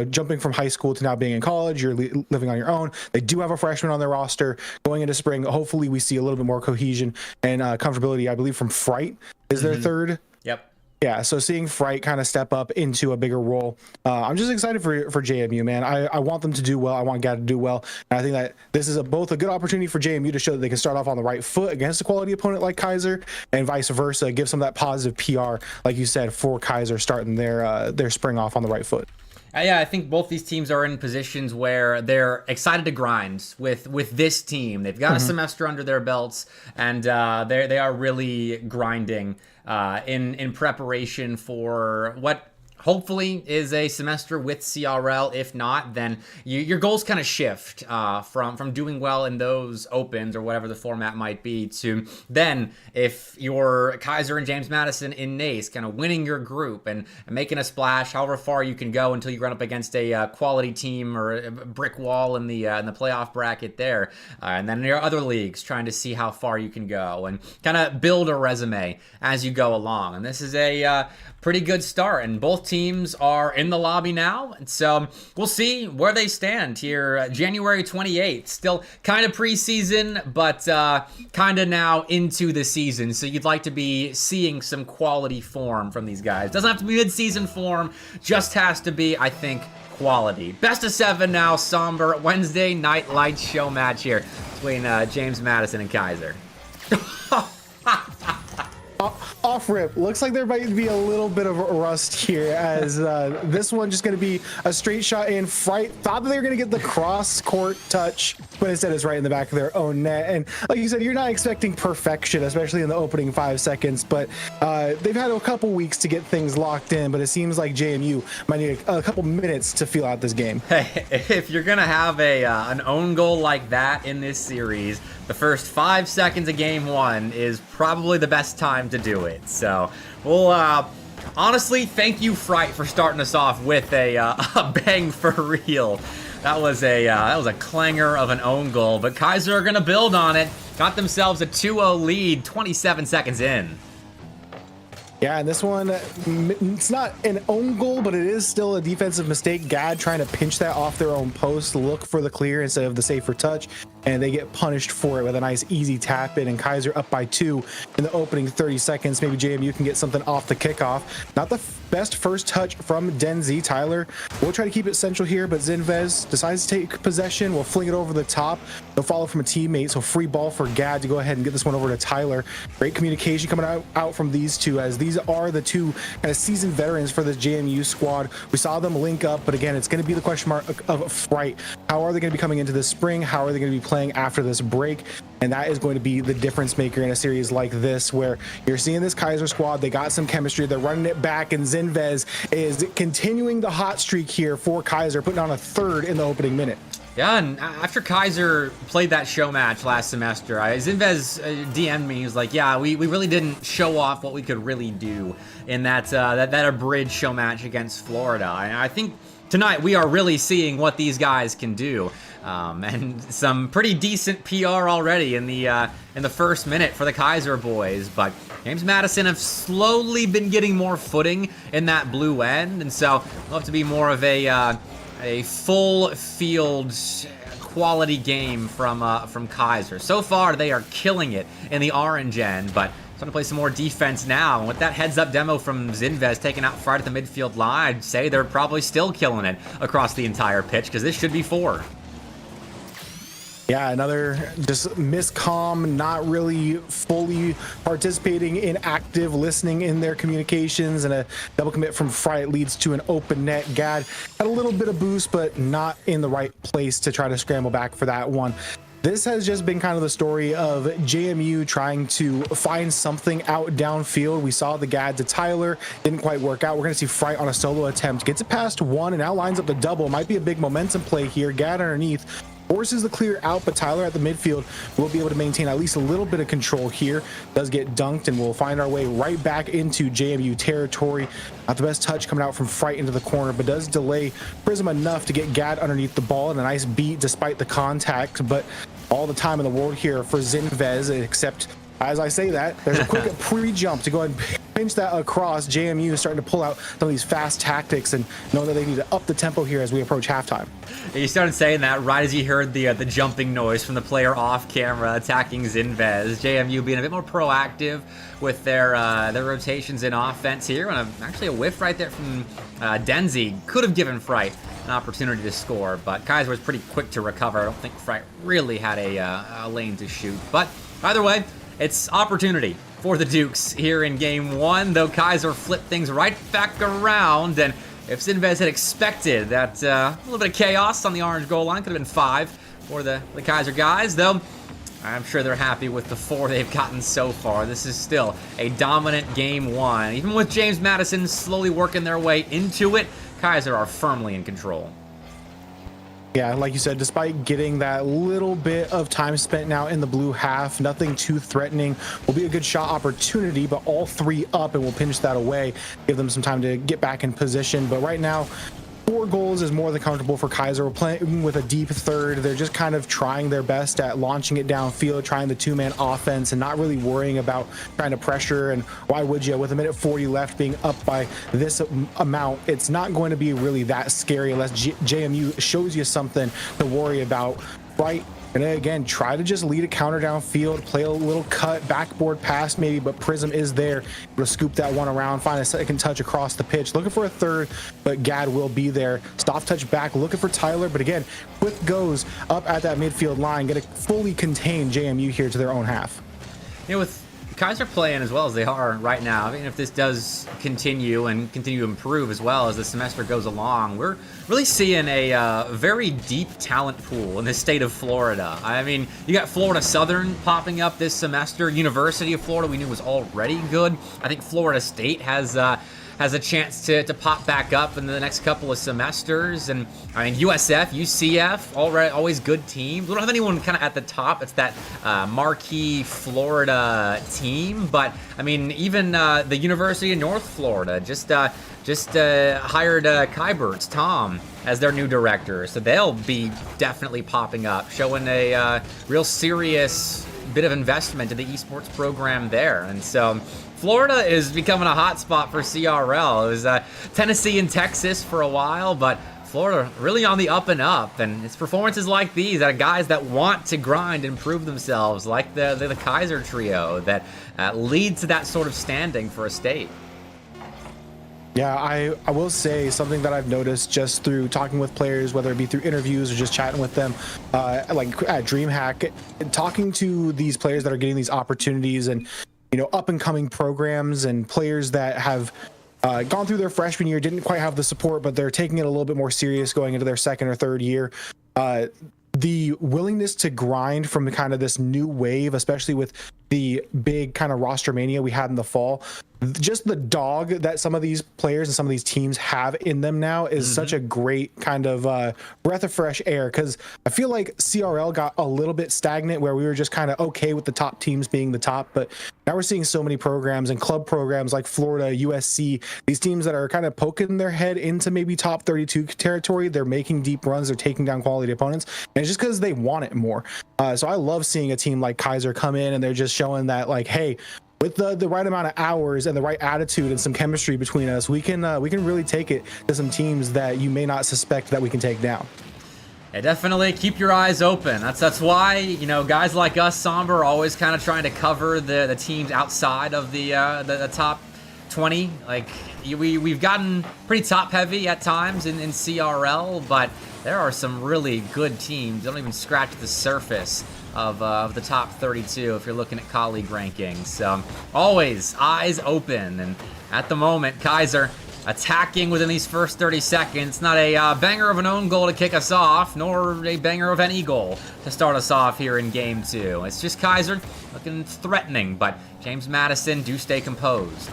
jumping from high school to now being in college. You're living on your own. They do have a freshman on their roster going into spring. Hopefully we see a little bit more cohesion and comfortability. I believe from Fright is their third. Yep. Yeah, so seeing Fright kind of step up into a bigger role, I'm just excited for JMU, man. I want them to do well. I want Gad to do well. And I think that this is both a good opportunity for JMU to show that they can start off on the right foot against a quality opponent like Keiser, and vice versa, give some of that positive PR, like you said, for Keiser starting their spring off on the right foot. Yeah, I think both these teams are in positions where they're excited to grind with this team. They've got a semester under their belts, and they are really grinding in preparation for what hopefully is a semester with CRL. If not, then your goals kind of shift from doing well in those opens or whatever the format might be to then, if you're Keiser and James Madison in NACE, kind of winning your group and making a splash however far you can go until you run up against a quality team or a brick wall in the playoff bracket there. And then your other leagues, trying to see how far you can go and kind of build a resume as you go along. And this is a pretty good start, and both teams are in the lobby now, and so we'll see where they stand here January 28th. Still kind of preseason, but kind of now into the season, so you'd like to be seeing some quality form from these guys. Doesn't have to be mid-season form, just has to be, I think, quality. Best of 7 now, somber Wednesday night lights show match here between James Madison and Keiser. Off rip, looks like there might be a little bit of a rust here, as this one just going to be a straight shot in. Fright thought that they were going to get the cross court touch, but instead it's right in the back of their own net. And like you said, you're not expecting perfection, especially in the opening 5 seconds, but they've had a couple weeks to get things locked in, but it seems like JMU might need a couple minutes to feel out this game. Hey, if you're gonna have an own goal like that in this series, the first 5 seconds of game 1 is probably the best time to do it. So we'll honestly, thank you, Fright, for starting us off with a bang for real. That was a clanger of an own goal, but Keiser are gonna build on it. Got themselves a 2-0 lead 27 seconds in. Yeah, and this one, it's not an own goal, but it is still a defensive mistake. Gad trying to pinch that off their own post, look for the clear instead of the safer touch, and they get punished for it with a nice easy tap in, and Keiser up by 2 in the opening 30 seconds. Maybe JMU can get something off the kickoff. Not the best first touch from Denzi. Tyler will try to keep it central here, but Zinvez decides to take possession. We'll fling it over the top. They'll follow from a teammate, so free ball for Gad to go ahead and get this one over to Tyler. Great communication coming out from these two, as these are the two kind of seasoned veterans for this JMU squad. We saw them link up, but again, it's going to be the question mark of Fright. How are they going to be coming into this spring? How are they going to be playing after this break? And that is going to be the difference maker in a series like this, where you're seeing this Keiser squad. They got some chemistry. They're running it back, and Zinvez is continuing the hot streak here for Keiser, putting on a 3rd in the opening minute. Yeah, and after Keiser played that show match last semester, Zinvez DM'd me. He was like, yeah, we really didn't show off what we could really do in that abridged show match against Florida. And I think tonight we are really seeing what these guys can do. And some pretty decent PR already in the first minute for the Keiser boys. But James Madison have slowly been getting more footing in that blue end, and so we'll have to be more of a full field quality game from Keiser. So far, they are killing it in the orange end, but trying to play some more defense now. And with that heads-up demo from Zinvez taking out Fright at the midfield line, I'd say they're probably still killing it across the entire pitch, because this should be 4. Yeah, another just miscomm, not really fully participating in active listening in their communications, and a double commit from Fright leads to an open net. Gad had a little bit of boost, but not in the right place to try to scramble back for that one. This has just been kind of the story of JMU trying to find something out downfield. We saw the Gad to Tyler, didn't quite work out. We're going to see Fright on a solo attempt, gets it past 1, and now lines up the double. Might be a big momentum play here. Gad underneath forces the clear out, but Tyler at the midfield will be able to maintain at least a little bit of control here. Does get dunked, and we'll find our way right back into JMU territory. Not the best touch coming out from Fright into the corner, but does delay Prism enough to get Gad underneath the ball, and a nice beat despite the contact. But all the time in the world here for Zinvez, except as I say that, there's a quick pre-jump to go ahead and pinch that across. JMU is starting to pull out some of these fast tactics and know that they need to up the tempo here as we approach halftime. You started saying that right as you heard the jumping noise from the player off camera attacking Zinvez. JMU being a bit more proactive with their rotations in offense here, and actually a whiff right there from Denzi could have given Fright an opportunity to score, but Keiser was pretty quick to recover. I don't think Fright really had a lane to shoot, but either way, it's opportunity for the Dukes here in game 1, though Keiser flipped things right back around, and if Zinvez had expected that a little bit of chaos on the orange goal line, could have been 5 for the Keiser guys, though I'm sure they're happy with the 4 they've gotten so far. This is still a dominant game 1. Even with James Madison slowly working their way into it, Keiser are firmly in control. Yeah, like you said, despite getting that little bit of time spent now in the blue half, nothing too threatening. Will be a good shot opportunity, but all 3 up, and we'll pinch that away, give them some time to get back in position. But right now, 4 goals is more than comfortable for Keiser. We're playing with a deep third. They're just kind of trying their best at launching it downfield, trying the 2-man offense, and not really worrying about trying to pressure. And why would you? With a minute 40 left, being up by this amount, it's not going to be really that scary unless JMU shows you something to worry about, right? And then again, try to just lead a counter downfield, play a little cut, backboard pass maybe, but Prism is there to scoop that one around, find a second touch across the pitch, looking for a third, but Gad will be there. Soft touch back, looking for Tyler, but again, quick goes up at that midfield line, going to fully contain JMU here to their own half. You know, with Keiser playing as well as they are right now, I mean, if this does continue and continue to improve as well as the semester goes along, we're really seeing a very deep talent pool in the state of Florida. I mean, you got Florida Southern popping up this semester. University of Florida we knew was already good. I think Florida State has a chance to pop back up in the next couple of semesters. And I mean, USF, UCF, always good teams. We don't have anyone kind of at the top. It's that marquee Florida team. But I mean, even the University of North Florida just hired Kybert's Tom as their new director. So they'll be definitely popping up, showing a real serious bit of investment in the esports program there. And so Florida is becoming a hot spot for CRL. It was Tennessee and Texas for a while, but Florida really on the up and up. And it's performances like these that are guys that want to grind and prove themselves, like the Keiser trio, that lead to that sort of standing for a state. Yeah, I will say something that I've noticed just through talking with players, whether it be through interviews or just chatting with them, like at DreamHack, talking to these players that are getting these opportunities and, you know, up and coming programs and players that have gone through their freshman year, didn't quite have the support, but they're taking it a little bit more serious going into their second or third year. The willingness to grind from kind of this new wave, especially with the big kind of roster mania we had in the fall, just the dog that some of these players and some of these teams have in them now is such a great kind of breath of fresh air, because I feel like CRL got a little bit stagnant where we were just kind of okay with the top teams being the top, but now we're seeing so many programs and club programs like Florida, USC, these teams that are kind of poking their head into maybe top 32 territory. They're making deep runs, they're taking down quality opponents, and it's just because they want it more. So I love seeing a team like Keiser come in and they're just showing that, like, hey, with the right amount of hours and the right attitude and some chemistry between us, we can really take it to some teams that you may not suspect that we can take down. Yeah, definitely keep your eyes open. That's why, you know, guys like us, Somber, are always kind of trying to cover the teams outside of the top 20. Like, we've gotten pretty top heavy at times in CRL, but there are some really good teams. They don't even scratch the surface of the top 32 if you're looking at colleague rankings. So always eyes open. And at the moment, Keiser attacking within these first 30 seconds. Not a banger of an own goal to kick us off, nor a banger of any goal to start us off here in game 2. It's just Keiser looking threatening, but James Madison do stay composed.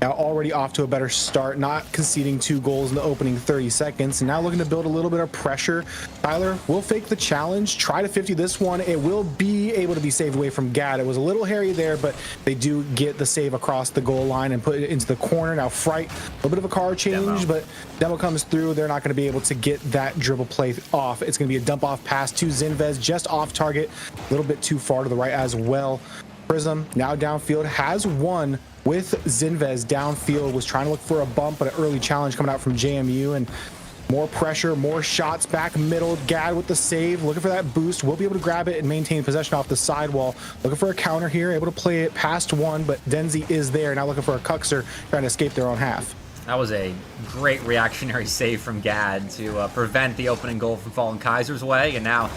Now already off to a better start, not conceding 2 goals in the opening 30 seconds, and now looking to build a little bit of pressure. Tyler will fake the challenge, try to 50 this one. It will be able to be saved away from Gad. It was a little hairy there, but they do get the save across the goal line and put it into the corner. Now Fright, a little bit of a car change, but Demo comes through. They're not going to be able to get that dribble play off. It's going to be a dump off pass to Zinvez, just off target, a little bit too far to the right as well. Prism now downfield has won with Zinvez downfield, was trying to look for a bump, but an early challenge coming out from JMU, and more pressure, more shots back middle. Gad with the save, looking for that boost. We'll be able to grab it and maintain possession off the sidewall. Looking for a counter here, able to play it past one, but Denzi is there. Now looking for a Keiser, trying to escape their own half. That was a great reactionary save from Gad to prevent the opening goal from falling Kaiser's way, and now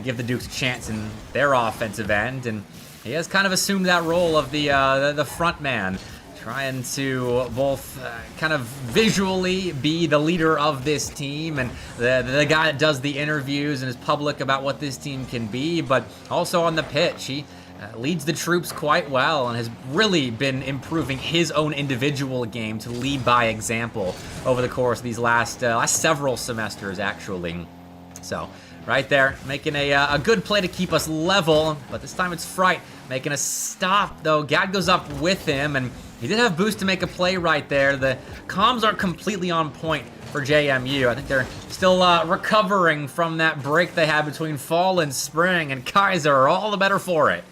give the Dukes a chance in their offensive end. And he has kind of assumed that role of the front man, trying to both kind of visually be the leader of this team and the guy that does the interviews and is public about what this team can be, but also on the pitch. He leads the troops quite well and has really been improving his own individual game to lead by example over the course of these last several semesters, actually. So right there, making a good play to keep us level, but this time it's Fright making a stop, though. Gad goes up with him, and he did have boost to make a play right there. The comms aren't completely on point for JMU. I think they're still recovering from that break they had between fall and spring, and Keiser are all the better for it.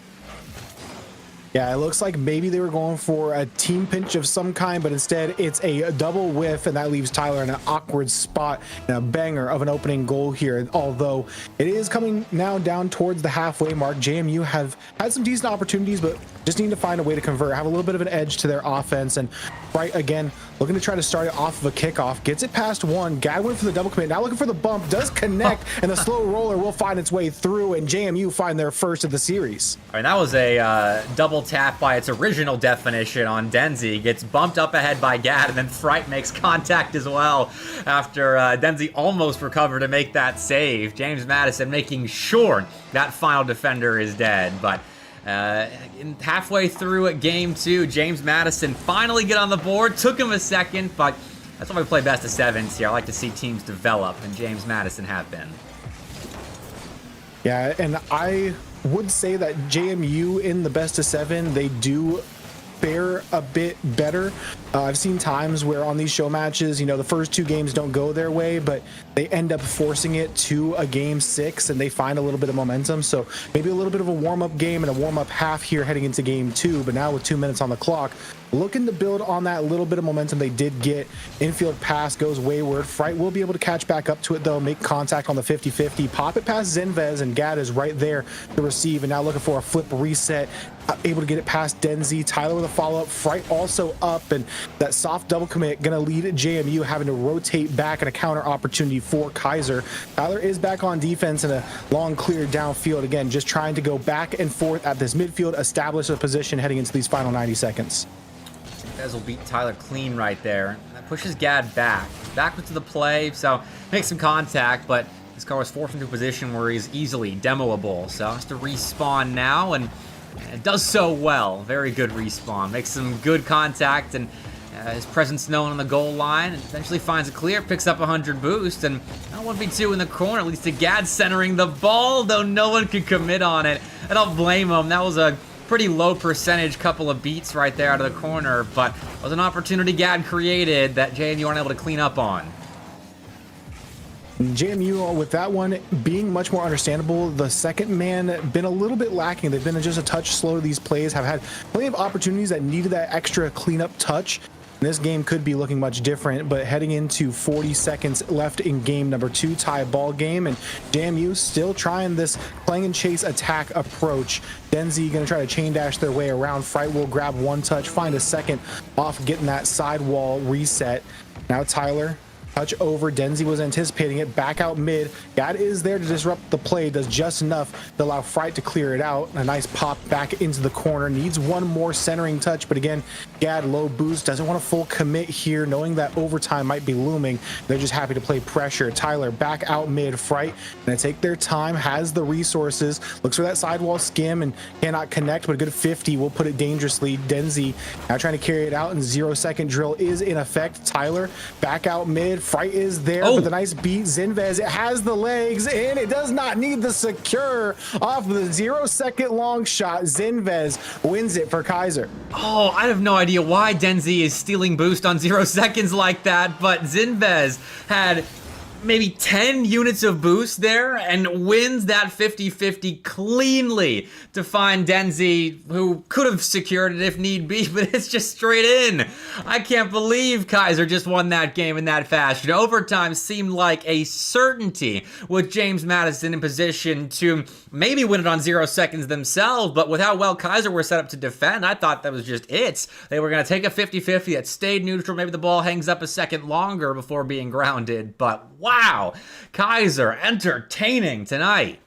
Yeah, it looks like maybe they were going for a team pinch of some kind, but instead it's a double whiff, and that leaves Tyler in an awkward spot and a banger of an opening goal here. Although it is coming now down towards the halfway mark, JMU have had some decent opportunities, but just need to find a way to convert, have a little bit of an edge to their offense. And right again, looking to try to start it off of a kickoff, gets it past one. Guy went for the double commit, now looking for the bump, does connect, and the slow roller will find its way through, and JMU find their first of the series. I mean, that was a double tap by its original definition on Denzi. Gets bumped up ahead by Gad, and then Fright makes contact as well after Denzi almost recovered to make that save. James Madison making sure that final defender is dead, but halfway through at game 2, James Madison finally get on the board. Took him a second, but that's why we play best of sevens here. I like to see teams develop, and James Madison have been. Yeah, and I would say that JMU in the best of 7, they do fare a bit better. I've seen times where on these show matches, you know, the first 2 games don't go their way, but they end up forcing it to a game 6 and they find a little bit of momentum. So maybe a little bit of a warm-up game and a warm-up half here heading into game 2, but now with 2 minutes on the clock, looking to build on that little bit of momentum they did get. Infield pass goes wayward. Fright will be able to catch back up to it though, make contact on the 50-50, pop it past Zinvez, and Gad is right there to receive, and now looking for a flip reset, able to get it past Denzi. Tyler with a follow-up. Fright also up, and that soft double commit gonna lead JMU having to rotate back, and a counter opportunity for Keiser. Tyler is back on defense in a long clear downfield, again just trying to go back and forth at this midfield, establish a position heading into these final 90 seconds. Fez will beat Tyler clean right there. That pushes Gad backwards to the play, so makes some contact, but this car was forced into a position where he's easily demoable, so has to respawn now, and it does so well. Very good respawn. Makes some good contact, and his presence known on the goal line, and eventually finds a clear, picks up 100 boost, and 1v2 in the corner, leads to Gad centering the ball, though no one could commit on it. I don't blame him. That was a pretty low percentage couple of beats right there out of the corner, but it was an opportunity Gad created that JMU aren't able to clean up on. JMU with that one being much more understandable. The second man been a little bit lacking. They've been just a touch slow to these plays, have had plenty of opportunities that needed that extra cleanup touch. This game could be looking much different, but heading into 40 seconds left in game number 2, tie ball game, and JMU still trying this playing and chase attack approach. Denzi going to try to chain dash their way around. Fright will grab one touch, find a second off getting that sidewall reset. Now Tyler, touch over. Denzi was anticipating it, back out mid. Gad is there to disrupt the play, does just enough to allow Fright to clear it out. A nice pop back into the corner, needs one more centering touch, but again, Gad low boost, doesn't want a full commit here, knowing that overtime might be looming. They're just happy to play pressure. Tyler back out mid. Fright gonna take their time, has the resources, looks for that sidewall skim and cannot connect, but a good 50 will put it dangerously. Denzi now trying to carry it out, and 0-second drill is in effect. Tyler back out mid. Fright is there with a nice beat. Zinvez, it has the legs, and it does not need the secure off the 0-second long shot. Zinvez wins it for Keiser. Oh, I have no idea why Denzi is stealing boost on 0 seconds like that, but Zinvez had maybe 10 units of boost there and wins that 50-50 cleanly to find Denzi, who could have secured it if need be, but it's just straight in. I can't believe Keiser just won that game in that fashion. Overtime seemed like a certainty with James Madison in position to maybe win it on 0 seconds themselves, but with how well Keiser were set up to defend, I thought that was just it. They were going to take a 50-50 that stayed neutral. Maybe the ball hangs up a second longer before being grounded, but wow, Keiser entertaining tonight.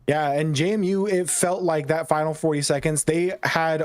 Yeah, and JMU, it felt like that final 40 seconds, they had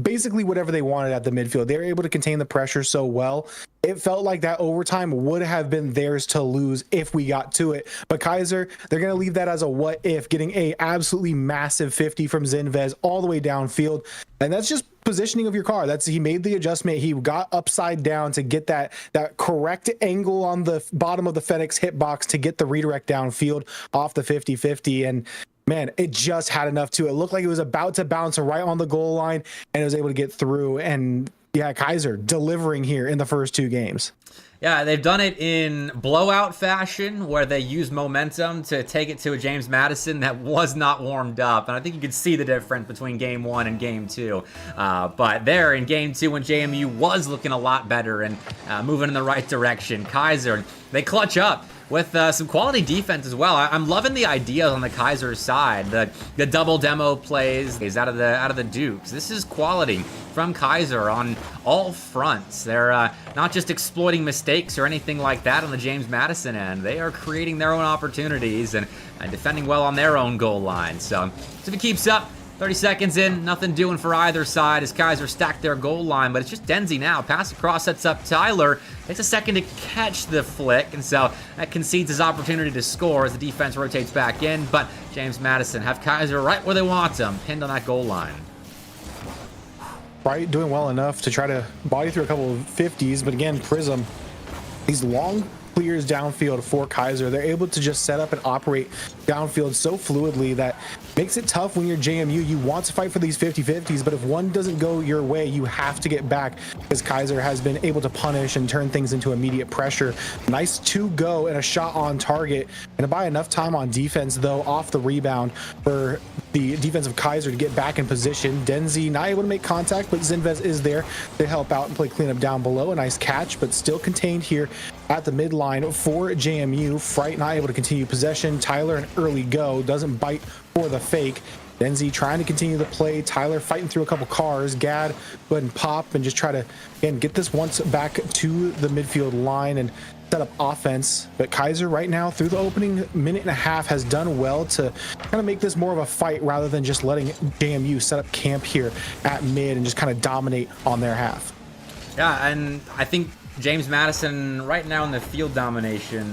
basically whatever they wanted at the midfield. They were able to contain the pressure so well. It felt like that overtime would have been theirs to lose if we got to it. But Keiser, they're going to leave that as a what if, getting a absolutely massive 50 from Zinvez all the way downfield. And that's just positioning of your car. He made the adjustment. He got upside down to get that correct angle on the bottom of the FedEx hitbox to get the redirect downfield off the 50-50. And man, it just had enough to it. Looked like it was about to bounce right on the goal line, and it was able to get through. And yeah, Keiser delivering here in the first 2 games. Yeah, they've done it in blowout fashion where they use momentum to take it to a James Madison that was not warmed up. And I think you can see the difference between game 1 and game 2. But there in game 2 when JMU was looking a lot better and moving in the right direction, Keiser, they clutch up with some quality defense as well. I'm loving the ideas on the Keiser side. The double demo plays out of the Dukes. This is quality from Keiser on all fronts. They're not just exploiting mistakes or anything like that on the James Madison end. They are creating their own opportunities and defending well on their own goal line. So if it keeps up, 30 seconds in, nothing doing for either side as Keiser stacked their goal line, but it's just Denzi now. Pass across, sets up Tyler. Takes a second to catch the flick, and so that concedes his opportunity to score as the defense rotates back in, but James Madison have Keiser right where they want him, pinned on that goal line. Right, doing well enough to try to body through a couple of 50s, but again, Prism, these long clears downfield for Keiser. They're able to just set up and operate downfield so fluidly that makes it tough when you're JMU. You want to fight for these 50-50s, but if one doesn't go your way, you have to get back because Keiser has been able to punish and turn things into immediate pressure. Nice 2-go and a shot on target. And to buy enough time on defense, though, off the rebound for the defensive Keiser to get back in position. Denzi not able to make contact, but Zinvez is there to help out and play cleanup down below. A nice catch, but still contained here at the midline for JMU. Fright not able to continue possession. Tyler an early go, doesn't bite for the fake. Denzi trying to continue the play. Tyler fighting through a couple cars. Gad go ahead and pop and just try to again get this once back to the midfield line and set up offense. But Keiser right now through the opening minute and a half has done well to kind of make this more of a fight rather than just letting JMU set up camp here at mid and just kind of dominate on their half. Yeah, and I think James Madison right now in the field domination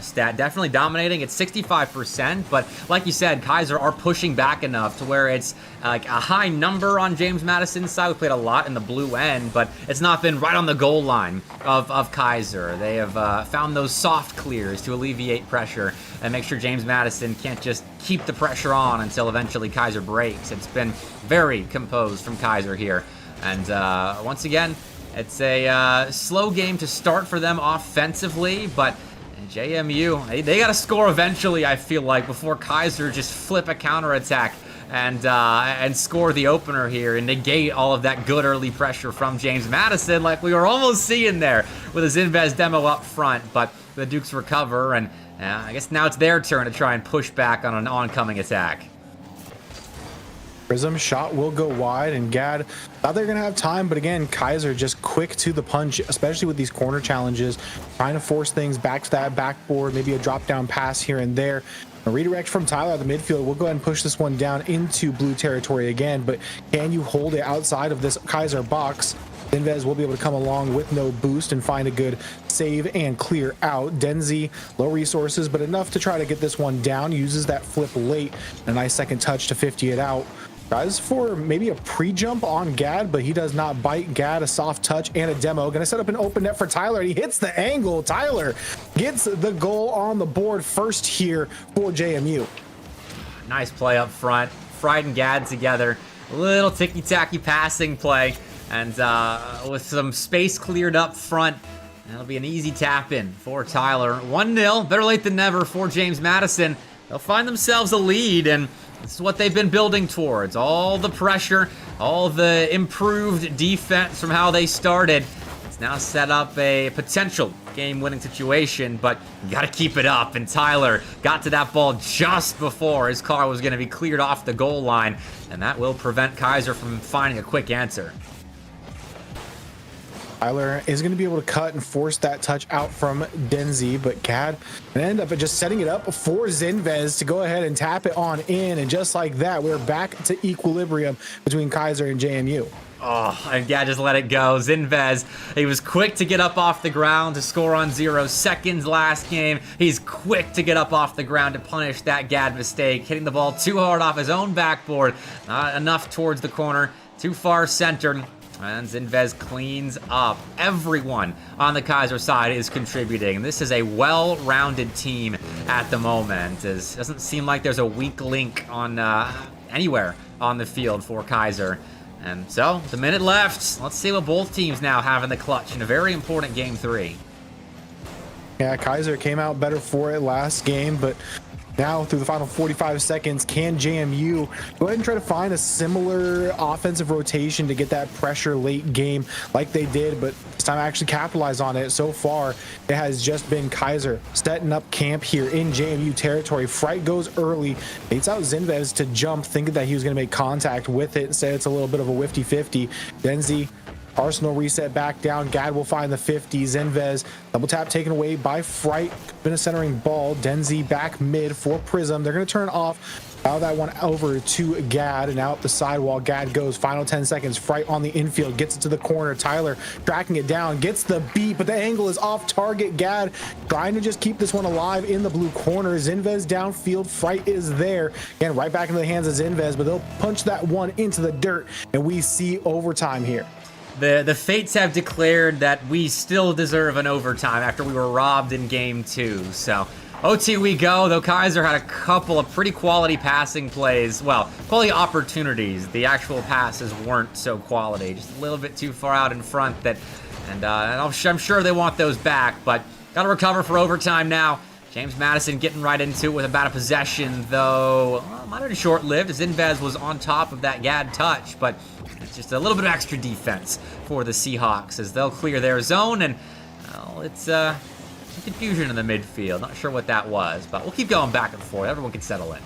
stat, definitely dominating. It's 65%, but like you said, Keiser are pushing back enough to where it's like a high number on James Madison's side. We played a lot in the blue end, but it's not been right on the goal line of Keiser. They have found those soft clears to alleviate pressure and make sure James Madison can't just keep the pressure on until eventually Keiser breaks. It's been very composed from Keiser here. And once again, it's a slow game to start for them offensively, but JMU, they got to score eventually, I feel like, before Keiser just flip a counterattack and score the opener here and negate all of that good early pressure from James Madison like we were almost seeing there with a Zinvez demo up front, but the Dukes recover, and I guess now it's their turn to try and push back on an oncoming attack. Prism shot will go wide, and Gad thought they're gonna have time, but again, Keiser just quick to the punch, especially with these corner challenges, trying to force things back to that backboard, maybe a drop down pass here and there. A redirect from Tyler at the midfield. We'll go ahead and push this one down into blue territory again, but can you hold it outside of this Keiser box? Zinvez will be able to come along with no boost and find a good save and clear out. Denzi, low resources, but enough to try to get this one down. Uses that flip late. A nice second touch to 50 it out. Tries for maybe a pre-jump on Gad, but he does not bite. Gad, a soft touch and a demo. Gonna set up an open net for Tyler, and he hits the angle. Tyler gets the goal on the board first here for JMU. Nice play up front. Fried and Gad together. A little ticky-tacky passing play. And with some space cleared up front, that'll be an easy tap in for Tyler. 1-0, better late than never for James Madison. They'll find themselves a lead, and this is what they've been building towards. All the pressure, all the improved defense from how they started. It's now set up a potential game-winning situation, but you got to keep it up. And Tyler got to that ball just before his car was going to be cleared off the goal line, and that will prevent Keiser from finding a quick answer. Tyler is going to be able to cut and force that touch out from Denzi, but Gad and end up just setting it up for Zinvez to go ahead and tap it on in, and just like that, we're back to equilibrium between Keiser and JMU. Oh, and Gad just let it go. Zinvez, he was quick to get up off the ground to score on 0 seconds last game. He's quick to get up off the ground to punish that Gad mistake, hitting the ball too hard off his own backboard, not enough towards the corner, too far centered. And Zinvez cleans up. Everyone on the Keiser side is contributing. This is a well-rounded team at the moment. It doesn't seem like there's a weak link on anywhere on the field for Keiser. And so, the minute left. Let's see what both teams now have in the clutch in a very important Game 3. Yeah, Keiser came out better for it last game, but now through the final 45 seconds, can JMU go ahead and try to find a similar offensive rotation to get that pressure late game like they did, but this time actually capitalize on it? So far, it has just been Keiser setting up camp here in JMU territory. Fright goes early, baits out Zinvez to jump, thinking that he was going to make contact with it. Instead, it's a little bit of a 50-50. Denzi, Arsenal reset back down. Gad will find the 50. Zinvez double tap taken away by Fright. Been a centering ball. Denzi back mid for Prism. They're going to turn off. Bow that one over to Gad, and out the sidewall Gad goes. Final 10 seconds. Fright on the infield, gets it to the corner. Tyler tracking it down, gets the beat, but the angle is off target. Gad trying to just keep this one alive in the blue corner. Zinvez downfield. Fright is there. Again, right back into the hands of Zinvez, but they'll punch that one into the dirt, and we see overtime here. The Fates have declared that we still deserve an overtime after we were robbed in Game 2. So, OT we go, though Keiser had a couple of pretty quality passing plays. Well, quality opportunities. The actual passes weren't so quality. Just a little bit too far out in front. And I'm sure they want those back, but got to recover for overtime now. James Madison getting right into it with about a possession, though might have been short-lived as Zinvez was on top of that Gad touch, but it's just a little bit of extra defense for the Seahawks as they'll clear their zone, and well, it's some confusion in the midfield. Not sure what that was, but we'll keep going back and forth. Everyone can settle in.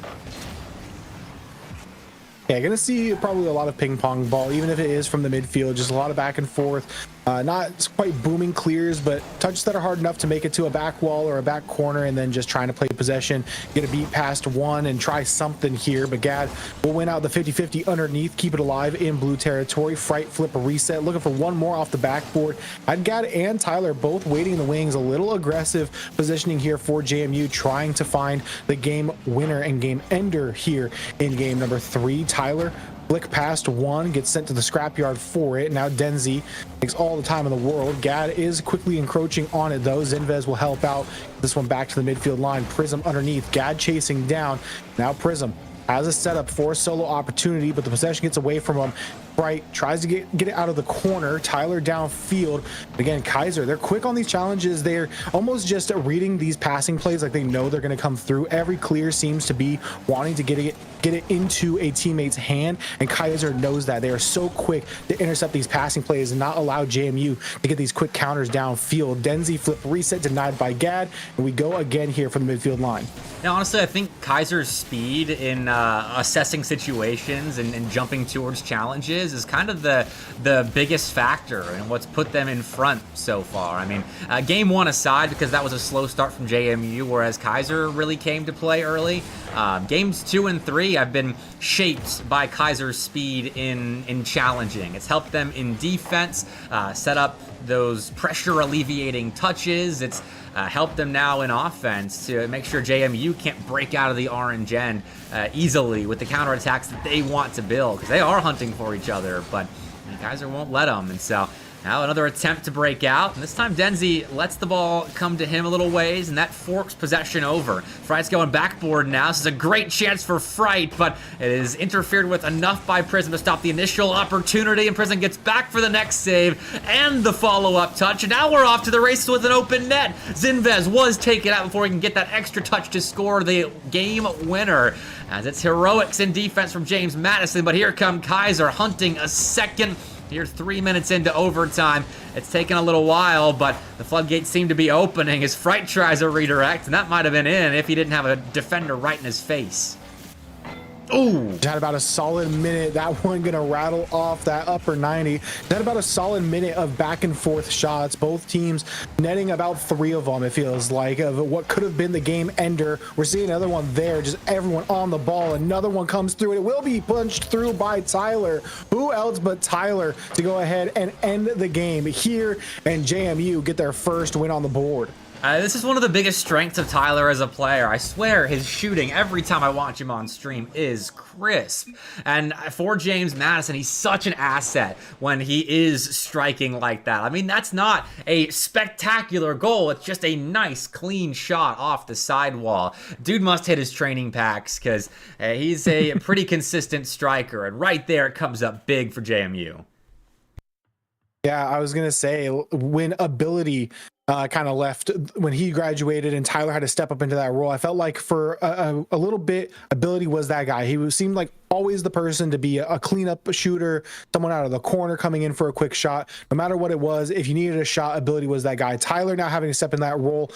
Yeah, gonna see probably a lot of ping pong ball, even if it is from the midfield. Just a lot of back and forth. Not quite booming clears, but touches that are hard enough to make it to a back wall or a back corner, and then just trying to play possession, get a beat past one, and try something here. But Gad will win out the 50-50 underneath, keep it alive in blue territory. Fright flip a reset, looking for one more off the backboard. Had Gad and Tyler both waiting in the wings, a little aggressive positioning here for JMU, trying to find the game winner and game ender here in game number 3. Tyler flick past one, gets sent to the scrapyard for it. Now Denzi takes all the time in the world. Gad is quickly encroaching on it, though. Zinvez will help out. This one back to the midfield line. Prism underneath. Gad chasing down. Now Prism has a setup for a solo opportunity, but the possession gets away from him. Bright tries to get it out of the corner. Tyler downfield. Again, Keiser, they're quick on these challenges. They're almost just reading these passing plays like they know they're going to come through. Every clear seems to be wanting to get it into a teammate's hand, and Keiser knows that. They are so quick to intercept these passing plays and not allow JMU to get these quick counters downfield. Denzi flip reset denied by Gad, and we go again here from the midfield line. Now, honestly, I think Keiser's speed in assessing situations and jumping towards challenges is kind of the biggest factor in what's put them in front so far. I mean, game 1 aside, because that was a slow start from JMU, whereas Keiser really came to play early. Games 2 and 3 have been shaped by Keiser's speed in challenging. It's helped them in defense, set up those pressure alleviating touches. It's helped them now in offense to make sure JMU can't break out of the orange end easily with the counterattacks that they want to build, because they are hunting for each other, but Keiser won't let them. And so now another attempt to break out, and this time Denzi lets the ball come to him a little ways, and that forks possession over. Fright's going backboard now. This is a great chance for Fright, but it is interfered with enough by Prism to stop the initial opportunity, and Prism gets back for the next save and the follow-up touch, and now we're off to the races with an open net. Zinvez was taken out before he can get that extra touch to score the game winner, as it's heroics in defense from James Madison, but here come Keiser hunting a second. Here 3 minutes into overtime. It's taken a little while, but the floodgates seem to be opening as Fright tries a redirect, and that might have been in if he didn't have a defender right in his face. Ooh. Had about a solid minute. That one gonna rattle off that upper 90. Had about a solid minute of back and forth shots. Both teams netting about 3 of them, it feels like, of what could have been the game ender. We're seeing another one there, just everyone on the ball. Another one comes through, and it will be punched through by Tyler. Who else but Tyler to go ahead and end the game here, and JMU get their first win on the board. This is one of the biggest strengths of Tyler as a player. I swear his shooting, every time I watch him on stream, is crisp. And for James Madison, he's such an asset when he is striking like that. I mean, that's not a spectacular goal. It's just a nice, clean shot off the sidewall. Dude must hit his training packs because he's a pretty consistent striker. And right there, it comes up big for JMU. Yeah, I was going to say, when ability kind of left when he graduated and Tyler had to step up into that role, I felt like for a little bit, ability was that guy. Seemed like always the person to be a cleanup shooter, someone out of the corner coming in for a quick shot. No matter what it was, if you needed a shot, ability was that guy. Tyler now having to step in that role,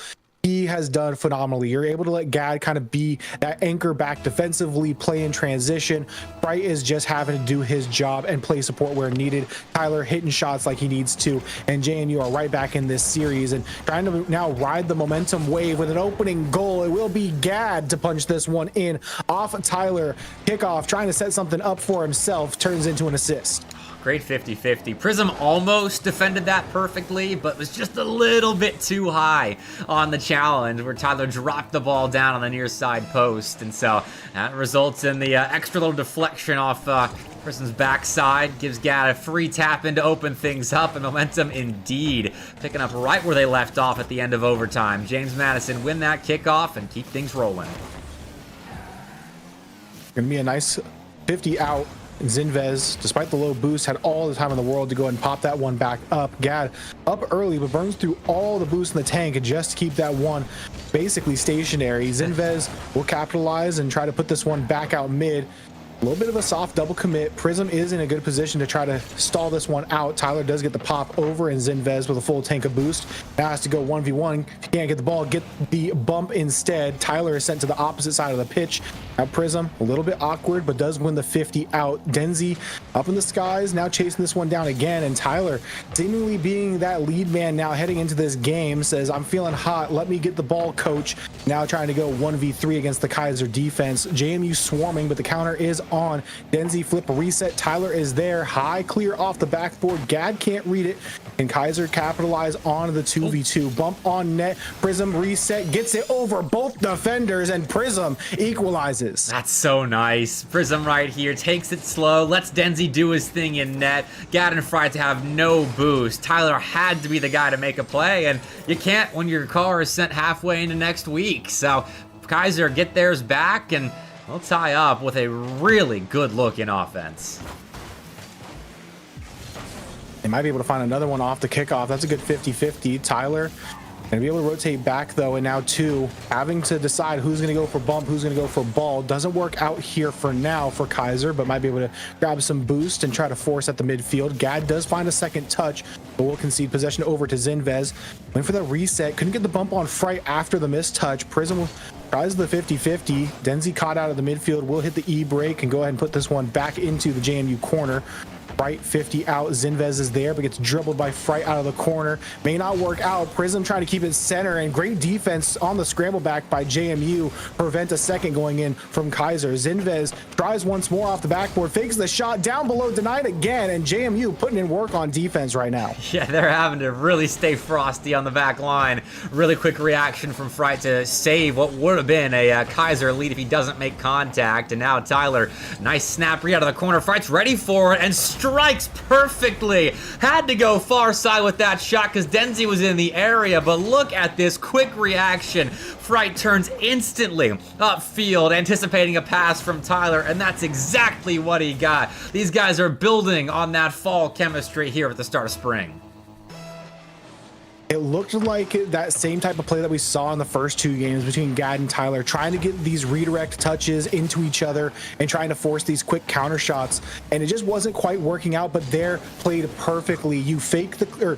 he has done phenomenally. You're able to let Gad kind of be that anchor back defensively, play in transition. Bright is just having to do his job and play support where needed. Tyler hitting shots like he needs to, and JMU are right back in this series and trying to now ride the momentum wave with an opening goal. It will be Gad to punch this one in off of Tyler. Kickoff, trying to set something up for himself, turns into an assist. Great 50-50. Prism almost defended that perfectly, but was just a little bit too high on the challenge where Tyler dropped the ball down on the near side post. And so that results in the extra little deflection off Prism's backside. Gives Gad a free tap in to open things up, and momentum indeed picking up right where they left off at the end of overtime. James Madison win that kickoff and keep things rolling. Gonna be a nice 50 out. Zinvez, despite the low boost, had all the time in the world to go and pop that one back up. Gad up early, but burns through all the boost in the tank just to keep that one basically stationary. Zinvez will capitalize and try to put this one back out mid. A little bit of a soft double commit. Prism is in a good position to try to stall this one out. Tyler does get the pop over, and Zinvez with a full tank of boost now has to go 1v1. If you can't get the ball, get the bump instead. Tyler is sent to the opposite side of the pitch. Now Prism, a little bit awkward, but does win the 50 out. Denzi up in the skies, now chasing this one down again, and Tyler seemingly being that lead man now heading into this game says, I'm feeling hot, let me get the ball, coach. Now trying to go 1v3 against the Keiser defense. JMU swarming, but the counter is on. Denzi flip a reset. Tyler is there. High clear off the backboard. Gad can't read it. And Keiser capitalize on the 2v2. Bump on net. Prism reset. Gets it over both defenders, and Prism equalizes. That's so nice. Prism right here takes it slow. Lets Denzi do his thing in net. Gad and Fry to have no boost. Tyler had to be the guy to make a play, and you can't when your car is sent halfway into next week. So Keiser get theirs back, and they'll tie up with a really good looking offense. They might be able to find another one off the kickoff. That's a good 50-50. Tyler gonna be able to rotate back though, and now two, having to decide who's gonna go for bump, who's gonna go for ball. Doesn't work out here for now for Keiser, but might be able to grab some boost and try to force at the midfield. Gad does find a second touch, but will concede possession over to Zinvez. Went for the reset, couldn't get the bump on Fright after the missed touch. Prism tries the 50-50. Denzi caught out of the midfield, will hit the E-break and go ahead and put this one back into the JMU corner. Fright 50 out. Zinvez is there, but gets dribbled by Fright out of the corner. May not work out. Prism trying to keep it center, and great defense on the scramble back by JMU. Prevent a second going in from Keiser. Zinvez tries once more off the backboard, fakes the shot down below, denied again, and JMU putting in work on defense right now. Yeah, they're having to really stay frosty on the back line. Really quick reaction from Fright to save what would have been a Keiser lead if he doesn't make contact. And now Tyler, nice snap read out of the corner. Fright's ready for it and strikes perfectly. Had to go far side with that shot because Denzi was in the area, but look at this quick reaction. Fright turns instantly upfield, anticipating a pass from Tyler, and that's exactly what he got. These guys are building on that fall chemistry here at the start of spring. It looked like that same type of play that we saw in the first two games between Gad and Tyler, trying to get these redirect touches into each other and trying to force these quick counter shots, and it just wasn't quite working out. But they're played perfectly. You fake you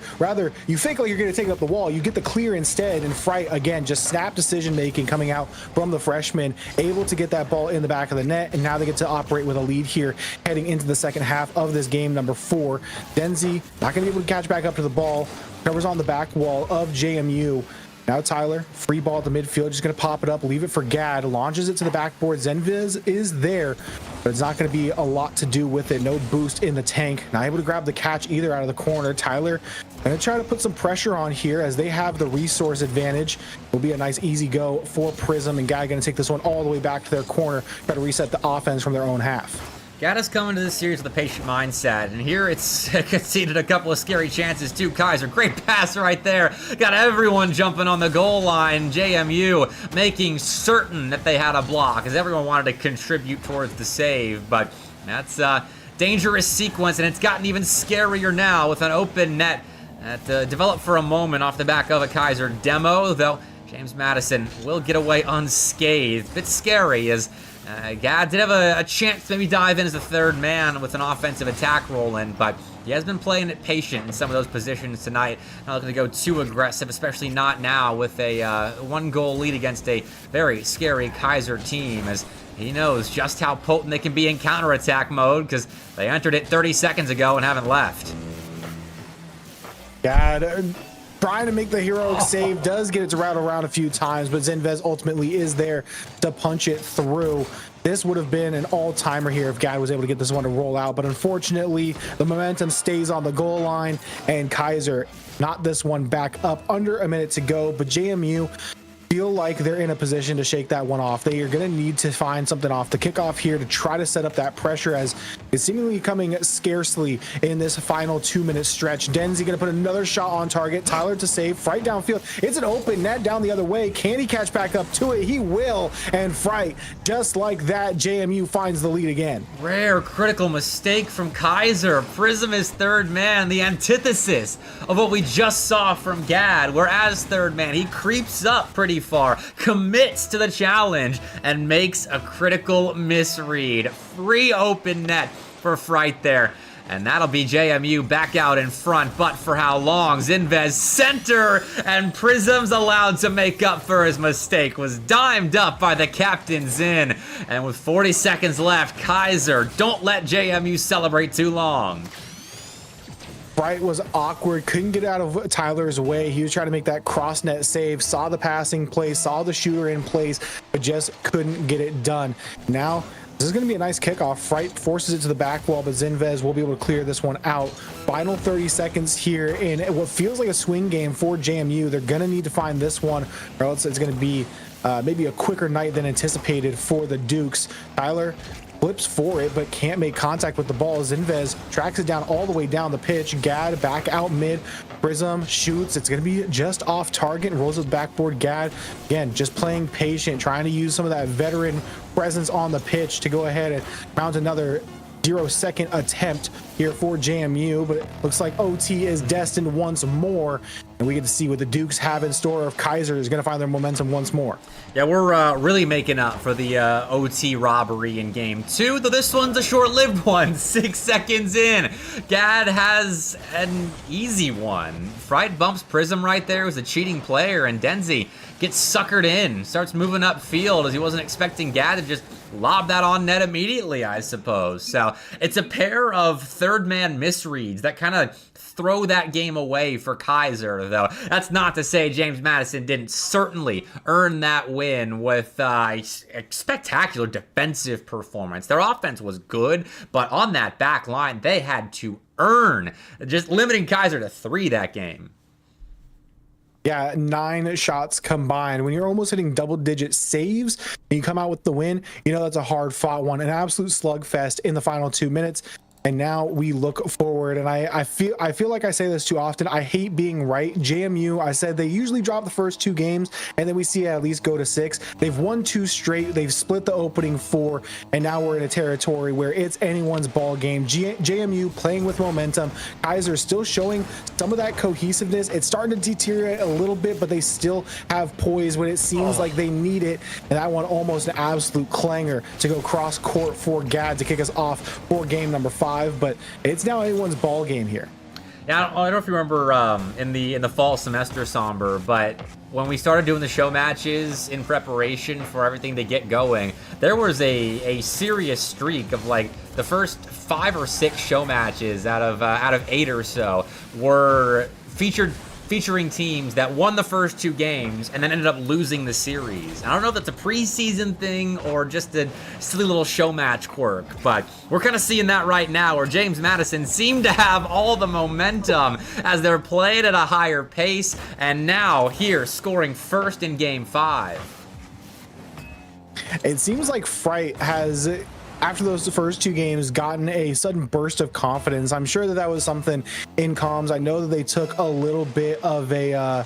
fake like you're going to take up the wall, you get the clear instead, and Fright again just snap decision making coming out from the freshman, able to get that ball in the back of the net, and now they get to operate with a lead here heading into the second half of this game number 4. Denzi not going to be able to catch back up to the ball. Covers on the back wall of JMU. Now Tyler, free ball at the midfield, just going to pop it up, leave it for Gad, launches it to the backboard. Zenviz is there, but it's not going to be a lot to do with it. No boost in the tank. Not able to grab the catch either out of the corner. Tyler going to try to put some pressure on here as they have the resource advantage. Will be a nice easy go for Prism, and Gad going to take this one all the way back to their corner, try to reset the offense from their own half. Gada's coming to this series with a patient mindset, and here it's conceded a couple of scary chances too. Keiser, great pass right there. Got everyone jumping on the goal line. JMU making certain that they had a block, as everyone wanted to contribute towards the save, but that's a dangerous sequence, and it's gotten even scarier now with an open net that developed for a moment off the back of a Keiser demo, though James Madison will get away unscathed. Bit scary as Gad did have a chance to maybe dive in as the third man with an offensive attack rolling, but he has been playing it patient in some of those positions tonight. Not looking to go too aggressive, especially not now with a one-goal lead against a very scary Keiser team, as he knows just how potent they can be in counterattack mode because they entered it 30 seconds ago and haven't left. Gad trying to make the heroic save, does get it to rattle around a few times, but Zenvez ultimately is there to punch it through. This would have been an all-timer here if Gad was able to get this one to roll out, but unfortunately the momentum stays on the goal line, and Keiser not this one back up under a minute to go, but JMU feel like they're in a position to shake that one off. They are going to need to find something off the kickoff here to try to set up that pressure, as it's seemingly coming scarcely in this final 2-minute stretch. Denzi going to put another shot on target. Tyler to save, right downfield. It's an open net down the other way. Can he catch back up to it? He will, and Fright, just like that, JMU finds the lead again. Rare critical mistake from Keiser. Prism is third man, the antithesis of what we just saw from Gad, whereas third man, he creeps up pretty far, commits to the challenge, and makes a critical misread. Free open net for Fright there. And that'll be JMU back out in front, but for how long? Zinvez center, and Prism's allowed to make up for his mistake. Was dimed up by the captain Zin. And with 40 seconds left, Keiser, don't let JMU celebrate too long. Bright was awkward, couldn't get out of Tyler's way. He was trying to make that cross net save, saw the passing play, saw the shooter in place, but just couldn't get it done. Now, this is going to be a nice kickoff. Fright forces it to the back wall, but Zinvez will be able to clear this one out. Final 30 seconds here in what feels like a swing game for JMU. They're going to need to find this one, or else it's going to be maybe a quicker night than anticipated for the Dukes. Tyler flips for it, but can't make contact with the ball. Zinvez tracks it down all the way down the pitch. Gad back out mid. Prism shoots. It's going to be just off target and rolls it backboard. Gad, again, just playing patient, trying to use some of that veteran presence on the pitch to go ahead and mount another 0-second attempt here for JMU, but it looks like OT is destined once more, and we get to see what the Dukes have in store if Keiser is going to find their momentum once more. Yeah, we're really making up for the OT robbery in game 2, though this one's a short-lived one. 6 seconds in, Gad has an easy one. Fright bumps Prism right there, who's a cheating player, and Denzi gets suckered in, starts moving upfield as he wasn't expecting Gad to just lob that on net immediately, I suppose. So it's a pair of third man misreads that kind of throw that game away for Keiser, though. That's not to say James Madison didn't certainly earn that win with a spectacular defensive performance. Their offense was good, but on that back line, they had to earn, just limiting Keiser to 3 that game. Yeah, 9 shots combined. When you're almost hitting double-digit saves and you come out with the win, you know that's a hard-fought one. An absolute slugfest in the final 2 minutes. And now we look forward, and I feel like I say this too often. I hate being right. JMU, I said they usually drop the first 2 games, and then we see it at least go to 6. They've won 2 straight. They've split the opening 4, and now we're in a territory where it's anyone's ball game. JMU playing with momentum. Keiser still showing some of that cohesiveness. It's starting to deteriorate a little bit, but they still have poise when it seems like they need it. And that one almost an absolute clanger to go cross court for Gad to kick us off for game number 5. But it's now anyone's ball game here. Yeah, I don't know if you remember in the fall semester somber, but when we started doing the show matches in preparation for everything to get going, there was a serious streak of like the first 5 or 6 show matches out of 8 or so were featured featuring teams that won the first 2 games and then ended up losing the series. I don't know if that's a preseason thing or just a silly little show match quirk, but we're kind of seeing that right now, where James Madison seemed to have all the momentum as they're playing at a higher pace, and now here scoring first in Game 5. It seems like Fright has, after those first 2 games, gotten a sudden burst of confidence. I'm sure that was something in comms. I know that they took a little bit of a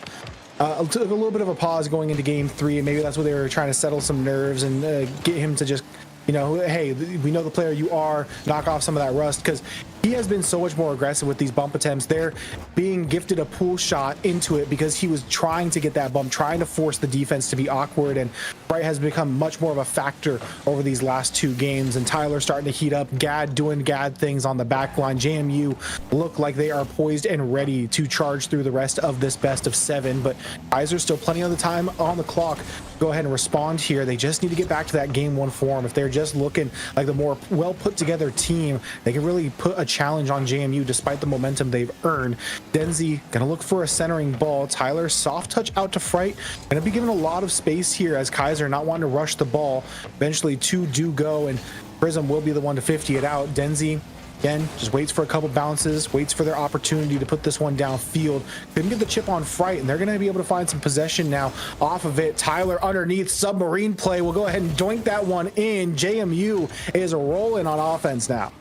pause going into Game 3, and maybe that's what they were trying to settle some nerves and get him to just, hey, we know the player you are, knock off some of that rust, because he has been so much more aggressive with these bump attempts. They're being gifted a pull shot into it because he was trying to get that bump, trying to force the defense to be awkward, and Bright has become much more of a factor over these last 2 games, and Tyler starting to heat up, Gad doing Gad things on the back line. JMU look like they are poised and ready to charge through the rest of this best of 7, but Keiser still plenty of the time on the clock. Go ahead and respond here. They just need to get back to that Game 1 form. If they're just looking like the more well put together team, they can really put a challenge on JMU despite the momentum they've earned. Denzi gonna look for a centering ball. Tyler soft touch out to Fright, gonna be given a lot of space here as Keiser not wanting to rush the ball. Eventually 2 do go, and Prism will be the one to 50 it out. Denzi again just waits for a couple bounces, waits for their opportunity to put this one downfield. Couldn't get the chip on Fright, and they're going to be able to find some possession now off of it. Tyler underneath, submarine play, will go ahead and doink that one in. JMU is rolling on offense now.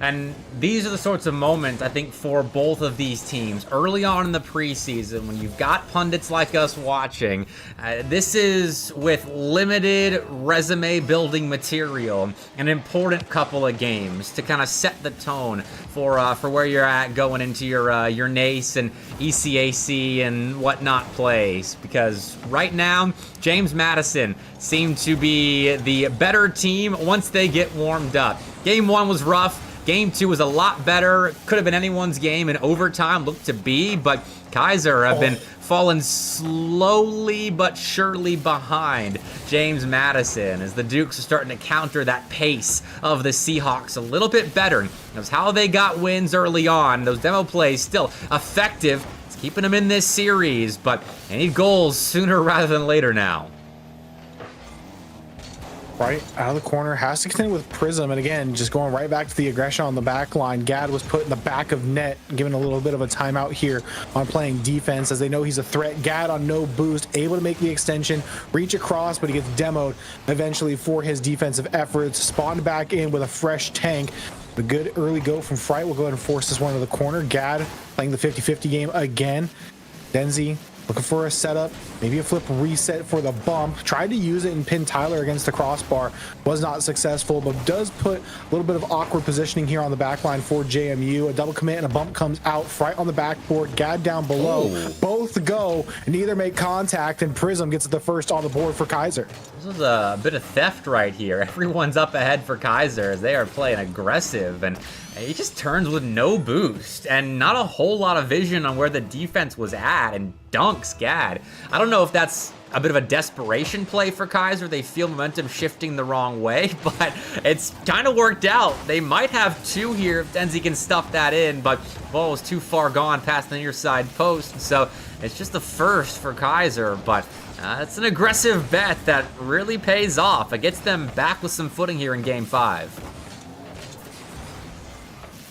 And these are the sorts of moments, I think, for both of these teams early on in the preseason, when you've got pundits like us watching. This is, with limited resume building material, an important couple of games to kind of set the tone for where you're at going into your NACE and ECAC and whatnot plays. Because right now, James Madison seemed to be the better team once they get warmed up. Game 1 was rough. Game 2 was a lot better. Could have been anyone's game in overtime, looked to be, but Keiser have been falling slowly but surely behind James Madison as the Dukes are starting to counter that pace of the Seahawks a little bit better. That's how they got wins early on. Those demo plays still effective. It's keeping them in this series, but they need goals sooner rather than later now. Right out of the corner, has to contend with Prism, and again, just going right back to the aggression on the back line. Gad was put in the back of net, given a little bit of a timeout here on playing defense, as they know he's a threat. Gad on no boost, able to make the extension, reach across, but he gets demoed eventually for his defensive efforts. Spawned back in with a fresh tank. A good early go from Fright will go ahead and force this one to the corner. Gad playing the 50-50 game again. Denzi looking for a setup, maybe a flip reset for the bump. Tried to use it and pin Tyler against the crossbar. Was not successful, but does put a little bit of awkward positioning here on the back line for JMU. A double commit and a bump comes out. Fright on the backboard, Gad down below. Ooh. Both go, neither make contact, and Prism gets the first on the board for Keiser. This is a bit of theft right here. Everyone's up ahead for Keiser as they are playing aggressive, and he just turns with no boost and not a whole lot of vision on where the defense was at, and dunks Gad. I don't know if that's a bit of a desperation play for Keiser. They feel momentum shifting the wrong way, but it's kind of worked out. They might have 2 here if Denzi can stuff that in, but the ball was too far gone past the near side post, so it's just the first for Keiser, but it's an aggressive bet that really pays off. It gets them back with some footing here in Game 5.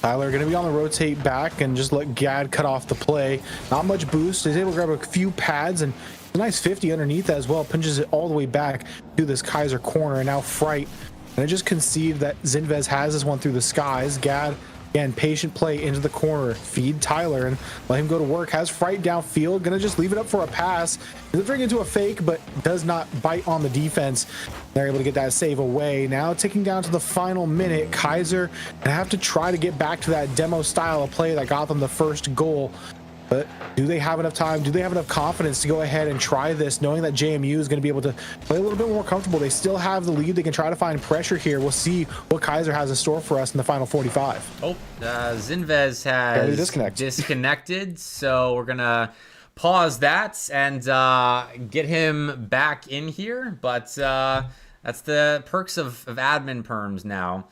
Tyler going to be on the rotate back and just let Gad cut off the play. Not much boost. He's able to grab a few pads and a nice 50 underneath that as well. Punches it all the way back to this Keiser corner, and now Fright. And I just concede that Zinvez has this one through the skies. Gad, again, patient play into the corner. Feed Tyler and let him go to work. Has Fright downfield. Going to just leave it up for a pass. He'll bring it into a fake, but does not bite on the defense. They're able to get that save away. Now ticking down to the final minute. Keiser gonna have to try to get back to that demo style of play that got them the first goal. But do they have enough time? Do they have enough confidence to go ahead and try this, knowing that JMU is going to be able to play a little bit more comfortable? They still have the lead. They can try to find pressure here. We'll see what Keiser has in store for us in the final 45. Oh, Zinvez has disconnected, so we're going to pause that and get him back in here. But that's the perks of admin perms now.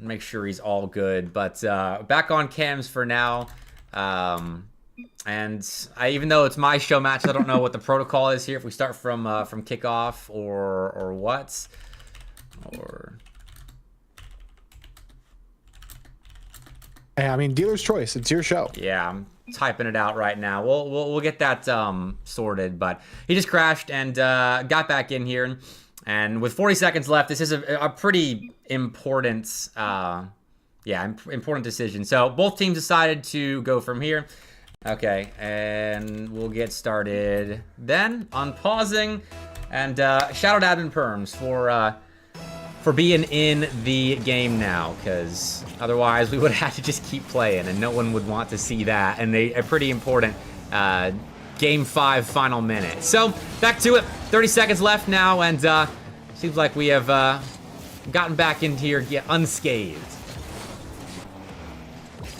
Make sure he's all good. But back on cams for now. And even though it's my show match, I don't know what the protocol is here. If we start from kickoff or what, or I mean, dealer's choice. It's your show. yeah, I'm typing it out right now. We'll get that sorted. But he just crashed and got back in here, and with 40 seconds left, this is a pretty important important decision. So both teams decided to go from here. Okay, and we'll get started then on pausing. And shout out Admin Perms for being in the game now, because otherwise we would have to just keep playing, and no one would want to see that. And a pretty important Game 5 final minute. So back to it. 30 seconds left now, and seems like we have gotten back into here unscathed.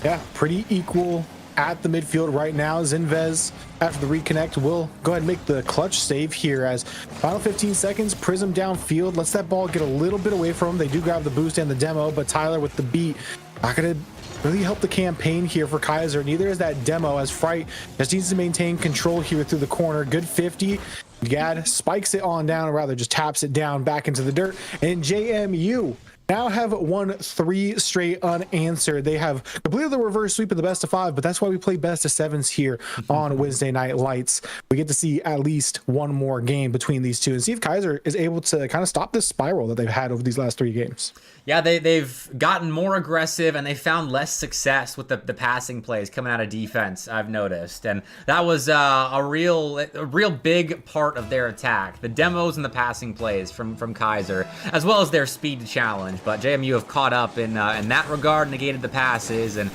Yeah, pretty equal at the midfield right now. Zinvez, after the reconnect, will go ahead and make the clutch save here as final 15 seconds, Prism downfield, lets that ball get a little bit away from him. They do grab the boost and the demo, but Tyler with the beat, not going to really help the campaign here for Keiser. Neither is that demo, as Fright just needs to maintain control here through the corner. Good 50. Gad spikes it on down, or rather just taps it down back into the dirt. And JMU now have won 3 straight unanswered. They have completed the reverse sweep of the best of 5, but that's why we play best of 7s here on Wednesday Night Lights. We get to see at least one more game between these two and see if Keiser is able to kind of stop this spiral that they've had over these last 3 games. Yeah, they've gotten more aggressive, and they found less success with the passing plays coming out of defense, I've noticed. And that was a real big part of their attack. The demos and the passing plays from Keiser, as well as their speed to challenge. But JMU have caught up in that regard, negated the passes, and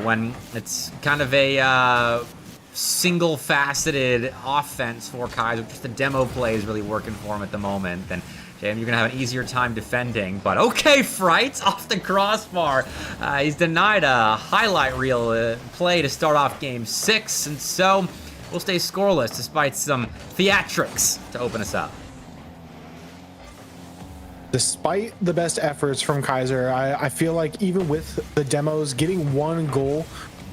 when it's kind of a single-faceted offense for Keiser, just the demo play is really working for him at the moment, then JMU, you're going to have an easier time defending. But okay, Fright off the crossbar. He's denied a highlight reel play to start off Game 6, and so we'll stay scoreless despite some theatrics to open us up. Despite the best efforts from Keiser, I feel like even with the demos, getting one goal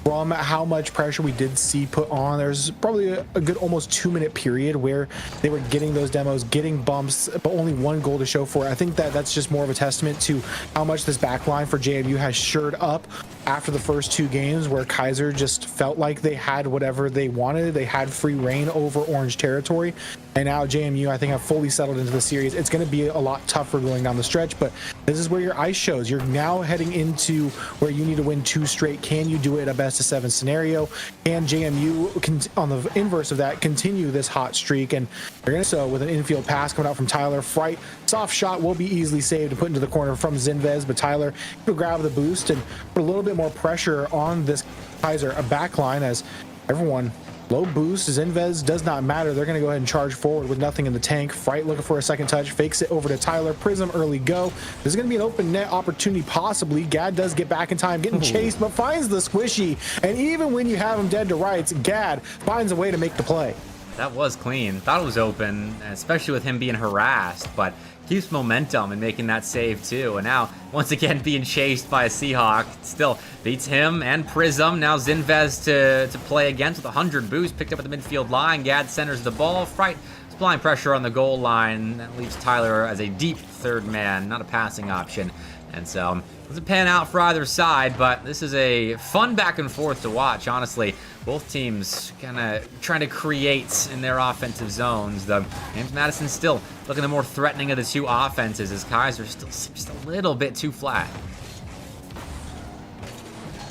from how much pressure we did see put on, there's probably a good almost 2-minute period where they were getting those demos, getting bumps, but only one goal to show for it. I think that's just more of a testament to how much this back line for JMU has shored up after the first 2 games, where Keiser just felt like they had whatever they wanted. They had free reign over Orange territory. And now JMU, I think, have fully settled into the series. It's going to be a lot tougher going down the stretch, but this is where your ice shows. You're now heading into where you need to win 2 straight. Can you do it in a best of 7 scenario? Can JMU, on the inverse of that, continue this hot streak? And they're going to so with an infield pass coming out from Tyler. Fright, soft shot will be easily saved and put into the corner from Zinvez, but Tyler will grab the boost and put a little bit more pressure on this Keiser back line as everyone low boost. Zinvez does not matter. They're going to go ahead and charge forward with nothing in the tank. Fright looking for a second touch, fakes it over to Tyler. Prism early go. This is going to be an open net opportunity possibly. Gad does get back in time, getting chased, but finds the squishy. And even when you have him dead to rights, Gad finds a way to make the play. That was clean. Thought it was open, especially with him being harassed, but keeps momentum and making that save too. And now, once again, being chased by a Seahawk, still beats him and Prism. Now Zinvez to play against with 100 boost, picked up at the midfield line. Gad centers the ball. Fright applying pressure on the goal line. That leaves Tyler as a deep third man, not a passing option. And so, doesn't pan out for either side, but this is a fun back and forth to watch, honestly. Both teams kind of trying to create in their offensive zones. The James Madison still looking the more threatening of the 2 offenses, as Keiser still just a little bit too flat.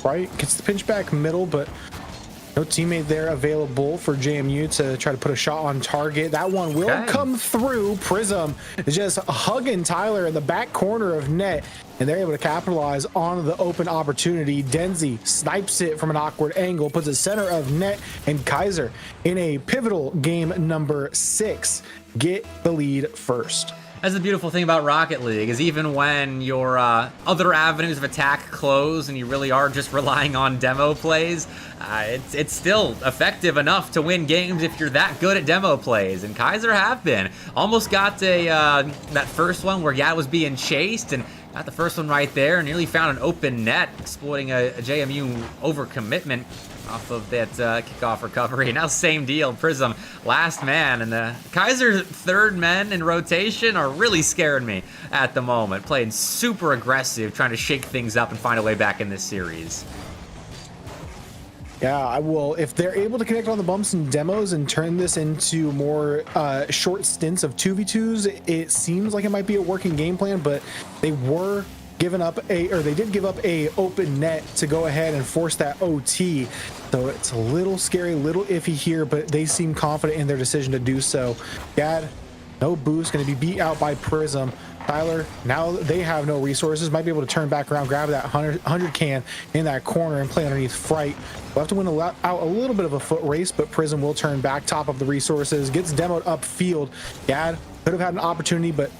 Right, gets the pinch back middle, but no teammate there available for JMU to try to put a shot on target. That one will come through. Prism is just hugging Tyler in the back corner of net, and they're able to capitalize on the open opportunity. Denzi snipes it from an awkward angle, puts it center of net, and Keiser in a pivotal game number 6 get the lead first. That's the beautiful thing about Rocket League, is even when your other avenues of attack close and you really are just relying on demo plays, it's still effective enough to win games if you're that good at demo plays. And Keiser have been. Almost got that first one where Gad was being chased and Got the first one right there. Nearly found an open net, exploiting a JMU overcommitment off of that kickoff recovery. Now same deal, Prism last man, and the Keiser's third men in rotation are really scaring me at the moment. Playing super aggressive, trying to shake things up and find a way back in this series. Yeah, I will. If they're able to connect on the bumps and demos and turn this into more short stints of 2v2s, it seems like it might be a working game plan, but they were giving up they did give up a open net to go ahead and force that OT. So it's a little scary, little iffy here, but they seem confident in their decision to do so. Gad, no boost, going to be beat out by Prism. Tyler, now they have no resources, might be able to turn back around, grab that 100 can in that corner and play underneath Fright. We'll have to win out a little bit of a foot race, but Prism will turn back, top of the resources, gets demoed upfield. Gad could have had an opportunity, but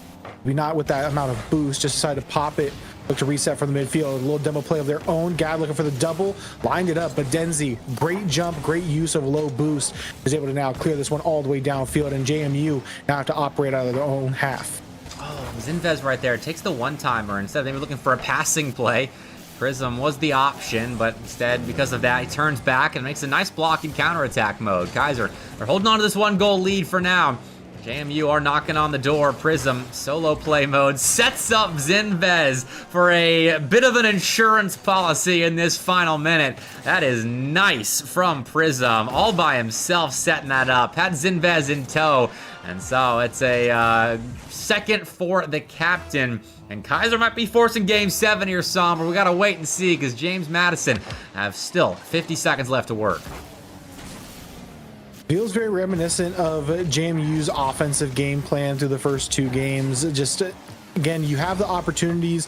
maybe not with that amount of boost, just decided to pop it. Look to reset from the midfield, a little demo play of their own. Gad looking for the double, lined it up, but Denzi, great jump, great use of low boost, is able to now clear this one all the way downfield, and JMU now have to operate out of their own half. Oh, Zinvez right there takes the one-timer. Instead of maybe looking for a passing play, Prism was the option, but instead, because of that, he turns back and makes a nice block in counterattack mode. Keiser, they're holding on to this 1-goal lead for now. JMU are knocking on the door. Prism, solo play mode, sets up Zinvez for a bit of an insurance policy in this final minute. That is nice from Prism, all by himself setting that up. Had Zinvez in tow, and so it's a second for the captain. And Keiser might be forcing game 7 here, Somber. We gotta wait and see, because James Madison have still 50 seconds left to work. Feels very reminiscent of JMU's offensive game plan through the first 2 games. Just, again, you have the opportunities,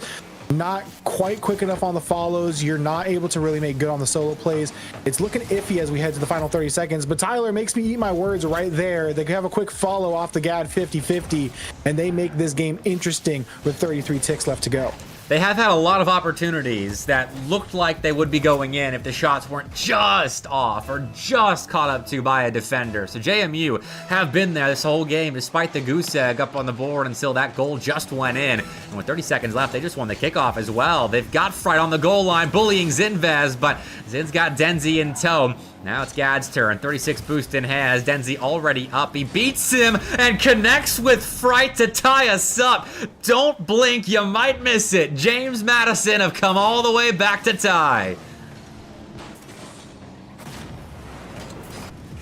not quite quick enough on the follows. You're not able to really make good on the solo plays. It's looking iffy as we head to the final 30 seconds, but Tyler makes me eat my words right there. They have a quick follow off the Gad 50-50, and they make this game interesting with 33 ticks left to go. They have had a lot of opportunities that looked like they would be going in if the shots weren't just off or just caught up to by a defender. So JMU have been there this whole game despite the goose egg up on the board until that goal just went in. And with 30 seconds left, they just won the kickoff as well. They've got Fright on the goal line bullying Zinvez, but Zin's got Denzi in tow. Now it's Gad's turn. 36 boost in hand as Denzi already up. He beats him and connects with Fright to tie us up. Don't blink, you might miss it. James Madison have come all the way back to tie.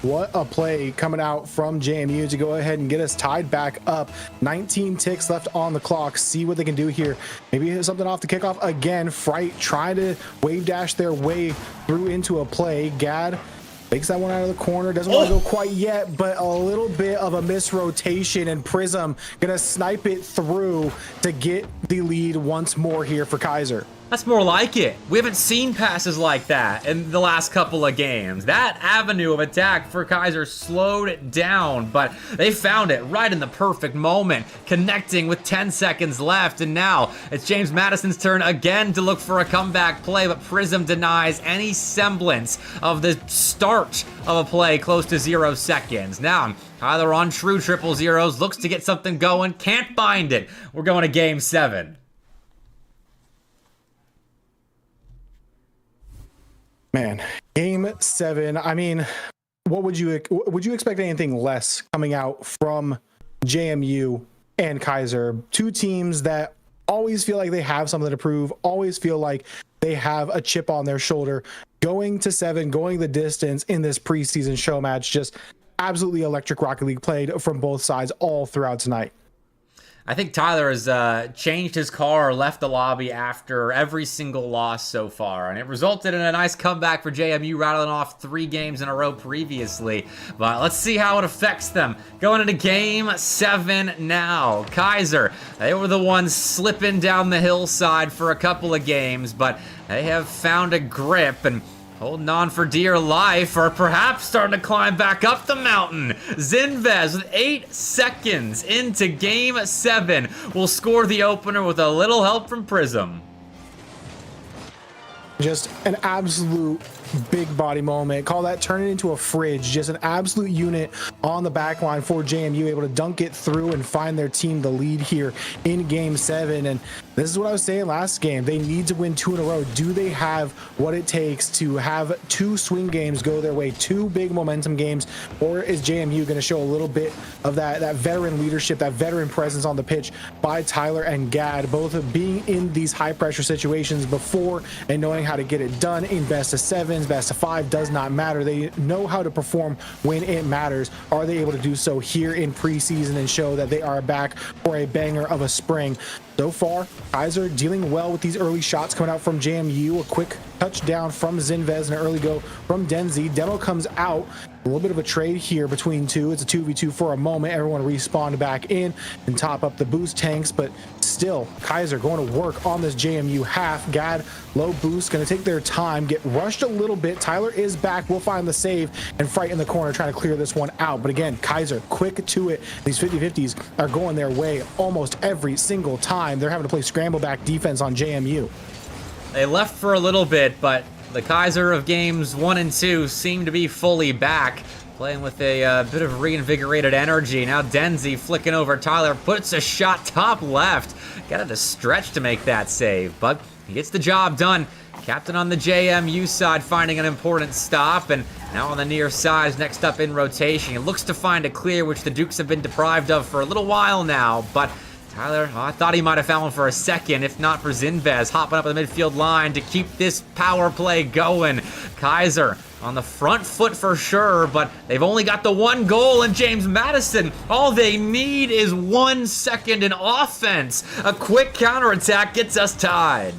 What a play coming out from JMU to go ahead and get us tied back up. 19 ticks left on the clock. See what they can do here. Maybe something off the kickoff again. Fright trying to wave dash their way through into a play. Gad takes that one out of the corner. Doesn't want to go quite yet, but a little bit of a misrotation, and Prism gonna snipe it through to get the lead once more here for Keiser. That's more like it. We haven't seen passes like that in the last couple of games. That avenue of attack for Keiser slowed it down, but they found it right in the perfect moment, connecting with 10 seconds left. And now it's James Madison's turn again to look for a comeback play, but Prism denies any semblance of the start of a play close to 0 seconds. Now, Tyler on true triple zeros, looks to get something going, can't find it. We're going to game 7. Man, game 7. I mean, what would you expect anything less coming out from JMU and Keiser? 2 teams that always feel like they have something to prove, always feel like they have a chip on their shoulder. Going to 7, going the distance in this preseason show match, just absolutely electric Rocket League played from both sides all throughout tonight. I think Tyler has changed his car or left the lobby after every single loss so far, and it resulted in a nice comeback for JMU, rattling off 3 games in a row previously. But let's see how it affects them going into game 7 now. Keiser, they were the ones slipping down the hillside for a couple of games, but they have found a grip and holding on for dear life, or perhaps starting to climb back up the mountain. Zinvez with 8 seconds into game 7 will score the opener with a little help from Prism. Just an absolute big body moment. Call that turn it into a fridge. Just an absolute unit on the back line for JMU, able to dunk it through and find their team the lead here in game 7. And this is what I was saying last game. They need to win 2 in a row. Do they have what it takes to have 2 swing games go their way, 2 big momentum games, or is JMU going to show a little bit of that veteran leadership, that veteran presence on the pitch by Tyler and Gad, both of being in these high pressure situations before and knowing how to get it done in best of 7s, best of 5, does not matter. They know how to perform when it matters. Are they able to do so here in preseason and show that they are back for a banger of a spring? So far, Keiser dealing well with these early shots coming out from JMU. A quick touchdown from Zinvez and an early go from Denzi. Demo comes out. A little bit of a trade here between two. It's a 2v2 for a moment. Everyone respawned back in and top up the boost tanks, but still, Keiser going to work on this JMU half. Gad, low boost, going to take their time, get rushed a little bit. Tyler is back. We'll find the save, and Fright in the corner trying to clear this one out. But again, Keiser quick to it. These 50-50s are going their way almost every single time. They're having to play scramble back defense on JMU. They left for a little bit, but the Keiser of games 1 and 2 seem to be fully back, playing with a bit of reinvigorated energy. Now Denzi flicking over Tyler, puts a shot top left. Got to stretch to make that save, but he gets the job done. Captain on the JMU side finding an important stop, and now on the near side is next up in rotation. He looks to find a clear, which the Dukes have been deprived of for a little while now, but Tyler, I thought he might have found one for a second, if not for Zinvez, hopping up the midfield line to keep this power play going. Keiser on the front foot for sure, but they've only got the 1 goal, and James Madison, all they need is 1 second in offense. A quick counterattack gets us tied.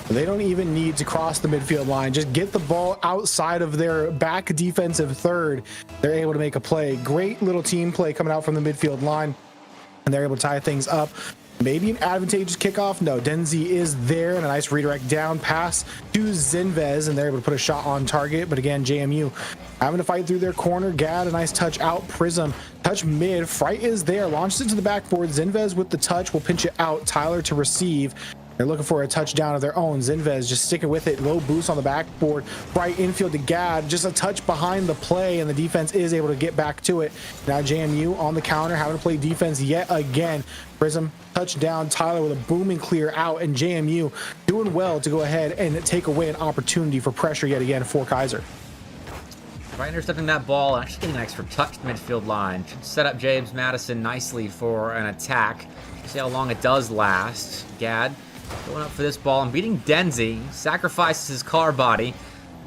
They don't even need to cross the midfield line. Just get the ball outside of their back defensive third. They're able to make a play. Great little team play coming out from the midfield line, and they're able to tie things up. Maybe an advantageous kickoff. No, Denzi is there, and a nice redirect down pass to Zinvez, and they're able to put a shot on target. But again, JMU having to fight through their corner. Gad, a nice touch out. Prism, touch mid. Fright is there, launches it to the backboard. Zinvez with the touch will pinch it out. Tyler to receive. They're looking for a touchdown of their own. Zinvez just sticking with it. Low boost on the backboard. Right infield to Gad. Just a touch behind the play, and the defense is able to get back to it. Now JMU on the counter, having to play defense yet again. Prism, touchdown. Tyler with a booming clear out, and JMU doing well to go ahead and take away an opportunity for pressure yet again for Keiser. Right, intercepting that ball and actually getting an extra touch to the midfield line. Should set up James Madison nicely for an attack. See how long it does last. Gad going up for this ball and beating Denzi, sacrifices his car body,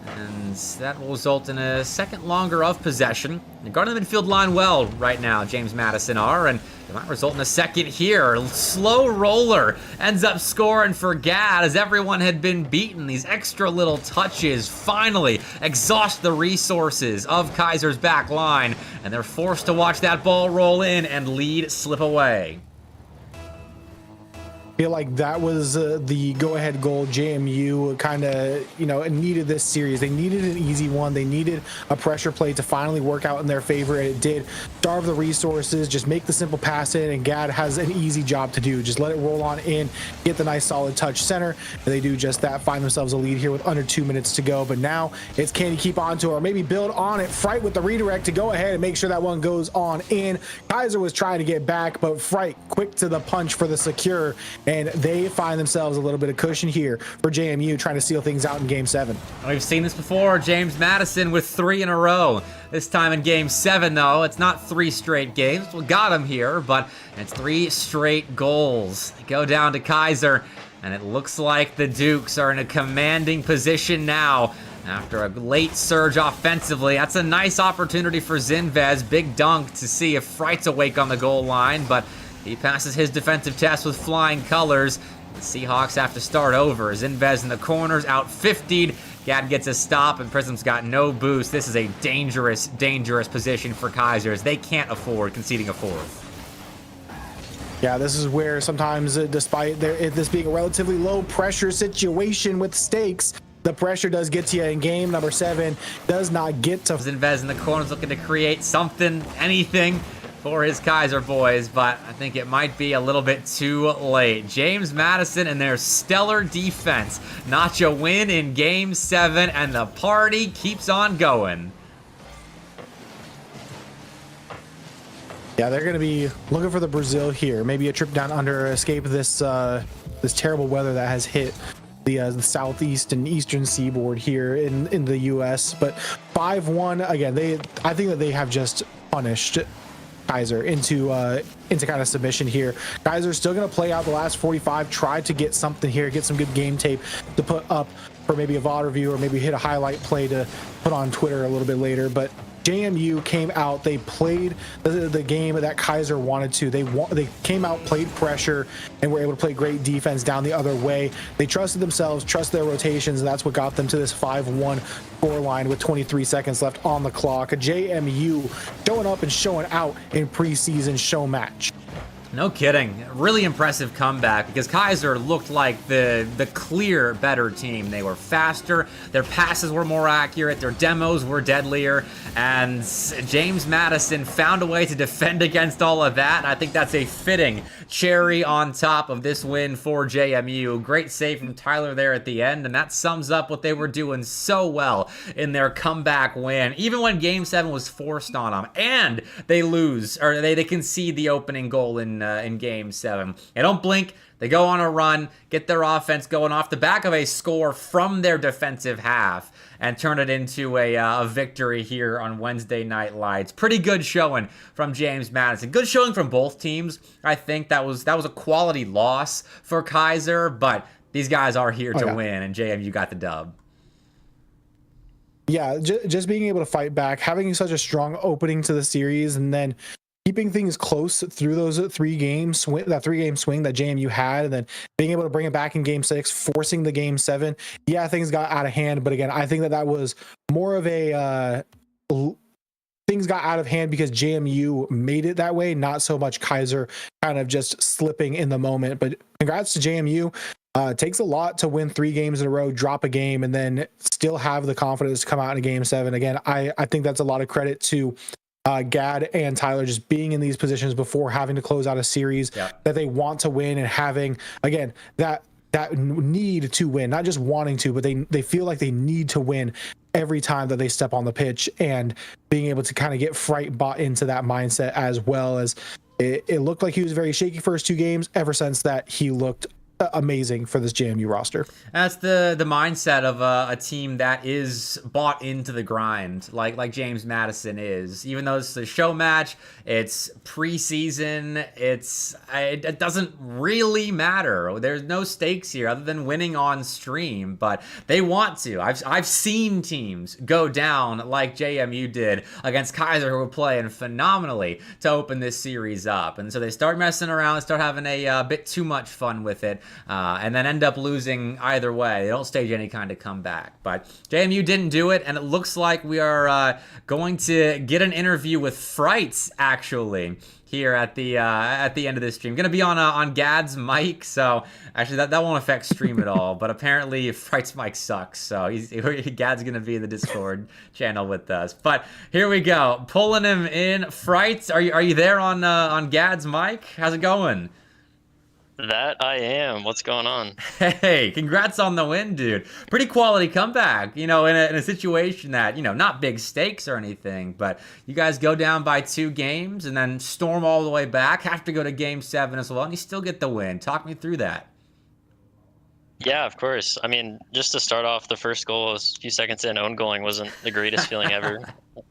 and that will result in a second longer of possession. They're guarding the midfield line well right now, James Madison are, and it might result in a second here. Slow roller ends up scoring for Gad as everyone had been beaten. These extra little touches finally exhaust the resources of Keiser's back line, and they're forced to watch that ball roll in and lead slip away. Feel like that was the go-ahead goal. JMU kind of, needed this series. They needed an easy one. They needed a pressure play to finally work out in their favor, and it did. Starve the resources, just make the simple pass in, and Gad has an easy job to do. Just let it roll on in, get the nice solid touch center, and they do just that. Find themselves a lead here with under 2 minutes to go, but now it's can you keep on to it, or maybe build on it. Fright with the redirect to go ahead and make sure that one goes on in. Keiser was trying to get back, but Fright quick to the punch for the secure, and they find themselves a little bit of cushion here for JMU trying to seal things out in game 7. We've seen this before. James Madison with 3 in a row. This time in game 7, though, it's not 3 straight games. We got him here, but it's 3 straight goals. They go down to Keiser, and it looks like the Dukes are in a commanding position now. After a late surge offensively, that's a nice opportunity for Zinvez. Big dunk to see if Fright's awake on the goal line, but he passes his defensive test with flying colors. The Seahawks have to start over. Zinvez in the corners, out 50'd. Gad gets a stop, and Prism's got no boost. This is a dangerous, dangerous position for Keiser, as they can't afford conceding a 4th. Yeah, this is where sometimes, despite this being a relatively low pressure situation with stakes, the pressure does get to you in game number 7. Does not get to Zinvez in the corners looking to create something, anything. for his Keiser boys, but I think it might be a little bit too late. James Madison and their stellar defense notch a win in Game 7, and the party keeps on going. Yeah, they're going to be looking for the Brazil here. Maybe a trip down under, escape this this terrible weather that has hit the southeast and eastern seaboard here in the U.S. But 5-1 again. I think that they have just punished Keiser into kind of submission here. Keiser's still going to play out the last 45, try to get something here, get some good game tape to put up for maybe a VOD review or maybe hit a highlight play to put on Twitter a little bit later. But JMU came out, they played the game that Keiser wanted to. They came out, played pressure, and were able to play great defense down the other way. They trusted themselves, trust their rotations, and that's what got them to this 5-1 scoreline with 23 seconds left on the clock. JMU showing up and showing out in preseason show match. No kidding. Really impressive comeback because Keiser looked like the clear better team. They were faster, their passes were more accurate, their demos were deadlier, and James Madison found a way to defend against all of that. I think that's a fitting cherry on top of this win for JMU. Great save from Tyler there at the end, and that sums up what they were doing so well in their comeback win. Even when Game 7 was forced on them, and they lose, or they concede the opening goal in Game 7. They don't blink. They go on a run, get their offense going off the back of a score from their defensive half, and turn it into a victory here on Wednesday Night Lights. Pretty good showing from James Madison. Good showing from both teams. I think that was a quality loss for Keiser, but these guys are here to win, and JMU got the dub. Yeah, just being able to fight back, having such a strong opening to the series, and then keeping things close through those 3 games, that 3-game swing that JMU had, and then being able to bring it back in Game 6, forcing the Game 7. Yeah, things got out of hand, but again, I think that was more of a things got out of hand because JMU made it that way, not so much Keiser kind of just slipping in the moment. But congrats to JMU. Takes a lot to win 3 games in a row, drop a game, and then still have the confidence to come out in a Game 7. Again, I think that's a lot of credit to Gad and Tyler just being in these positions before having to close out a series that they want to win, and having, again, that need to win, not just wanting to, but they feel like they need to win every time that they step on the pitch, and being able to kind of get Fright bought into that mindset, as well as it looked like he was very shaky first 2 games. Ever since that, he looked amazing for this JMU roster. That's the mindset of a team that is bought into the grind, like James Madison is. Even though it's a show match, it's preseason, it doesn't really matter. There's no stakes here other than winning on stream, but they want to. I've seen teams go down like JMU did against Keiser, who were playing phenomenally to open this series up, and so they start messing around, start having a bit too much fun with it. And then end up losing either way. They don't stage any kind of comeback. But JMU didn't do it, and it looks like we are going to get an interview with Fright, actually, here at the end of this stream. Going to be on Gad's mic, so actually that won't affect stream at all. But apparently Fright's mic sucks, so Gad's going to be in the Discord channel with us. But here we go, pulling him in. Fright, are you there on Gad's mic? How's it going? That I am. What's going on? Hey, congrats on the win, dude. Pretty quality comeback, in a situation that, not big stakes or anything, but you guys go down by 2 games and then storm all the way back, have to go to Game 7 as well, and you still get the win. Talk me through that. Yeah, of course. I mean, just to start off, the first goal was a few seconds in. Own goaling wasn't the greatest feeling ever.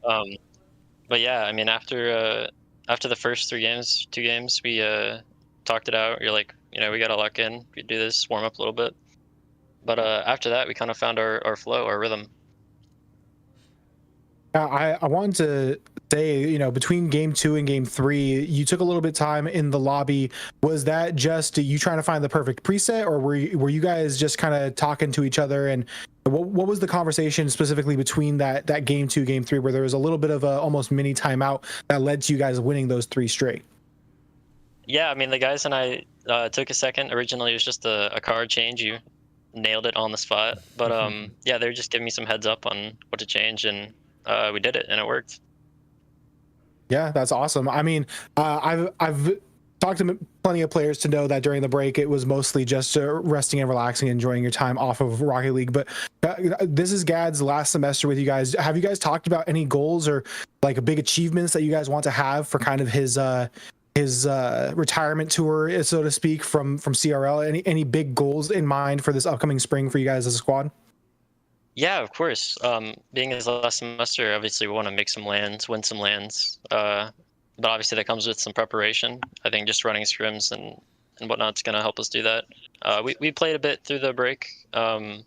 But yeah, I mean, after the first 2 games, we talked it out. You're like, we got to lock in. We do this, warm up a little bit. But after that, we kind of found our flow, our rhythm. I wanted to say, between Game 2 and Game 3, you took a little bit of time in the lobby. Was that just you trying to find the perfect preset, or were you guys just kind of talking to each other? And what was the conversation specifically between that Game 2, Game 3, where there was a little bit of a almost mini timeout that led to you guys winning those 3 straight? Yeah, I mean, the guys and I took a second. Originally, it was just a card change. You nailed it on the spot. But yeah, they were just giving me some heads up on what to change, and we did it, and it worked. Yeah, that's awesome. I mean, I've talked to plenty of players to know that during the break it was mostly just resting and relaxing, enjoying your time off of Rocket League. But this is Gad's last semester with you guys. Have you guys talked about any goals or like big achievements that you guys want to have for kind of his retirement tour, so to speak, from CRL? Any big goals in mind for this upcoming spring for you guys as a squad? Yeah, of course. Being his last semester, obviously we want to make some lands, win some lands. But obviously that comes with some preparation. I think just running scrims and whatnot's going to help us do that. We played a bit through the break. We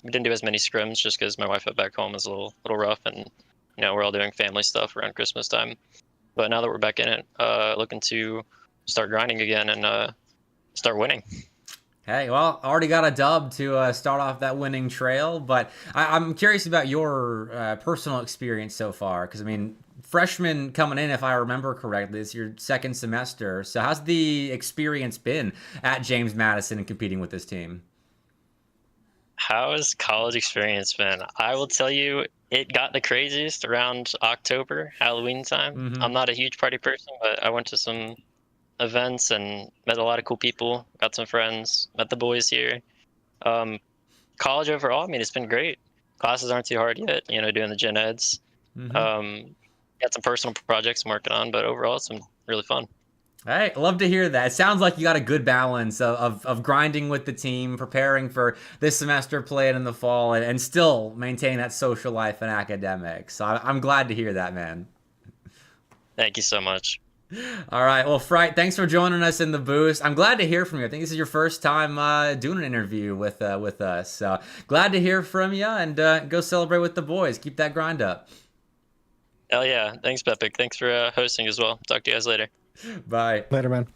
didn't do as many scrims just because my wife back home is a little rough, and we're all doing family stuff around Christmas time. But now that we're back in it, looking to start grinding again and start winning. Hey, well, already got a dub to start off that winning trail, but I'm curious about your personal experience so far, because, I mean, freshman coming in, if I remember correctly, it's your second semester. So how's the experience been at James Madison and competing with this team? How has college experience been? I will tell you, it got the craziest around October, Halloween time. Mm-hmm. I'm not a huge party person, but I went to some events and met a lot of cool people, got some friends, met the boys here. College overall, I mean, it's been great. Classes aren't too hard yet, doing the gen eds. Mm-hmm. Got some personal projects I'm working on, but overall it's been really fun. Hey, love to hear that. It sounds like you got a good balance of grinding with the team, preparing for this semester, playing in the fall, and still maintain that social life and academics. So I'm glad to hear that, man. Thank you so much. All right. Well, Fright, thanks for joining us in the booth. I'm glad to hear from you. I think this is your first time doing an interview with us. So glad to hear from you, and go celebrate with the boys. Keep that grind up. Hell yeah. Thanks, Bepic. Thanks for hosting as well. Talk to you guys later. Bye. Later, man.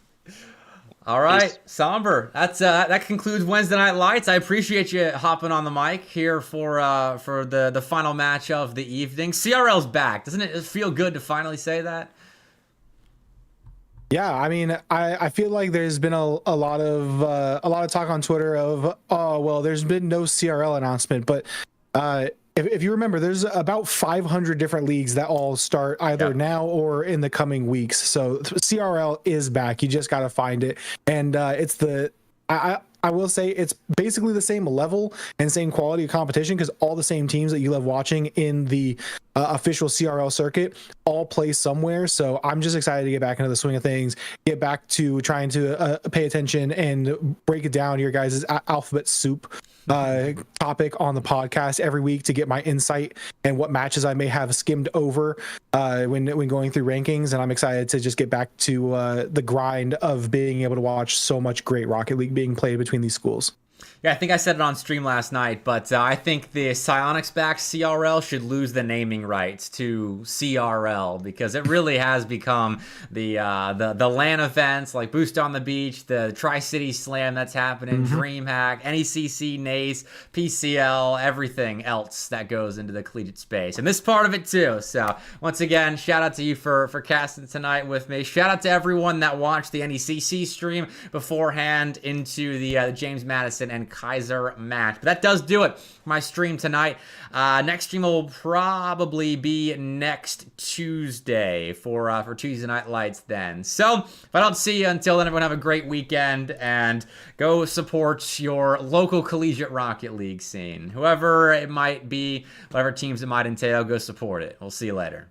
All right, Peace. Somber. That concludes Wednesday Night Lights. I appreciate you hopping on the mic here for the final match of the evening. CRL's back. Doesn't it feel good to finally say that? Yeah, I mean, I feel like there's been a lot of talk on Twitter of, oh well, there's been no CRL announcement, but if you remember, there's about 500 different leagues that all start either now or in the coming weeks. So CRL is back. You just got to find it, and I will say it's basically the same level and same quality of competition, because all the same teams that you love watching in the official CRL circuit all play somewhere. So I'm just excited to get back into the swing of things, get back to trying to pay attention and break it down, your guys' alphabet soup topic on the podcast every week, to get my insight and what matches I may have skimmed over when going through rankings. And I'm excited to just get back to the grind of being able to watch so much great Rocket League being played between these schools. Yeah, I think I said it on stream last night, but I think the Psionics-backed CRL should lose the naming rights to CRL, because it really has become the LAN events like Boost on the Beach, the Tri-City Slam that's happening, DreamHack, NECC, NACE, PCL, everything else that goes into the collegiate space, and this part of it too. So once again, shout out to you for casting tonight with me. Shout out to everyone that watched the NECC stream beforehand into the James Madison and Keiser match. But that does do it for my stream tonight. Next stream will probably be next Tuesday for Tuesday Night Lights then. So if I don't see you until then, everyone have a great weekend, and go support your local collegiate Rocket League scene. Whoever it might be, whatever teams it might entail, go support it. We'll see you later.